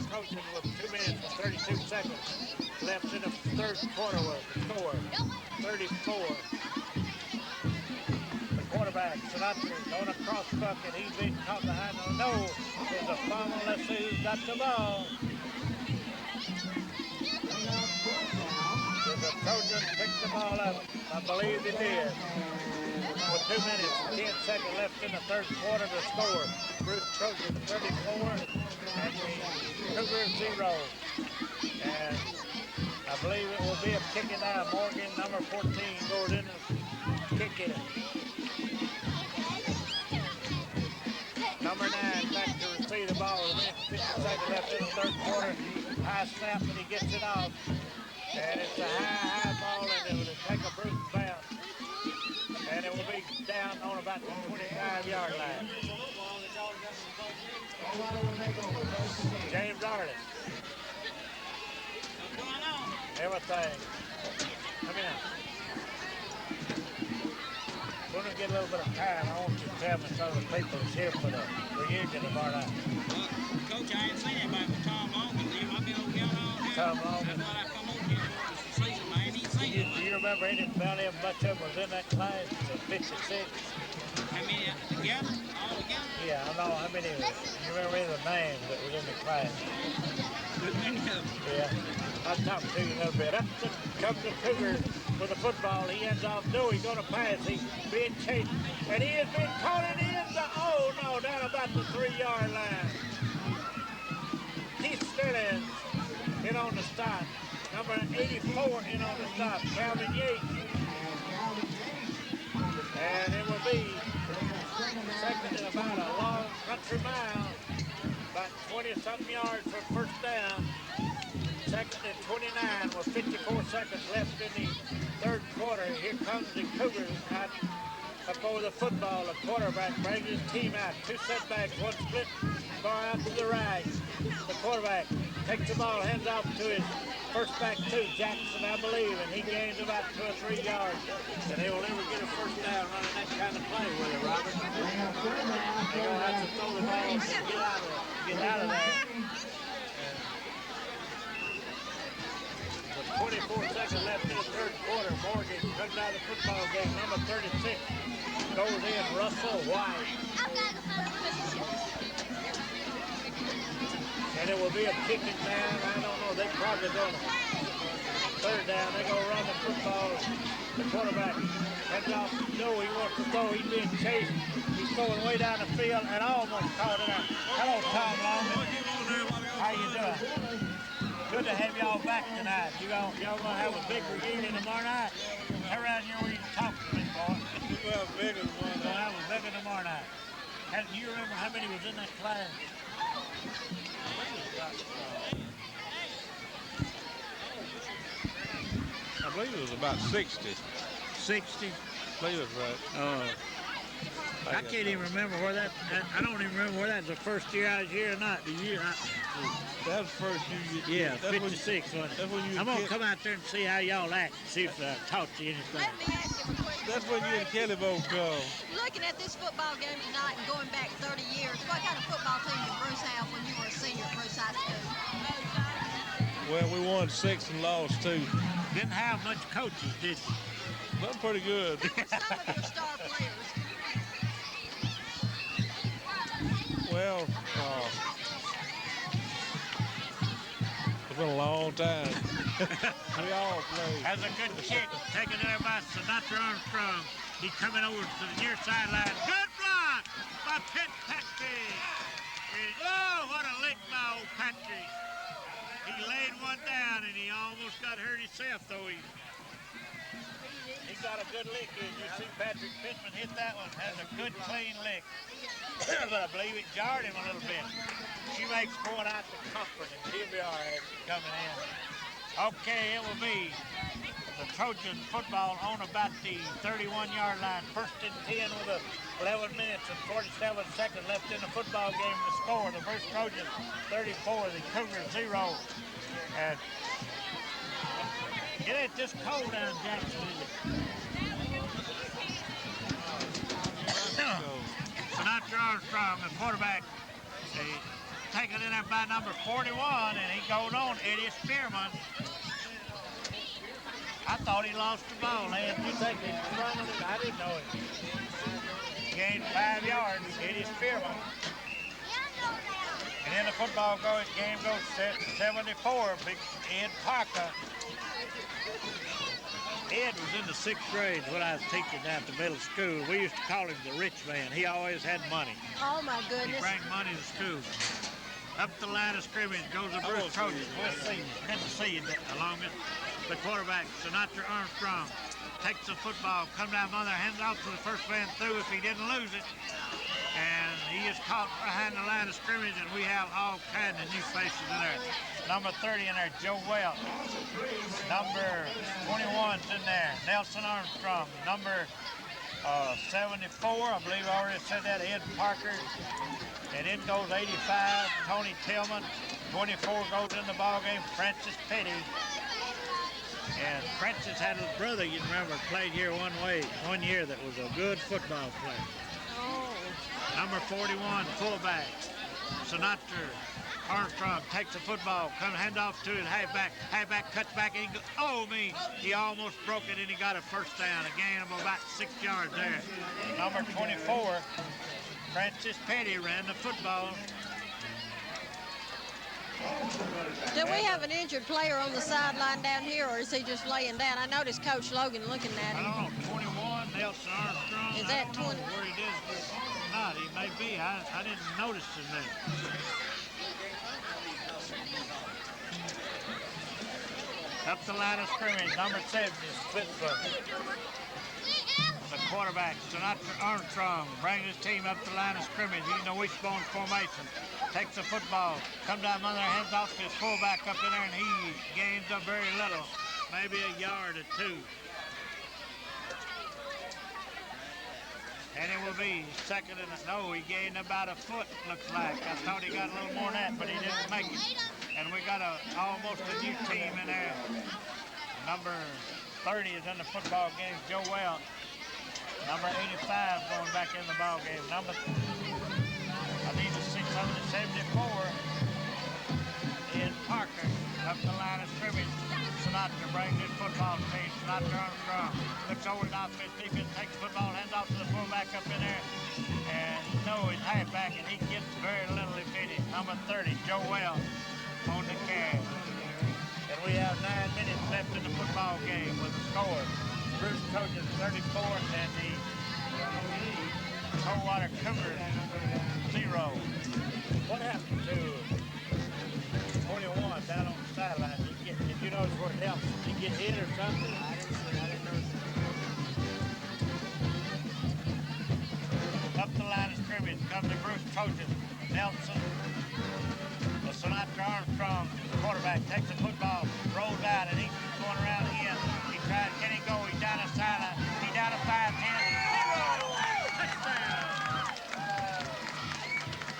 Trojans with 2 minutes and 32 seconds left in the third quarter with the score 34. The quarterback, Sinatra, going across bucket. He's being caught behind the nose. There's a fumble. Let's see who's got the ball. Did the Trojans pick the ball up? I believe they did. With 2 minutes and 10 seconds left in the third quarter to score. Bruce Trojan 34 and the Cougars 0. And I believe it will be a kick it out. Morgan, number 14, goes in and kick it. Number 9 back to receive the ball. With 50 seconds left in the third quarter. High snap and he gets it off. And it's a high ball and it will take a Bruce bounce. And it will be down on about the 25-yard line. James Arden. Everything. Come in. We're going to get a little bit of time. I want you to tell me some of the people that's here for the reunion tomorrow night.
Coach, I ain't seen anybody but Tom Long. I've been over here all day.
Tom Long.
That's what I come over here for, is to see somebody. I ain't even seen
Do you remember anybody, much of them was in that class, the 56?
how many together? All together?
Yeah, I know how many. You remember any of the names that was in the class?
Good many of them.
Yeah. I'll talk to you a little bit. Up comes the Cougar with the football. He ends off. No, he's going to pass. He's being chased. And he is being caught in the end zone. Oh, no, down about the 3-yard line. Keith Sterling in on the stop. Number 84 in on the stop. Calvin Yates. And it will be second and about a long country mile. About 20-something yards for first down. Second and 29 with 54 seconds left in the third quarter. Here comes the Cougars out up over the football. The quarterback brings his team out. 2 setbacks, 1 split bar out to the right. The quarterback takes the ball, hands off to his first back to Jackson, I believe, and he gains about 2 or 3 yards. And they will never get a first down running that kind of play with it, Robert. They're going to have to throw the ball and get out of there. 24 seconds left in the third quarter. Morgan comes out of the football game. Number 36 goes in. Russell White. And it will be a kicking down. I don't know. They're probably going to third down. They're going to run the football. The quarterback heads off. No, he wants to throw. He's being chased. He's throwing way down the field and almost caught it out. Hello, Tom Longman. How you doing? Good to have y'all back tonight. Y'all gonna have a big reunion tomorrow night. Around here where you talk to me, boy.
We'll have bigger tomorrow
We're gonna have a bigger tomorrow night. Do you remember how many was in that class?
I believe it was about 60.
60.
I believe it was right.
I can't even remember where that. I don't even remember where that was the first year I was here or not. The year.
That was first year.
Yeah, 56. I'm gonna come out there and see how y'all act. See if I taught you anything.
Let me ask him a question.
That's when you and Kelly both go.
Looking at this football game tonight and going back 30 years, what kind of football team did Bruce have when you were a senior at Bruce High School?
Well, we won 6 and lost 2.
Didn't have much coaches, did you?
That's pretty good.
Who were some of your star players?
Well, it's been a long time. We all played.
Has a good kick taken there by Sinatra Armstrong. He's coming over to the near sideline. Good block by Patrick. Oh, what a lick by old Patrick. He laid one down and he almost got hurt himself, though. He got a good lick in. You see Patrick Pittman hit that one. Has a good, clean lick. But I believe it jarred him a little bit. She makes point out to comfort him. He'll be all right coming in. Okay, it will be the Trojan football on about the 31-yard line. First and 10 with 11 minutes and 47 seconds left in the football game to score. The first Trojan 34, the Cougars 0. And it ain't this cold down in Jackson, is it? Sinatra Armstrong, the quarterback.
taken in there by number 41, and he goes on, Eddie Spearman. I thought he lost the ball, Lance.
You think he fumbled it? I didn't know it.
Gained 5 yards, Eddie Spearman. And then the football game goes 74, big Ed Parker. Ed was in the 6th grade when I was teaching down at the middle school. We used to call him the rich man. He always had money.
Oh, my
He
goodness.
brought money to school. Up the line of scrimmage goes the Bruce Trojans. We'll see you. Good to see you along it. The quarterback, Sinatra Armstrong, takes the football, comes down mother, hands it off to the first man through if he didn't lose it. And he is caught behind the line of scrimmage, and we have all kinds of new faces in there. Number 30 in there, Joe Welch. Number 21's in there, Nelson Armstrong. Number 74, I believe I already said that, Ed Parker. And in goes 85, Tony Tillman. 24 goes in the ball game, Francis Petty. And Francis had a brother, you remember, played here one year that was a good football player.
Oh.
Number 41, fullback, Sinatra Armstrong takes the football, comes hand off to it, halfback cuts back, and he almost broke it, and he got a first down, a gain of about 6 yards there. Number 24, Francis Petty ran the football.
Do we have an injured player on the sideline down here, or is he just laying down? I noticed Coach Logan looking at
I
him.
don't know, 21, Nelson Armstrong.
Is that
I don't
20?
know where he is or not. He may be. I didn't notice his name. Up the line of scrimmage, number 7 is Pittsburgh. The quarterback, Sinatra Armstrong, brings his team up the line of scrimmage. He's in the wishbone formation. Takes the football, comes down under, hands off to his fullback up in there, and he gains up very little, maybe a yard or 2. And it will be second and no, he gained about a foot, looks like. I thought he got a little more than that, but he didn't make it. And we got almost a new team in there. Number 30 is in the football game, Joe Welch. Number 85 going back in the ball game. I need a 674. Ed Parker up the line of scrimmage. Sinatra brings his football team. Sinatra Armstrong looks over the offense, defense, takes the football, hands off to the fullback up in there. And he's halfback, and he gets very little if any. Number 30, Joe Welch on the carry. And we have 9 minutes left in the football game with the score. Bruce Trojans 34 and the Coldwater Cougars 0. What happened to 21 down on the sideline? Did you notice where it helped? Did he get hit or something? I didn't notice. Up the line of scrimmage comes the Bruce Trojans. Nelson, the Sinatra Armstrong, the quarterback, takes the football, rolls out, and he's going around again. He tries, can he go? He's down the sideline. He's down to 5, 10, 0. Touchdown.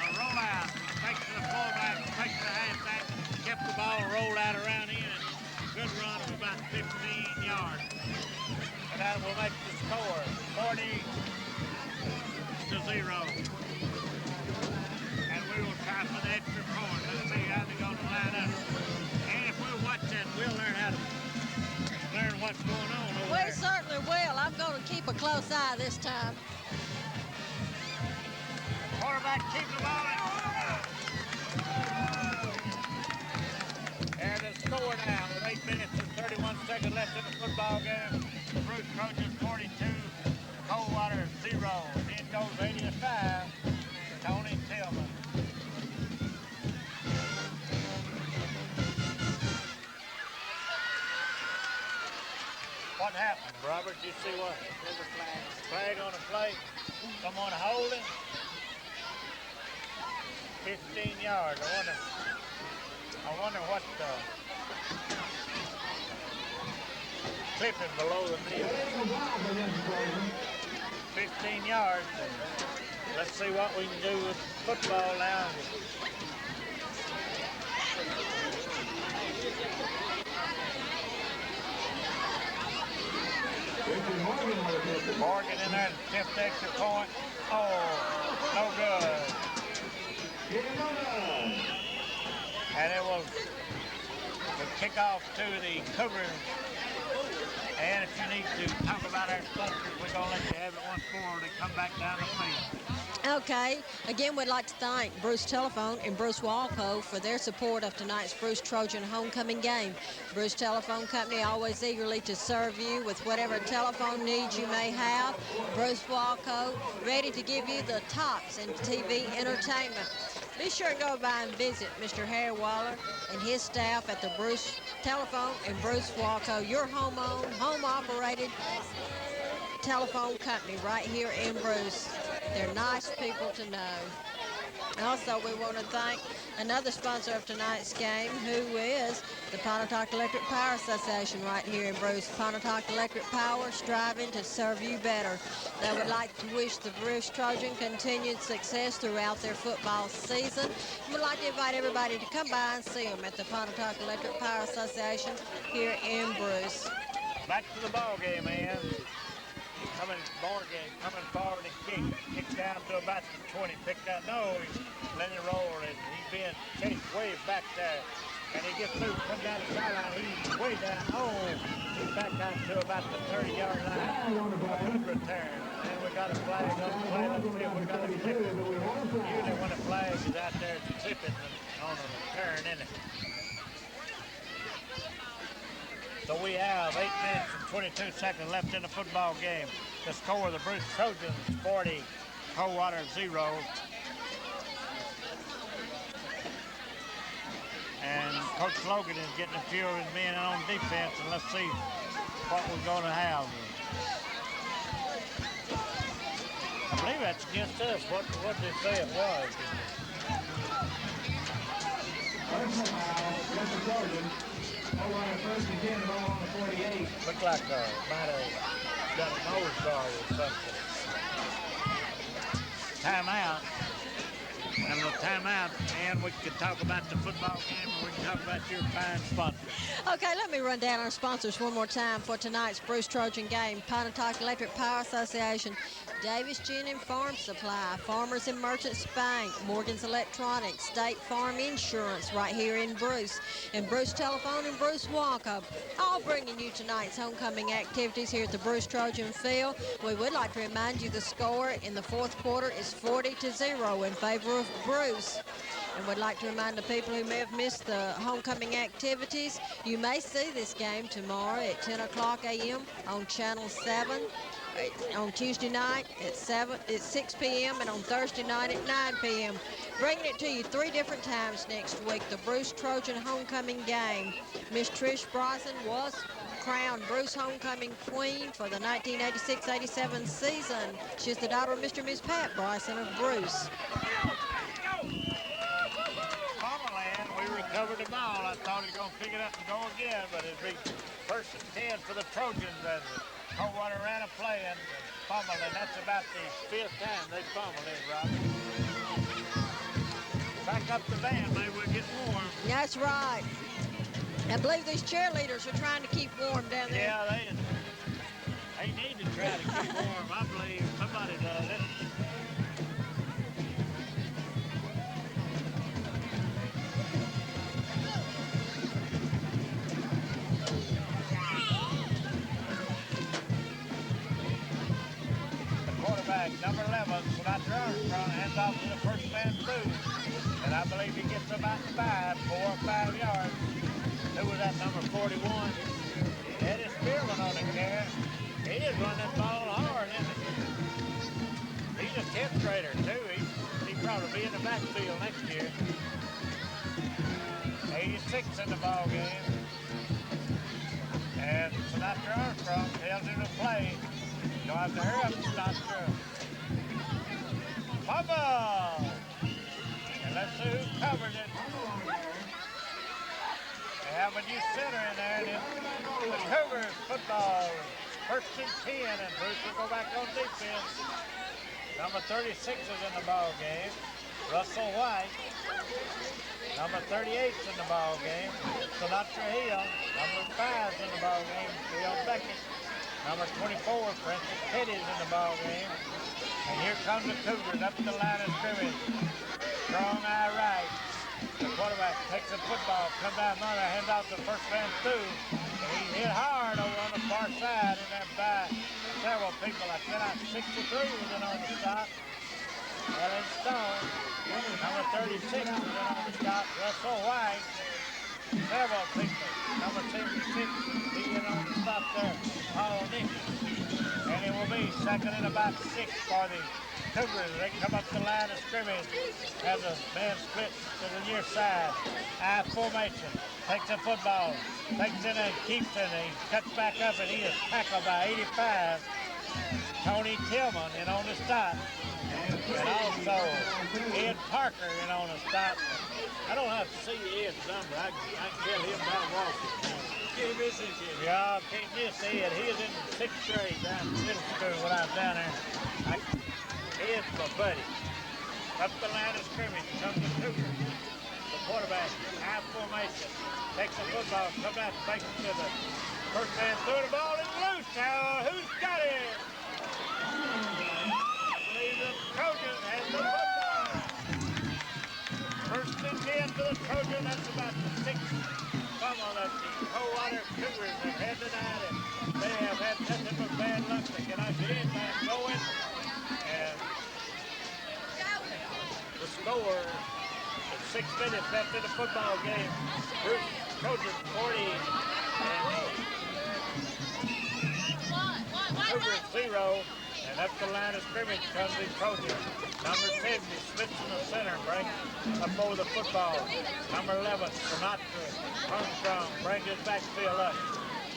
A rollout. Takes to the fullback, takes to the halfback, kept the ball rolled out around in. Good run of about 15 yards. And that will make the score 40-0. And we will try for the extra point. Let's see how they're going to line up. And if we'll watch that, we'll learn what's going on over
We
there.
certainly will. I'm going to keep a close eye this time.
Quarterback keeps the ball in. And the score now with 8 minutes and 31 seconds left in the football game. Bruce Trojans 42, Coldwater 0. It goes 80-5. Tony Tillman. What happened, Robert? Did you see what? There's a flag. Flag on the play. Someone holding. 15 yards. I wonder what clipping below the knee. 15 yards. Let's see what we can do with football now. Morgan in there, 5th extra point. Oh, no good.
And it will kick off to the Cougars. And if you need to talk about our sponsors, we're going to let you have it once more when they come back down the field.
Okay, again, we'd like to thank Bruce Telephone and Bruce Walco for their support of tonight's Bruce Trojan homecoming game. Bruce Telephone Company always eagerly to serve you with whatever telephone needs you may have. Bruce Walco ready to give you the tops in TV entertainment. Be sure and go by and visit Mr. Harry Waller and his staff at the Bruce Telephone and Bruce Walco, your home-owned, home-operated telephone company right here in Bruce. They're nice people to know. Also, we want to thank another sponsor of tonight's game, who is the Pontotoc Electric Power Association right here in Bruce. Pontotoc Electric Power, striving to serve you better. They would like to wish the Bruce Trojan continued success throughout their football season. We'd like to invite everybody to come by and see them at the Pontotoc Electric Power Association here in Bruce.
Back to the ball game, man. Coming forward and kick down to about the 20. Picked out, no, he's letting it roll, and he's being chased way back there. And he gets through, comes down the sideline, he's way down. Oh, he's back out to about the 30-yard line. A good return. And we got a flag on the play. Let's see if we got a clip it. Usually when a flag is out there, it's clipping on a return, isn't it? So we have 8 minutes and 22 seconds left in the football game. The score of the Bruce Trojans, 40, Coldwater 0. And Coach Logan is getting a few of his men on defense, and let's see what we're going to have. I believe that's against us. What did they say it was?
First and 10, ball on the 48.
Looked like might have got a nose guard or something. Timeout. And with timeout, and we can talk about the football game, or we can talk about your fine sponsors.
Okay, let me run down our sponsors one more time for tonight's Bruce Trojan game. Pontotoc Electric Power Association, Davis Gin and Farm Supply, Farmers and Merchants Bank, Morgan's Electronics, State Farm Insurance right here in Bruce, and Bruce Telephone and Bruce Walkup, all bringing you tonight's homecoming activities here at the Bruce Trojan Field. We would like to remind you the score in the fourth quarter is 40-0 in favor of Bruce. And would like to remind the people who may have missed the homecoming activities, you may see this game tomorrow at 10 o'clock a.m. on Channel 7, on Tuesday night at 6 p.m. and on Thursday night at 9 p.m. Bringing it to you 3 different times next week, the Bruce Trojan homecoming game. Miss Trish Bryson was crowned Bruce Homecoming Queen for the 1986-87 season. She's the daughter of Mr. and Miss Pat Bryson of Bruce.
We recovered the ball. I thought he was going to pick it up and go again, but it'd be first and 10 for the Trojans as Coldwater ran a play and fumbled, and that's about the 5th time they fumbled it, Robbie. Back up the band, maybe we'll get warm.
That's right. I believe these cheerleaders are trying to keep warm down there.
Yeah, they need to try to keep warm. I believe somebody does it. Number 11, Sinatra Armstrong, hands off to the first man through. And I believe he gets about 4 or 5 yards. Who was that, number 41? Eddie Spearman on the carry. He is running that ball hard, isn't he? He's a 10th grader, too. He'll probably be in the backfield next year. 86 in the ball game. And Sinatra Armstrong tells him to play. You'll have to hurry up, Sinatra. Fumble! And let's see who covers it. They have a new center in there. The Cougars football. First and 10, and Bruce will go back on defense. Number 36 is in the ball game. Russell White. Number 38 is in the ball game. Sinatra Hill. Number 5 is in the ball game. Bill Beckett. Number 24, Francis Petty is in the ball game. And here comes the Cougars up the line of scrimmage. strong eye right. The quarterback takes the football, comes down Mother, hands off to first man through. He hit hard over on the far side and then by several people. I cannot 63 was in on the stop. Ellen Stone, number 36 was in on the stop. Russell White, several people. Number 76, he in on the stop there. Paul Nichols. And it will be second and about 6 for the Cougars. They come up the line of scrimmage as a man splits to the near side. I formation. Takes the football. Takes it and keeps it. He cuts back up and he is tackled by 85. Tony Tillman in on the stop. And also Ed Parker in on the stop. I don't have to see Ed's number. I can tell him by walking. Can't miss him, kid. Yeah, can't miss Ed. He is in 6th grade down in middle school when I was down there. Ed's my buddy. Up the line of scrimmage comes the Cougars. The quarterback, high formation, takes the football, comes out, takes it to the first man, through the ball, is loose now. Who's got it? I believe the Trojans has the football. First and 10 to the Trojans. That's about the 6th fumble that the Coldwater Cougars have had tonight. And they have had nothing but bad luck. They cannot get in back going. And the score is 6 minutes left in the football game. Bruce Trojans 40 and Cougars 0. And up the line of scrimmage comes the Trojans. Number 10, Smith in the center, brings up over the football. Number 11, Sinatra Armstrong brings his backfield up.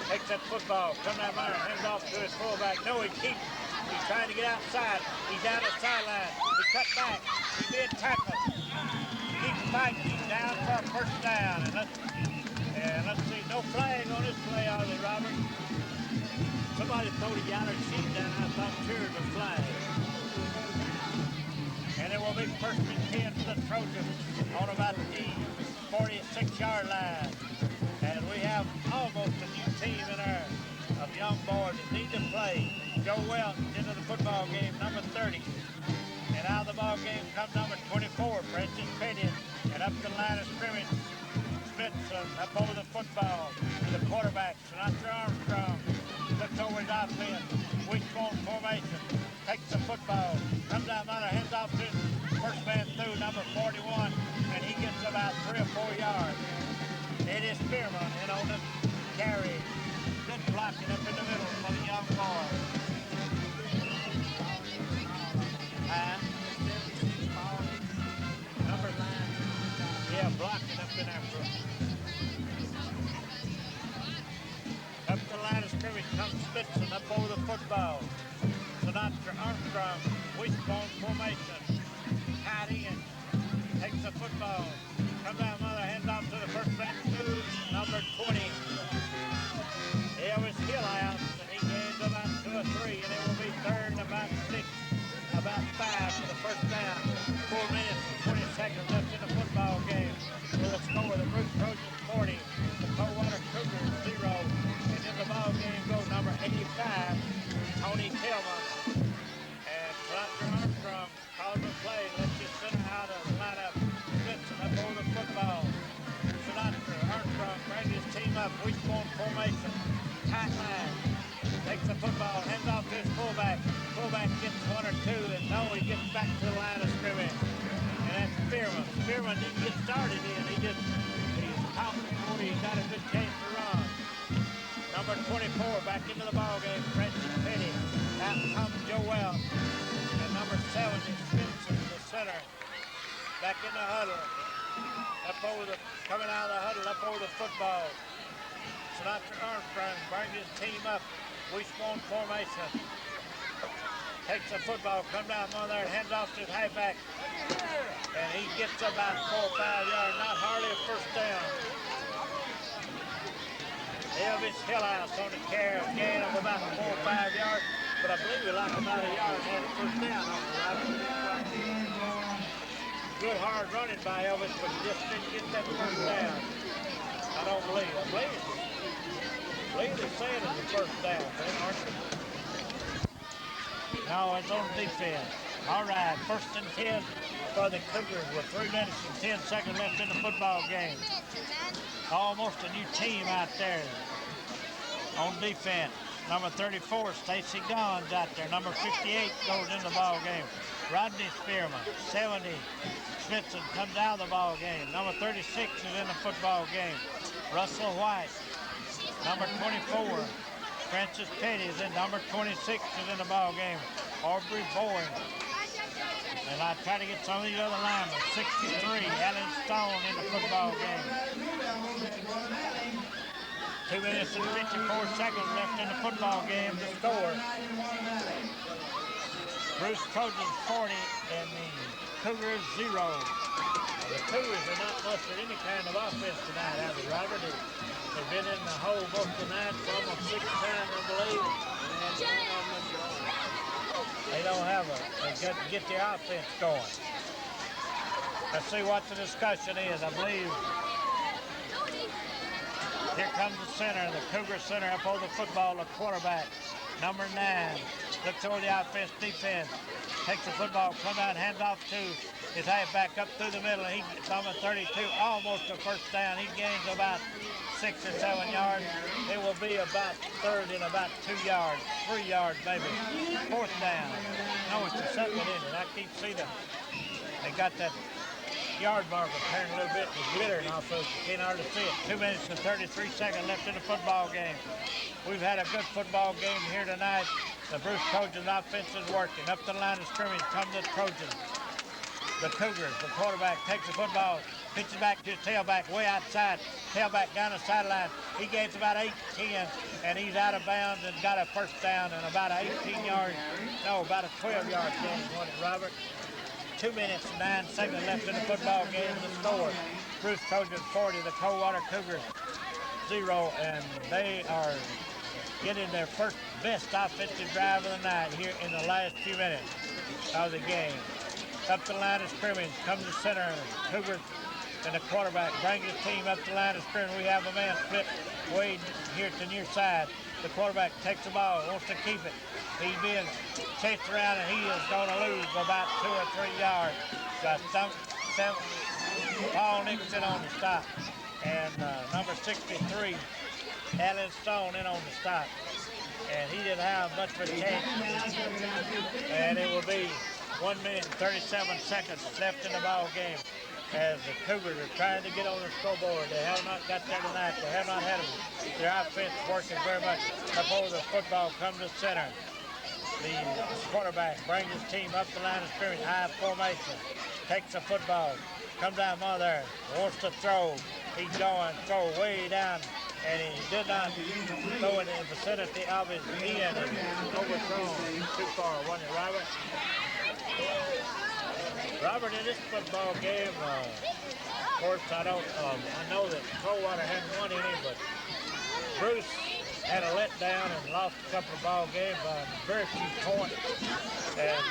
Takes that football, comes down there, hands off to his fullback. No, he keeps. He's trying to get outside. He's down the sideline. He cut back. He's being tackled. Keeps fighting. He's down for a first down. And let's see, no flag on this play, are they, Robert? Somebody throwed a yellow sheet down. I thought sure it was flag. And it will be first and 10 for the Trojans on about the 46-yard line. And we have almost a new team in there of young boys that need to play. Joe Welch into the football game, number 30. And out of the ball game comes number 24, Francis Petty. And up the line of scrimmage, Smithson up over the football. The quarterback, Sinatra Armstrong, looks over his offense. Wishbone formation. Takes the football. Comes out another, hands off to first man through, number 41. And he gets about 3 or 4 yards. It is Spearman in on the carry. Good blocking up in the middle for the young boy. Number 9. Yeah, blocking up in there. Up the line of scrimmage comes Spitzen up over the football. Sinatra Armstrong, wishbone formation. Tight end. Takes the football. Comes out another, hands off to the first man through, number 20. Elvis Hillhouse, and he gains about 2 or 3, and it will be third and about 6, about 5 for the first down. 4 minutes and 20 seconds left in the football game. With a score, the Bruce Trojans 40, the Coldwater Cougars 0. And in the ball game goes number 85, Tony Tillman. And Dr. Armstrong calls the play, lets you center out of the lineup. Smithson up over the football. Sinatra Armstrong brings his team up, wishbone formation, tight line. Takes the football, hands off to his fullback. Fullback gets 1 or 2, and no, he gets back to the line of scrimmage. And that's Spearman. Spearman didn't get started in. He's out before he got a good chance to run. Number 24 back into the ball game, Francis Petty. Out comes Joe Welch. And number 7 is Spencer, the center. Back in the huddle. Coming out of the huddle, up over the football. Sinatra Armstrong brings his team up. Wishbone formation. Takes the football, comes down one there and hands off to his halfback. And he gets about 4 or 5 yards, not hardly a first down. Elvis Hillhouse on the carry, a gain of about 4 or 5 yards, but I believe he like about a yard and had a first down on the right. Good hard running by Elvis, but he just didn't get that first down. I don't believe it. I believe they're saying it's the first down, aren't they? No, it's on defense.
All right, 1st and 10 for the Cougars with 3 minutes and 10 seconds left in the football game. Almost a new team out there on defense. Number 34, Stacy Gons out there. Number 58 goes in the ball game. Rodney Spearman, 70. Smithson comes out of the ball game. Number 36 is in the football game. Russell White, number 24. Francis Petty is in. Number 26 is in the ball game. Aubrey Boyd. And I try to get some of these other linemen. 63, Alan Stone in the football game. 2 minutes and 54 seconds left in the football game to score. Bruce Trojans 40 and the Cougars 0. The Cougars are not mustered any kind of offense tonight, have they, Robert? They've been in the hole most of the night for almost 6 times, I believe. They don't have they got to get the offense going. Let's see what the discussion is. I believe here comes the center, the Cougar center up on the football, the quarterback, number 9. Looks over the offense, defense. Takes the football, comes out, hands off to his halfback up through the middle. He gets number 32, almost a first down. He gains about 6 or 7 yards. It will be about third and about 2 yards, 3 yards maybe. 4th down. No, it's the second inning. I keep seeing them. They got that yard marker turned a little bit with glittering off of it. You can't hardly see it. 2 minutes and 33 seconds left in the football game. We've had a good football game here tonight. The Bruce Trojans offense is working. Up the line of scrimmage come the Trojans. The Cougars, the quarterback takes the football, pitches back to his tailback way outside. Tailback down the sideline. He gains about 8-10, and he's out of bounds and got a first down and about a 18-yard, no, about a 12-yard gain on it, Robert. 2 minutes and 9 seconds left in the football game to score. Bruce Trojans 40, the Coldwater Cougars 0, and they are getting their first best offensive drive of the night here in the last few minutes of the game. Up the line of scrimmage, comes the center, Cougars and the quarterback brings his team up the line of scrimmage. We have a man split way here to near side. The quarterback takes the ball, wants to keep it. He's being chased around and he is going to lose about 2 or 3 yards. Got Paul Nixon on the stop. And number 63, Alan Stone in on the stop. And he didn't have much of a chance. And it will be 1 minute and 37 seconds left in the ball game as the Cougars are trying to get on the scoreboard. They have not got there tonight. They have not had their offense working very much. Up over the football comes the center. The quarterback brings his team up the line of scrimmage, high formation, takes the football, comes down there, wants to throw. He's going, throw way down, and he did not throw it in the vicinity of his end and overthrown too far, wasn't it, Robert? Robert, in this football game, of course, I know that Coldwater hadn't won any, but Bruce had a letdown and lost a couple of ball games by very few points. And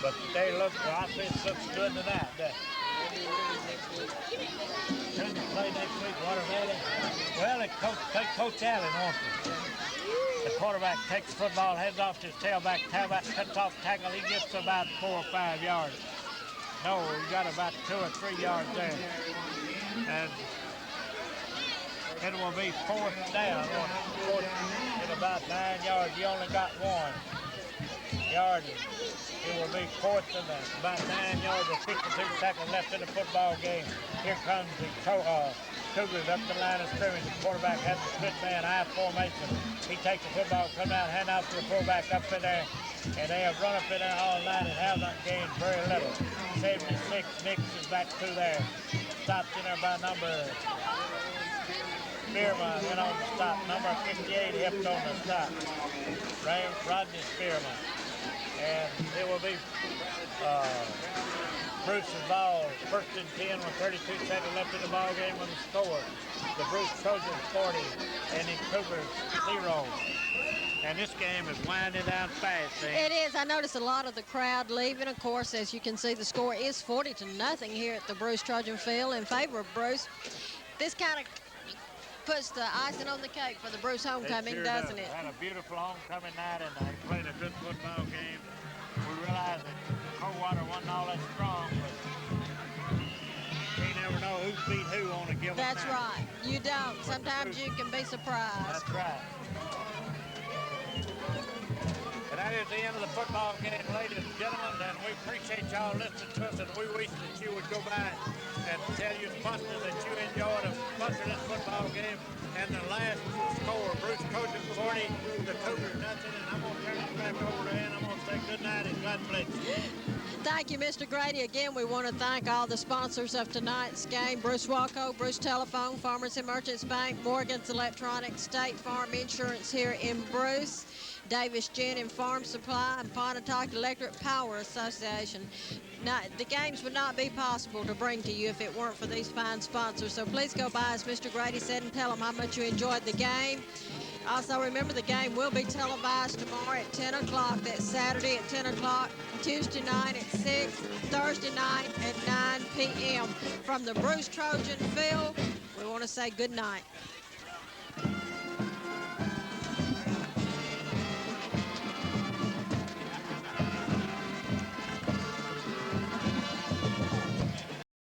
but the offense looks good tonight. Can you play next week, Watermelon? Well, Coach Allen wants to. The quarterback takes the football, heads off to his tailback. Tailback cuts off tackle. He gets about 4 or 5 yards. No, he got about 2 or 3 yards there. And it will be 4th down. 4th and about 9 yards. He only got 1 yard. It will be 4th and about 9 yards with 52 seconds left in the football game. Here comes the Cougars up the line of scrimmage. The quarterback has the split man, high formation. He takes the football, comes out, hand off to the fullback up in there. And they have run up in there all night and have not gained very little. 76, Nix is back through there. Stopped in there by number Spearman, went on the stop. Number 58 hipped on the stop. Rodney Spearman. And it will be Bruce's ball, 1st and 10 with 32 seconds left in the ball game with the score. The Bruce Trojans 40 and the Cougars 0. And this game is winding down fast.
It is. I noticed a lot of the crowd leaving. Of course, as you can see, the score is 40-0 here at the Bruce Trojan Field in favor of Bruce. This kind of puts the icing on the cake for the Bruce homecoming,
sure
doesn't it?
Had a beautiful homecoming night, and they played a good football game. We realize and all that strong, but you never know who beat who on a given
That's
night.
right. You don't. Sometimes you can be surprised.
That's right. And that is the end of the football game, ladies and gentlemen, and we appreciate y'all listening to us, and we wish that you would go by and tell your sponsors that you enjoyed a sponsor this football game. And the last score, Bruce Coaching 40, the Cougars nothing, and I'm going to turn it back over to Ann. I'm going to say good night and God bless you.
Thank you, Mr. Grady. Again, we want to thank all the sponsors of tonight's game: Bruce Walco, Bruce Telephone, Farmers and Merchants Bank, Morgan's Electronics, State Farm Insurance here in Bruce, Davis Gin and Farm Supply, and Pontotoc Electric Power Association. Now, the games would not be possible to bring to you if it weren't for these fine sponsors. So please go by, as Mr. Grady said, and tell them how much you enjoyed the game. Also, remember the game will be televised tomorrow at 10 o'clock. That's Saturday at 10 o'clock, Tuesday night at 6, Thursday night at 9 p.m. From the Bruce Trojan Field, we want to say good night.